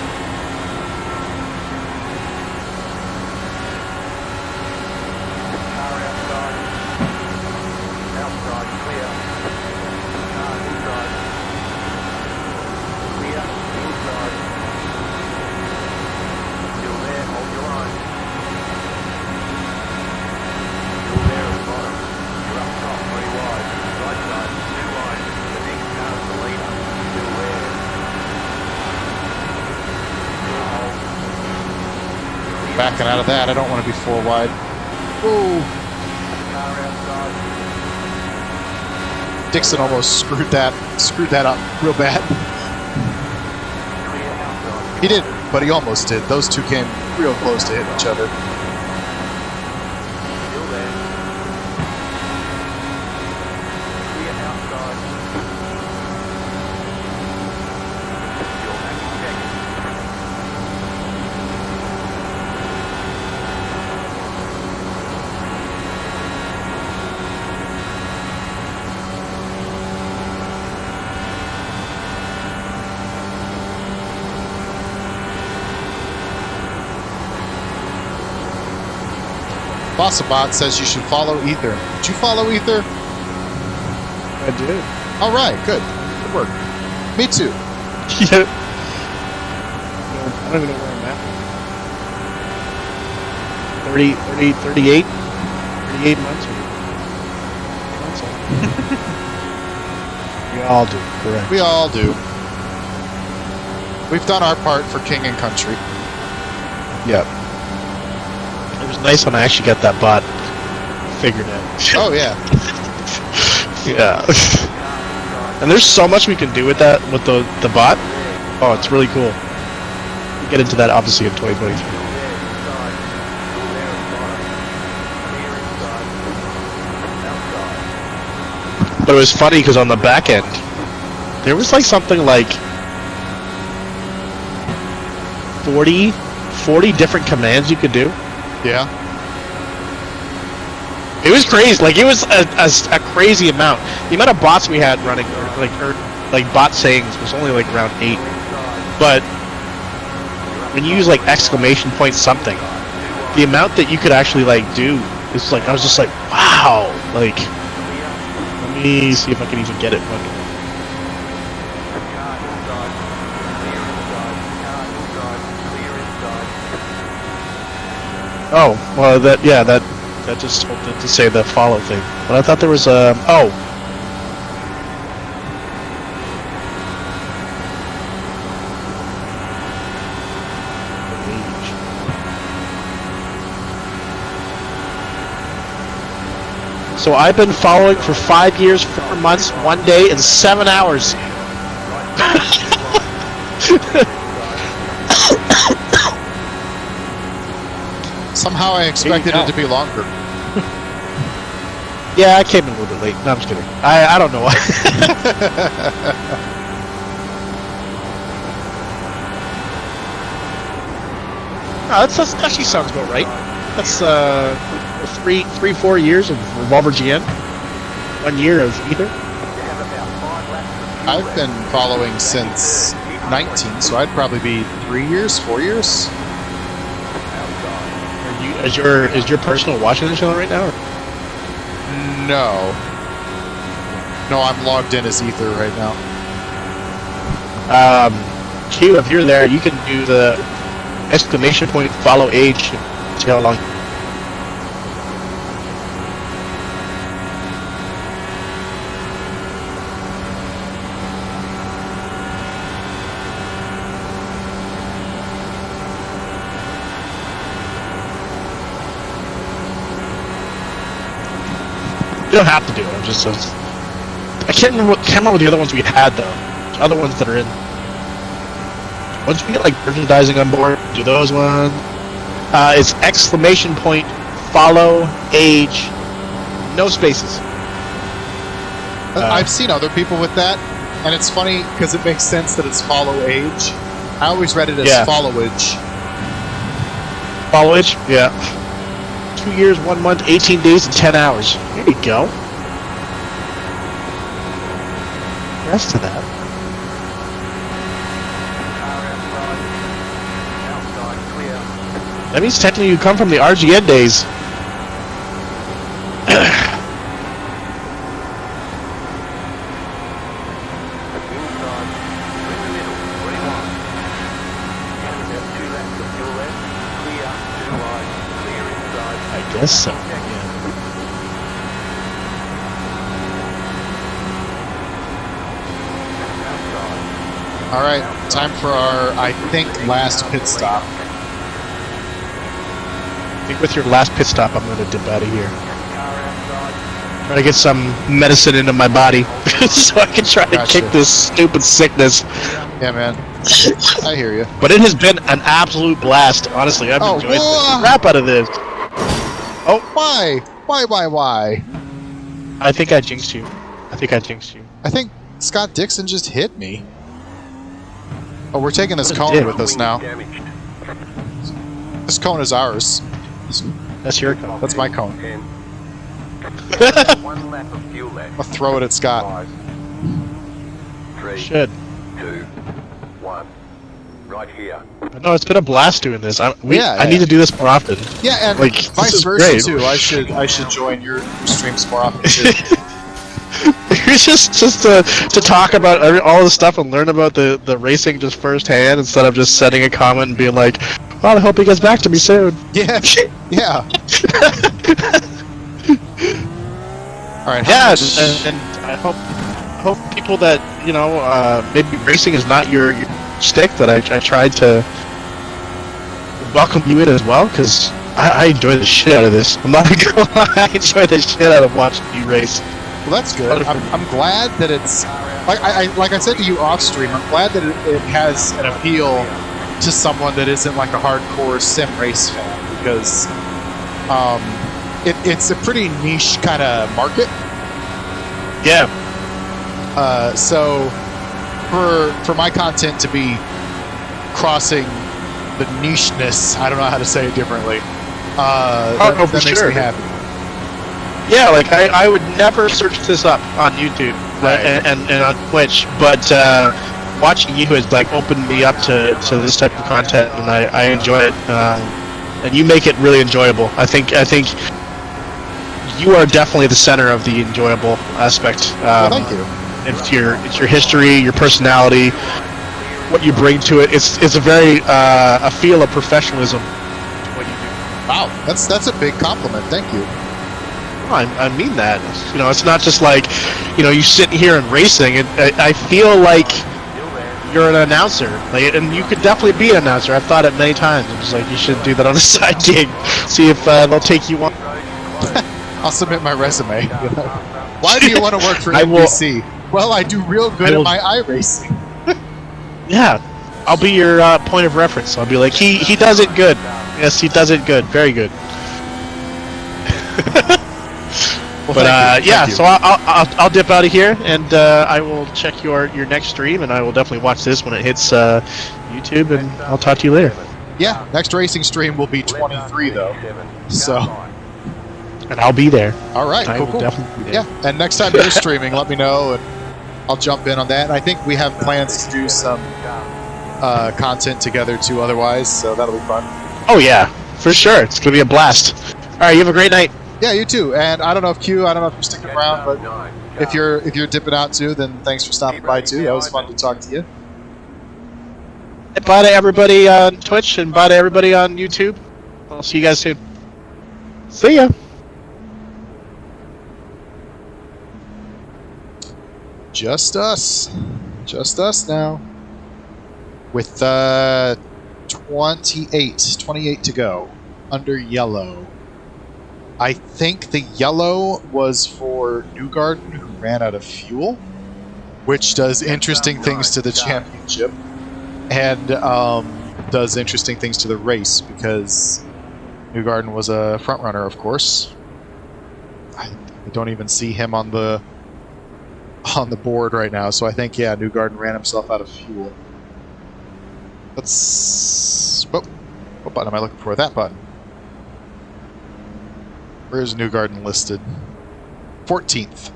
Backing out of that, I don't want to be 4 wide. Ooh. Dixon almost screwed that up real bad. He didn't, but he almost did. Those two came real close to hitting each other. Bossabot says you should follow Ether. Did you follow Ether? I did. All right, good. Good work. Me too. Yeah. I don't even know where I'm at. 38 months. We all do, correct. We all do. We've done our part for king and country. Yep. It was nice when I actually got that bot figured out. Oh, yeah. Yeah. And there's so much we can do with that, with the bot. Oh, it's really cool. We'll get into that obviously in 2023. But it was funny because on the back end, there was like something like 40 different commands you could do. Yeah. It was crazy. Like, it was a crazy amount. The amount of bots we had running, like bot sayings, was only like around 8. But when you use like exclamation point something, the amount that you could actually like do is like, I was just like, wow. Like, let me see if I can even get it. Oh, well, that just told it to say the follow thing. But I thought there was a... Oh, So I've been following for 5 years, 4 months, 1 day, and 7 hours. Somehow I expected it to be longer. Yeah, I came in a little bit late. No, I'm just kidding. I don't know why. That actually sounds about right. That's 4 years of Revolver GM. 1 year of Ether. I've been following since 19, so I'd probably be 3 years, 4 years. Is your personal watching the channel right now? No. No, I'm logged in as Ether right now. Q, if you're there, you can do the exclamation point follow age. See how long. You don't have to do it. I'm just. I can't remember what the other ones we had though. The other ones that are in. Once we get like merchandising on board, do those ones. It's exclamation point follow age, no spaces. I've seen other people with that, and it's funny because it makes sense that it's follow age. I always read it as followage. Followage? Yeah. 2 years, 1 month, 18 days, and 10 hours. There you go. Rest of that. That means technically you come from the RGN days. I guess so. Yeah. All right, time for our, I think, last pit stop. I think with your last pit stop, I'm going to dip out of here. Try to get some medicine into my body so I can try to kick this stupid sickness. Yeah, man. I hear you. But it has been an absolute blast, honestly. I've enjoyed the crap out of this. Oh, why? Why? I think I jinxed you. I think Scott Dixon just hit me. Oh, we're taking this cone with us now. This cone is ours. That's your cone. That's my cone. 1 lap of fuel left. I'll throw it at Scott. 5, 3, Should. 2, 1. Right here. But no, it's been a blast doing this. I need to do this more often. Yeah, and like, vice versa too. I should join your streams more often too. just to talk about all the stuff and learn about the racing just firsthand instead of just sending a comment and being like, well, I hope he gets back to me soon. Yeah. All right. Yeah, and I hope people that maybe racing is not your stick, that I tried to welcome you in as well, because I enjoy the shit out of this. I'm not gonna lie, I enjoy the shit out of watching you race. Well, that's good. I'm glad that it's like I said to you off stream. I'm glad that it has an appeal to someone that isn't like a hardcore sim race fan, because it's a pretty niche kind of market. Yeah. So for my content to be crossing the nicheness, I don't know how to say it differently. That makes me happy. Yeah, like I would never search this up on YouTube and on Twitch, but watching you has like opened me up to this type of content, and I enjoy it. And you make it really enjoyable. I think you are definitely the center of the enjoyable aspect. Well, thank you. It's your history, your personality, what you bring to it. It's a very a feel of professionalism to what you do. Wow, that's a big compliment. Thank you. I mean that. It's not just like, you sitting here and racing. I feel like you're an announcer, and you could definitely be an announcer. I've thought it many times. I'm just like, you should do that on a side gig. See if they'll take you on. I'll submit my resume. Why do you want to work for I will- NBC? Well, I do real good I at will- my iRacing. Yeah, I'll be your point of reference. I'll be like, he does it good. Yes, he does it good. Very good. Well, But thank you. yeah, Thank you. so I'll dip out of here, and I will check your next stream, and I will definitely watch this when it hits YouTube, and I'll talk to you later. Yeah, next racing stream will be 23 though. So, And I'll be there. all right, I cool, will cool. definitely be there. Yeah, and next time you're streaming, let me know, and I'll jump in on that. And I think we have plans to do some content together too. Otherwise, so that'll be fun. Oh yeah, for sure. It's gonna be a blast. All right, you have a great night. Yeah, you too. And I don't know if you're sticking around, but if you're dipping out too, then thanks for stopping by too. That was fun to talk to you. Bye to everybody on Twitch, and bye to everybody on YouTube. I'll see you guys soon. See ya. Just us now. With 28 to go. Under yellow. I think the yellow was for Newgarden, who ran out of fuel, which does interesting things to the championship, and does interesting things to the race, because Newgarden was a front runner, of course. I don't even see him on the board right now, so I think, yeah, Newgarden ran himself out of fuel. Let's... what button am I looking for? That button. Where's Newgarden listed? 14th.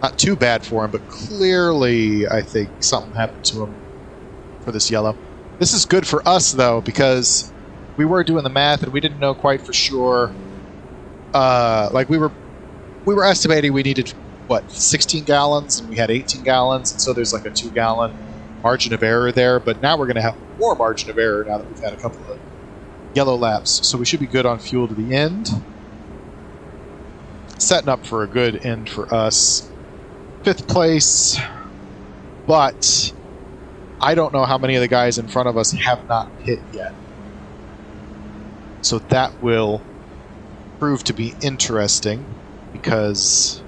Not too bad for him, but clearly I think something happened to him for this yellow. This is good for us, though, because we were doing the math and we didn't know quite for sure. Like, we were estimating we needed, what, 16 gallons, and we had 18 gallons, and so there's like a 2-gallon margin of error there, but now we're going to have more margin of error now that we've had a couple of yellow laps, so we should be good on fuel to the end. Setting up for a good end for us. 5th place, but I don't know how many of the guys in front of us have not hit yet. So that will prove to be interesting, because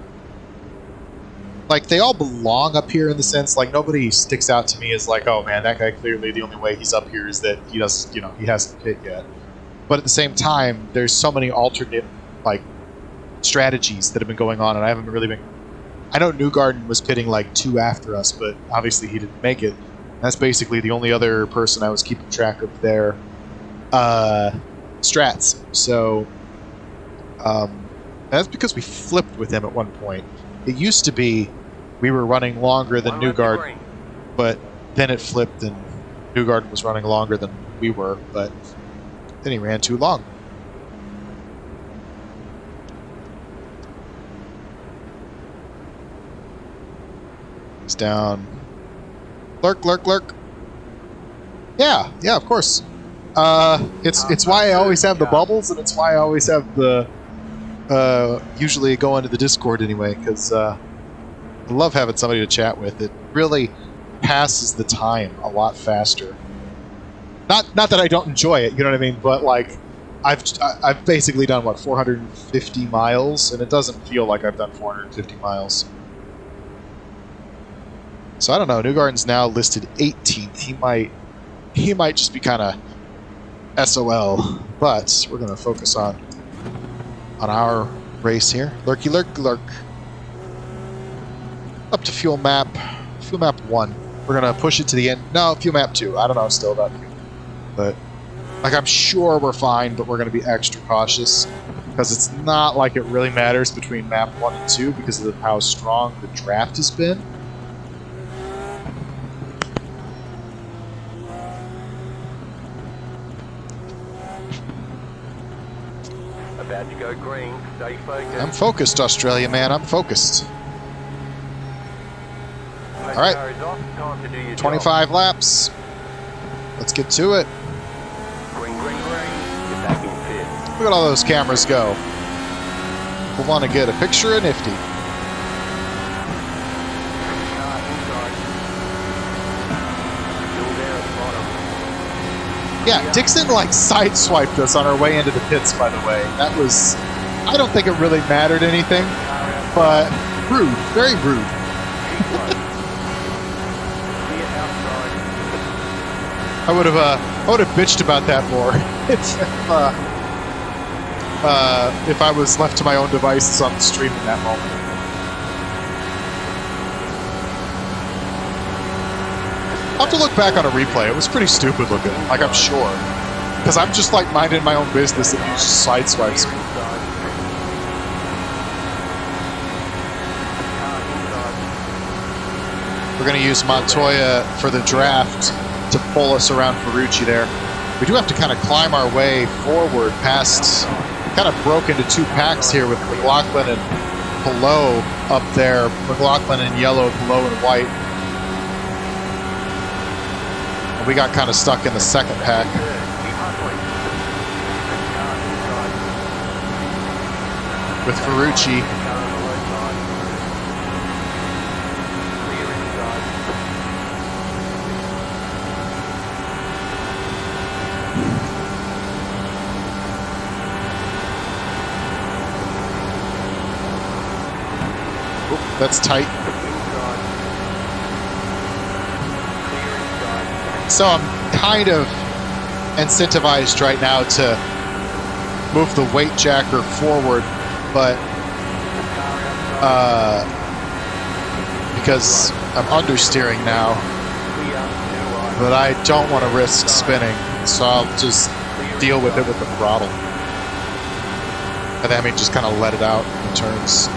like they all belong up here in the sense, like nobody sticks out to me as like, oh man, that guy clearly the only way he's up here is that he does, he hasn't hit yet. But at the same time, there's so many alternate like strategies that have been going on, and I haven't really been. I know Newgarden was pitting like 2 after us, but obviously he didn't make it. That's basically the only other person I was keeping track of their strats. So that's because we flipped with him at one point. It used to be we were running longer than Newgarden, but then it flipped and Newgarden was running longer than we were, but then he ran too long. He's down. Lurk, lurk, lurk. Yeah, of course. It's why I always have the bubbles, and it's why I always have the usually go into the Discord anyway, because I love having somebody to chat with. It really passes the time a lot faster. Not that I don't enjoy it, you know what I mean, but like I've basically done what, 450 miles, and it doesn't feel like I've done 450 miles. So I don't know. Newgarden's now listed 18th. He might just be kind of SOL, but we're gonna focus on our race here. Lurky lurk lurk. Up to fuel map 1. We're gonna push it to the end. No, fuel map 2. I don't know still about fuel, but like I'm sure we're fine, but we're gonna be extra cautious because it's not like it really matters between map 1 and 2 because of how strong the draft has been. About to go green. Stay focused. I'm focused, Australia man. I'm focused. All right, Car is off. Time to do your 25 laps. Let's get to it. job. Green, green, green. Get back in 5th. Look at all those cameras go. We'll want to get a picture of Nifty. Car inside. Still there at the bottom. Yeah, Dixon like sideswiped us on our way into the pits, by the way. That was, I don't think it really mattered anything, but rude, very rude. I would have bitched about that more if I was left to my own devices on the stream in that moment. I'll have to look back on a replay. It was pretty stupid looking, like I'm sure. Because I'm just like minding my own business and he just sideswipes me. We're going to use Montoya for the draft to pull us around Ferrucci there. We do have to kind of climb our way forward past, kind of broke into two packs here with McLaughlin and Pillow up there. McLaughlin in yellow, Pillow in white. And we got kind of stuck in the second pack. With Ferrucci. That's tight. So I'm kind of incentivized right now to move the weight jacker forward, but because I'm understeering now, but I don't want to risk spinning, so I'll just deal with it with the throttle. And then I mean just kind of let it out in turns.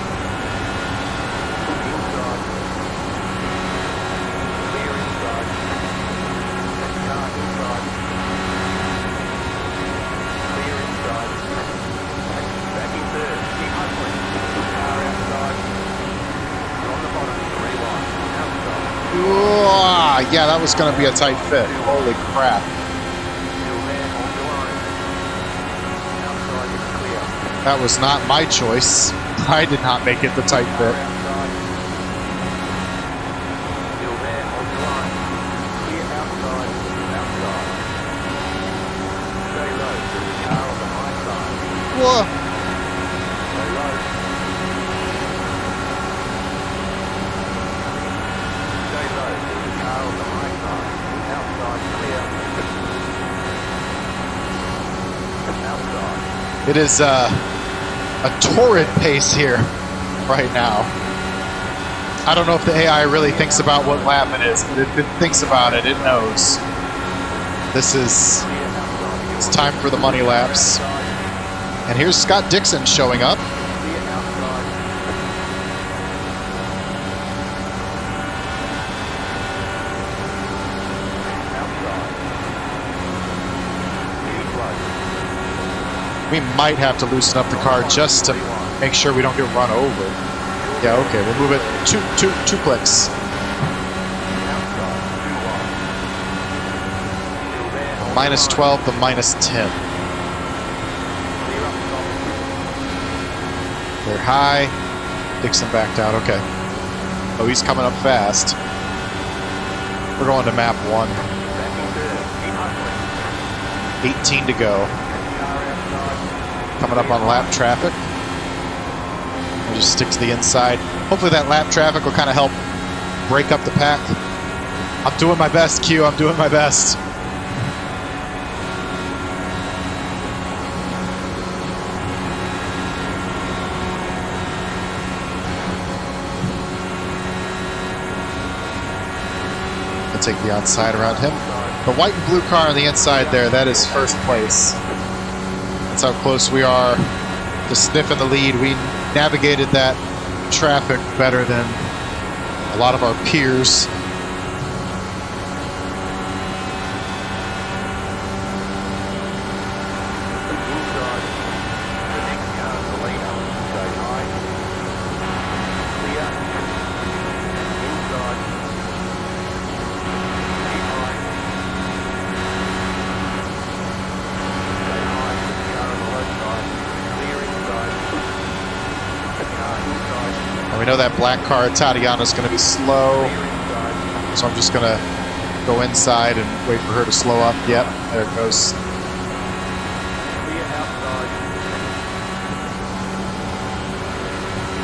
Yeah, that was going to be a tight fit. Holy crap. That was not my choice. I did not make it the tight fit. Whoa. It is a torrid pace here right now. I don't know if the AI really thinks about what lap it is, but if it thinks about it, it knows. It's time for the money laps. And here's Scott Dixon showing up. We might have to loosen up the car just to make sure we don't get run over. Yeah, okay, we'll move it two clicks. -12 to -10. They're high. Dixon backed out, okay. Oh, he's coming up fast. We're going to map 1. 18 to go. Coming up on lap traffic. We'll just stick to the inside. Hopefully that lap traffic will kind of help break up the pack. I'm doing my best, Q. I'm doing my best. I'll take the outside around him. The white and blue car on the inside there, that is first place. That's how close we are to sniffing the lead. We navigated that traffic better than a lot of our peers. We know that black car at Tatiana is going to be slow, so I'm just going to go inside and wait for her to slow up. Yep, there it goes. Clear outside.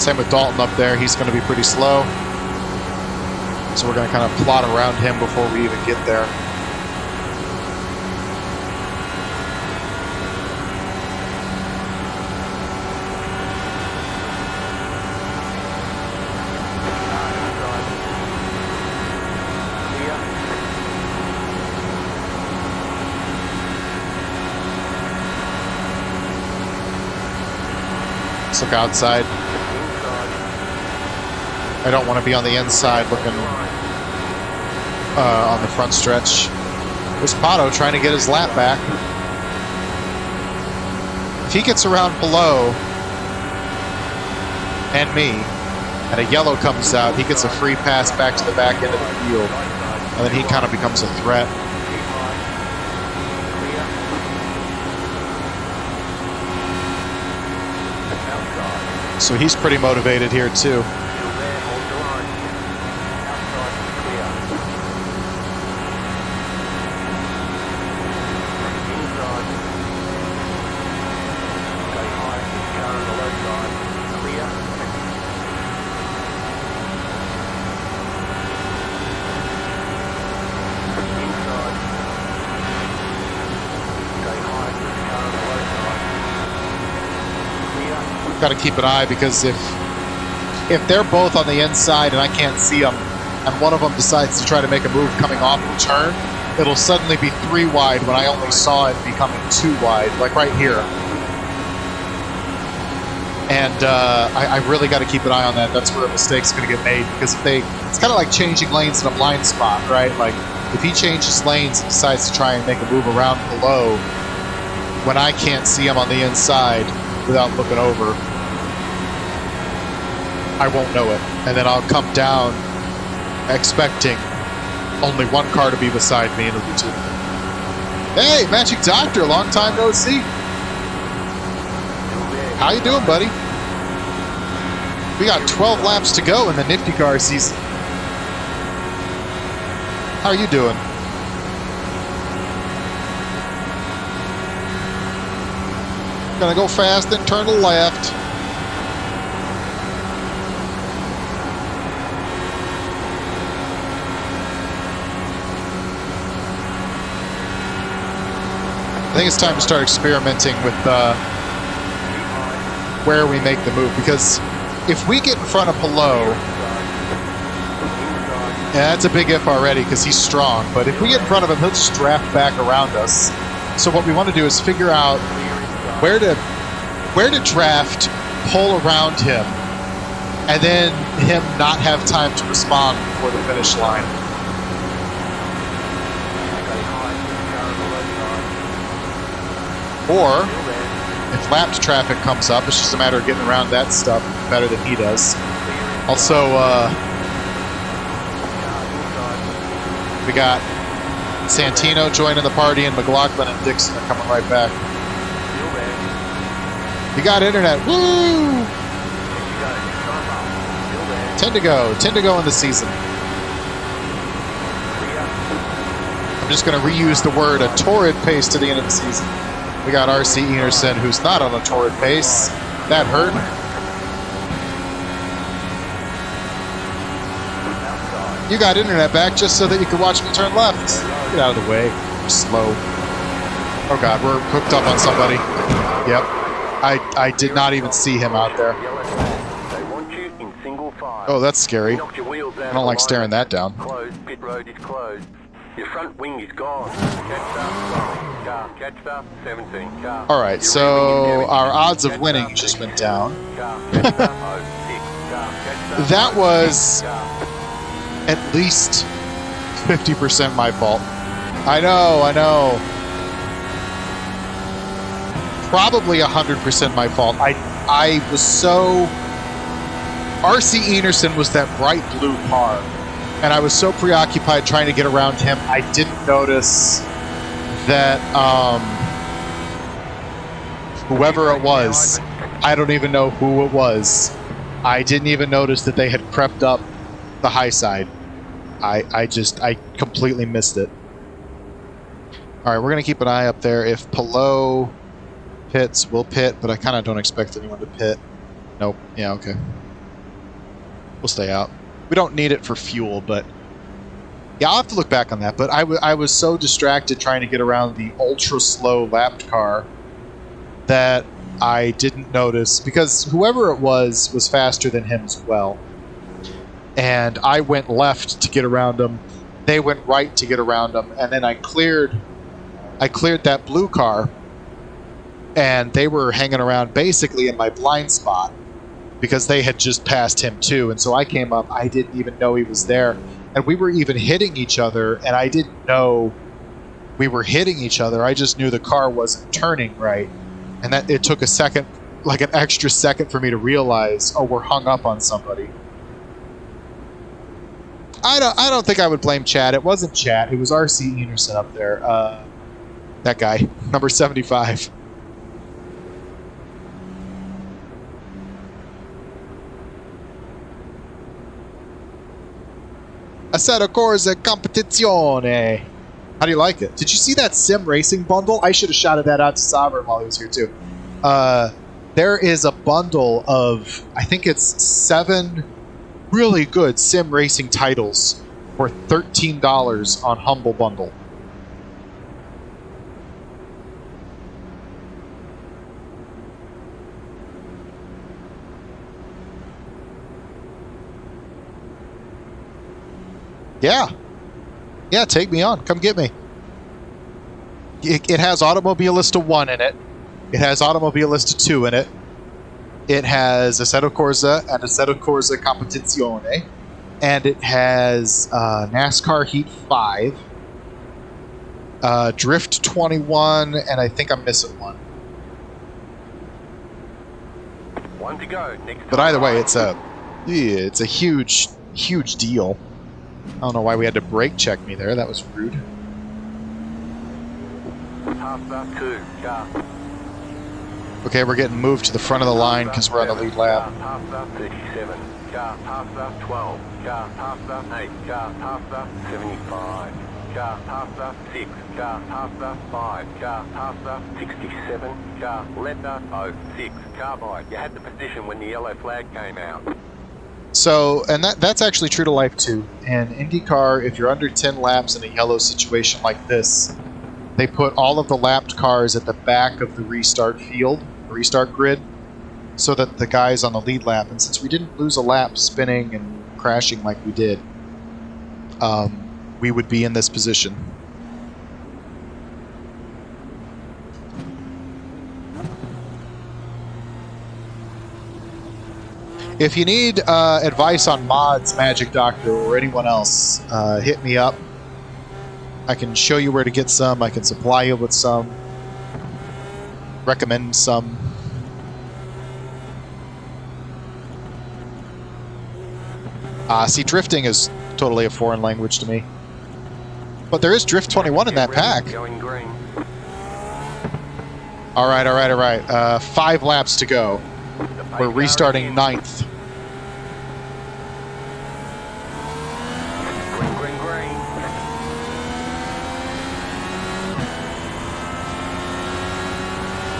Same with Dalton up there. He's going to be pretty slow. So we're going to kind of plot around him before we even get there. Let's look outside. I don't want to be on the inside looking on the front stretch. There's Pato trying to get his lap back. If he gets around below and me, and a yellow comes out, he gets a free pass back to the back end of the field, and then he kind of becomes a threat. So he's pretty motivated here too. Got to keep an eye, because if they're both on the inside and I can't see them, and one of them decides to try to make a move coming off the turn, it'll suddenly be 3 wide when I only saw it becoming 2 wide, like right here. And I really got to keep an eye on that. That's where a mistake's going to get made, because it's kind of like changing lanes in a blind spot, right? Like if he changes lanes and decides to try and make a move around below when I can't see him on the inside without looking over, I won't know it, and then I'll come down expecting only one car to be beside me, and it'll be 2. Hey, Magic Doctor, long time no see. How you doing, buddy? We got 12 laps to go in the Nifty car season. How are you doing? Gonna go fast, then turn to left. I think it's time to start experimenting with where we make the move, because if we get in front of Pelot, yeah, that's a big if already because he's strong, but if we get in front of him, he'll just draft back around us. So what we want to do is figure out where to draft, pull around him, and then him not have time to respond before the finish line. Or, if lapped traffic comes up, it's just a matter of getting around that stuff better than he does. Also, we got Santino joining the party, and McLaughlin and Dixon are coming right back. You got internet. Woo! 10 to go. 10 to go in the season. I'm just going to reuse the word a torrid pace to the end of the season. We got R.C. Enerson, who's not on a torrid pace. That hurt. You got internet back just so that you could watch me turn left. Get out of the way. You're slow. Oh god, we're hooked up on somebody. Yep. I did not even see him out there. Oh, that's scary. I don't like staring that down. Closed. Pit road is closed. Your front wing is gone. Catch up, 17. Alright, so our odds of winning just went down. That was at least 50% my fault. I know. Probably 100% my fault. I was so... R.C. Enerson was that bright blue car, and I was so preoccupied trying to get around him, I didn't notice that whoever it was, I don't even know who it was, I didn't even notice that they had crept up the high side. I completely missed it. All right, we're gonna keep an eye up there. If Pelot pits, we'll pit, but I kind of don't expect anyone to pit. Nope. Yeah, okay. We'll stay out. We don't need it for fuel, but yeah, I'll have to look back on that. But I was so distracted trying to get around the ultra slow lapped car that I didn't notice, because whoever it was faster than him as well. And I went left to get around them. They went right to get around them, and then I cleared that blue car, and they were hanging around basically in my blind spot because they had just passed him too. And so I came up, I didn't even know he was there, and we were even hitting each other, and I didn't know we were hitting each other. I just knew the car wasn't turning right, and that it took a second, like an extra second, for me to realize, oh, we're hung up on somebody. I don't think I would blame Chad. It wasn't Chad. It was R.C. Enerson up there. That guy, number 75. Assetto Corsa Competizione. How do you like it? Did you see that sim racing bundle? I should have shouted that out to Sovereign while he was here too. There is a bundle of, I think it's 7 really good sim racing titles for $13 on Humble Bundle. Yeah. Yeah, take me on. Come get me. It has Automobilista 1 in it. It has Automobilista 2 in it. It has Assetto Corsa and Assetto Corsa Competizione. And it has NASCAR Heat 5, Drift 21, and I think I'm missing one. One to go. Next. But either way, it's a huge deal. I don't know why we had to brake check me there. That was rude. Half 2. Car. Okay, we're getting moved to the front of the line because we're on the lead lap. Half 37. Car. Half 12. Car. Half 8. Car. Half 75. Car. Half 6. Car. Half 5. Car. Half 67. Car. Letter 06. Carbide. You had the position when the yellow flag came out. So, and that's actually true to life too. In IndyCar, if you're under 10 laps in a yellow situation like this, they put all of the lapped cars at the back of the restart field, restart grid, so that the guys on the lead lap, and since we didn't lose a lap spinning and crashing like we did, we would be in this position. If you need advice on mods, Magic Doctor, or anyone else, hit me up. I can show you where to get some. I can supply you with some. Recommend some. See, drifting is totally a foreign language to me. But there is Drift 21 in that pack. Going green. All right. 5 laps to go. We're restarting 9th. Green.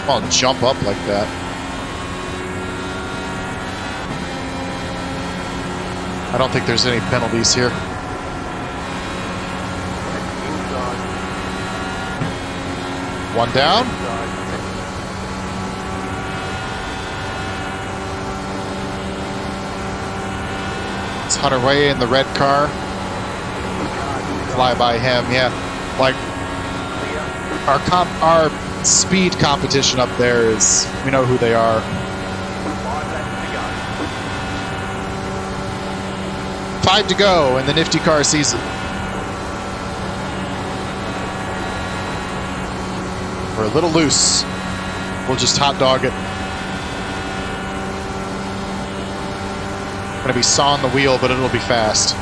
Come on, jump up like that. I don't think there's any penalties here. Inside. One down. It's Hunter-Reay in the red car. Fly by him, yeah. Like our speed competition up there is, we know who they are. 5 to go in the Nifty car season. We're a little loose. We'll just hot dog it. Gonna be sawing the wheel, but it'll be fast.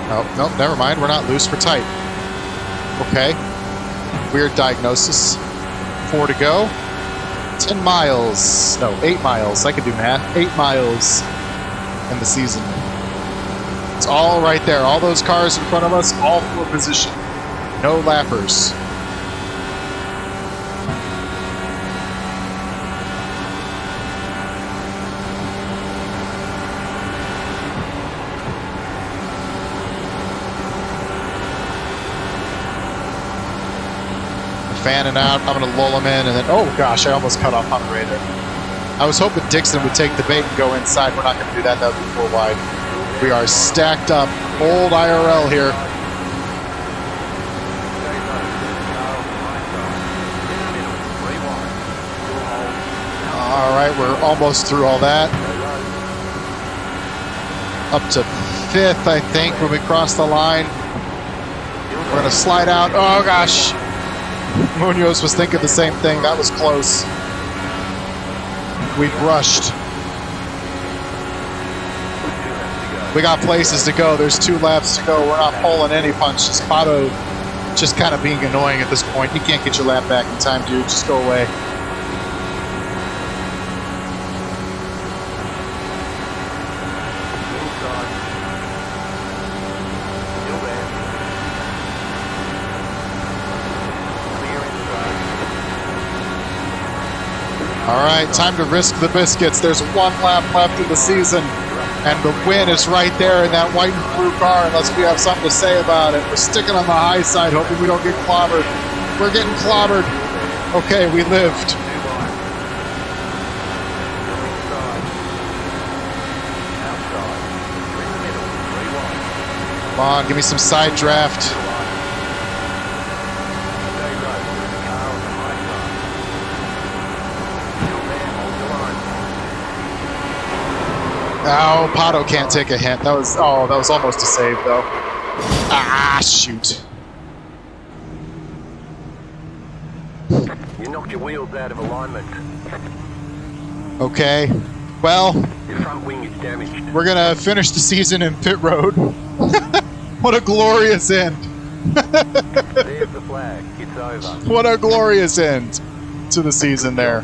Oh, nope, never mind. We're not loose, we're tight. Okay. Weird diagnosis. 4 to go. 10 miles. No, 8 miles. I can do math. 8 miles in the season. It's all right there. All those cars in front of us, all for position. No lappers. Fanning out. I'm going to lull him in, and then, oh gosh, I almost cut off Hunter-Reay there. I was hoping Dixon would take the bait and go inside. We're not going to do that. That would be 4 wide. We are stacked up. Old IRL here. All right, we're almost through all that. Up to 5th, I think, when we cross the line. We're going to slide out. Oh gosh. Munoz was thinking the same thing. That was close. We rushed. We got places to go. There's 2 laps to go. We're not pulling any punches. Pato just kind of being annoying at this point. You can't get your lap back in time, dude. Just go away. All right, time to risk the biscuits. There's 1 lap left in the season, and the win is right there in that white and blue car, unless we have something to say about it. We're sticking on the high side, hoping we don't get clobbered. We're getting clobbered. Okay, we lived. Come on, give me some side draft. Oh, Pato can't take a hint. That was almost a save though. Ah, shoot. You knocked your wheels out of alignment. Okay. Well, Your front wing is damaged. we're gonna finish the season in pit road. What a glorious end. There's the flag. It's over. What a glorious end to the season there.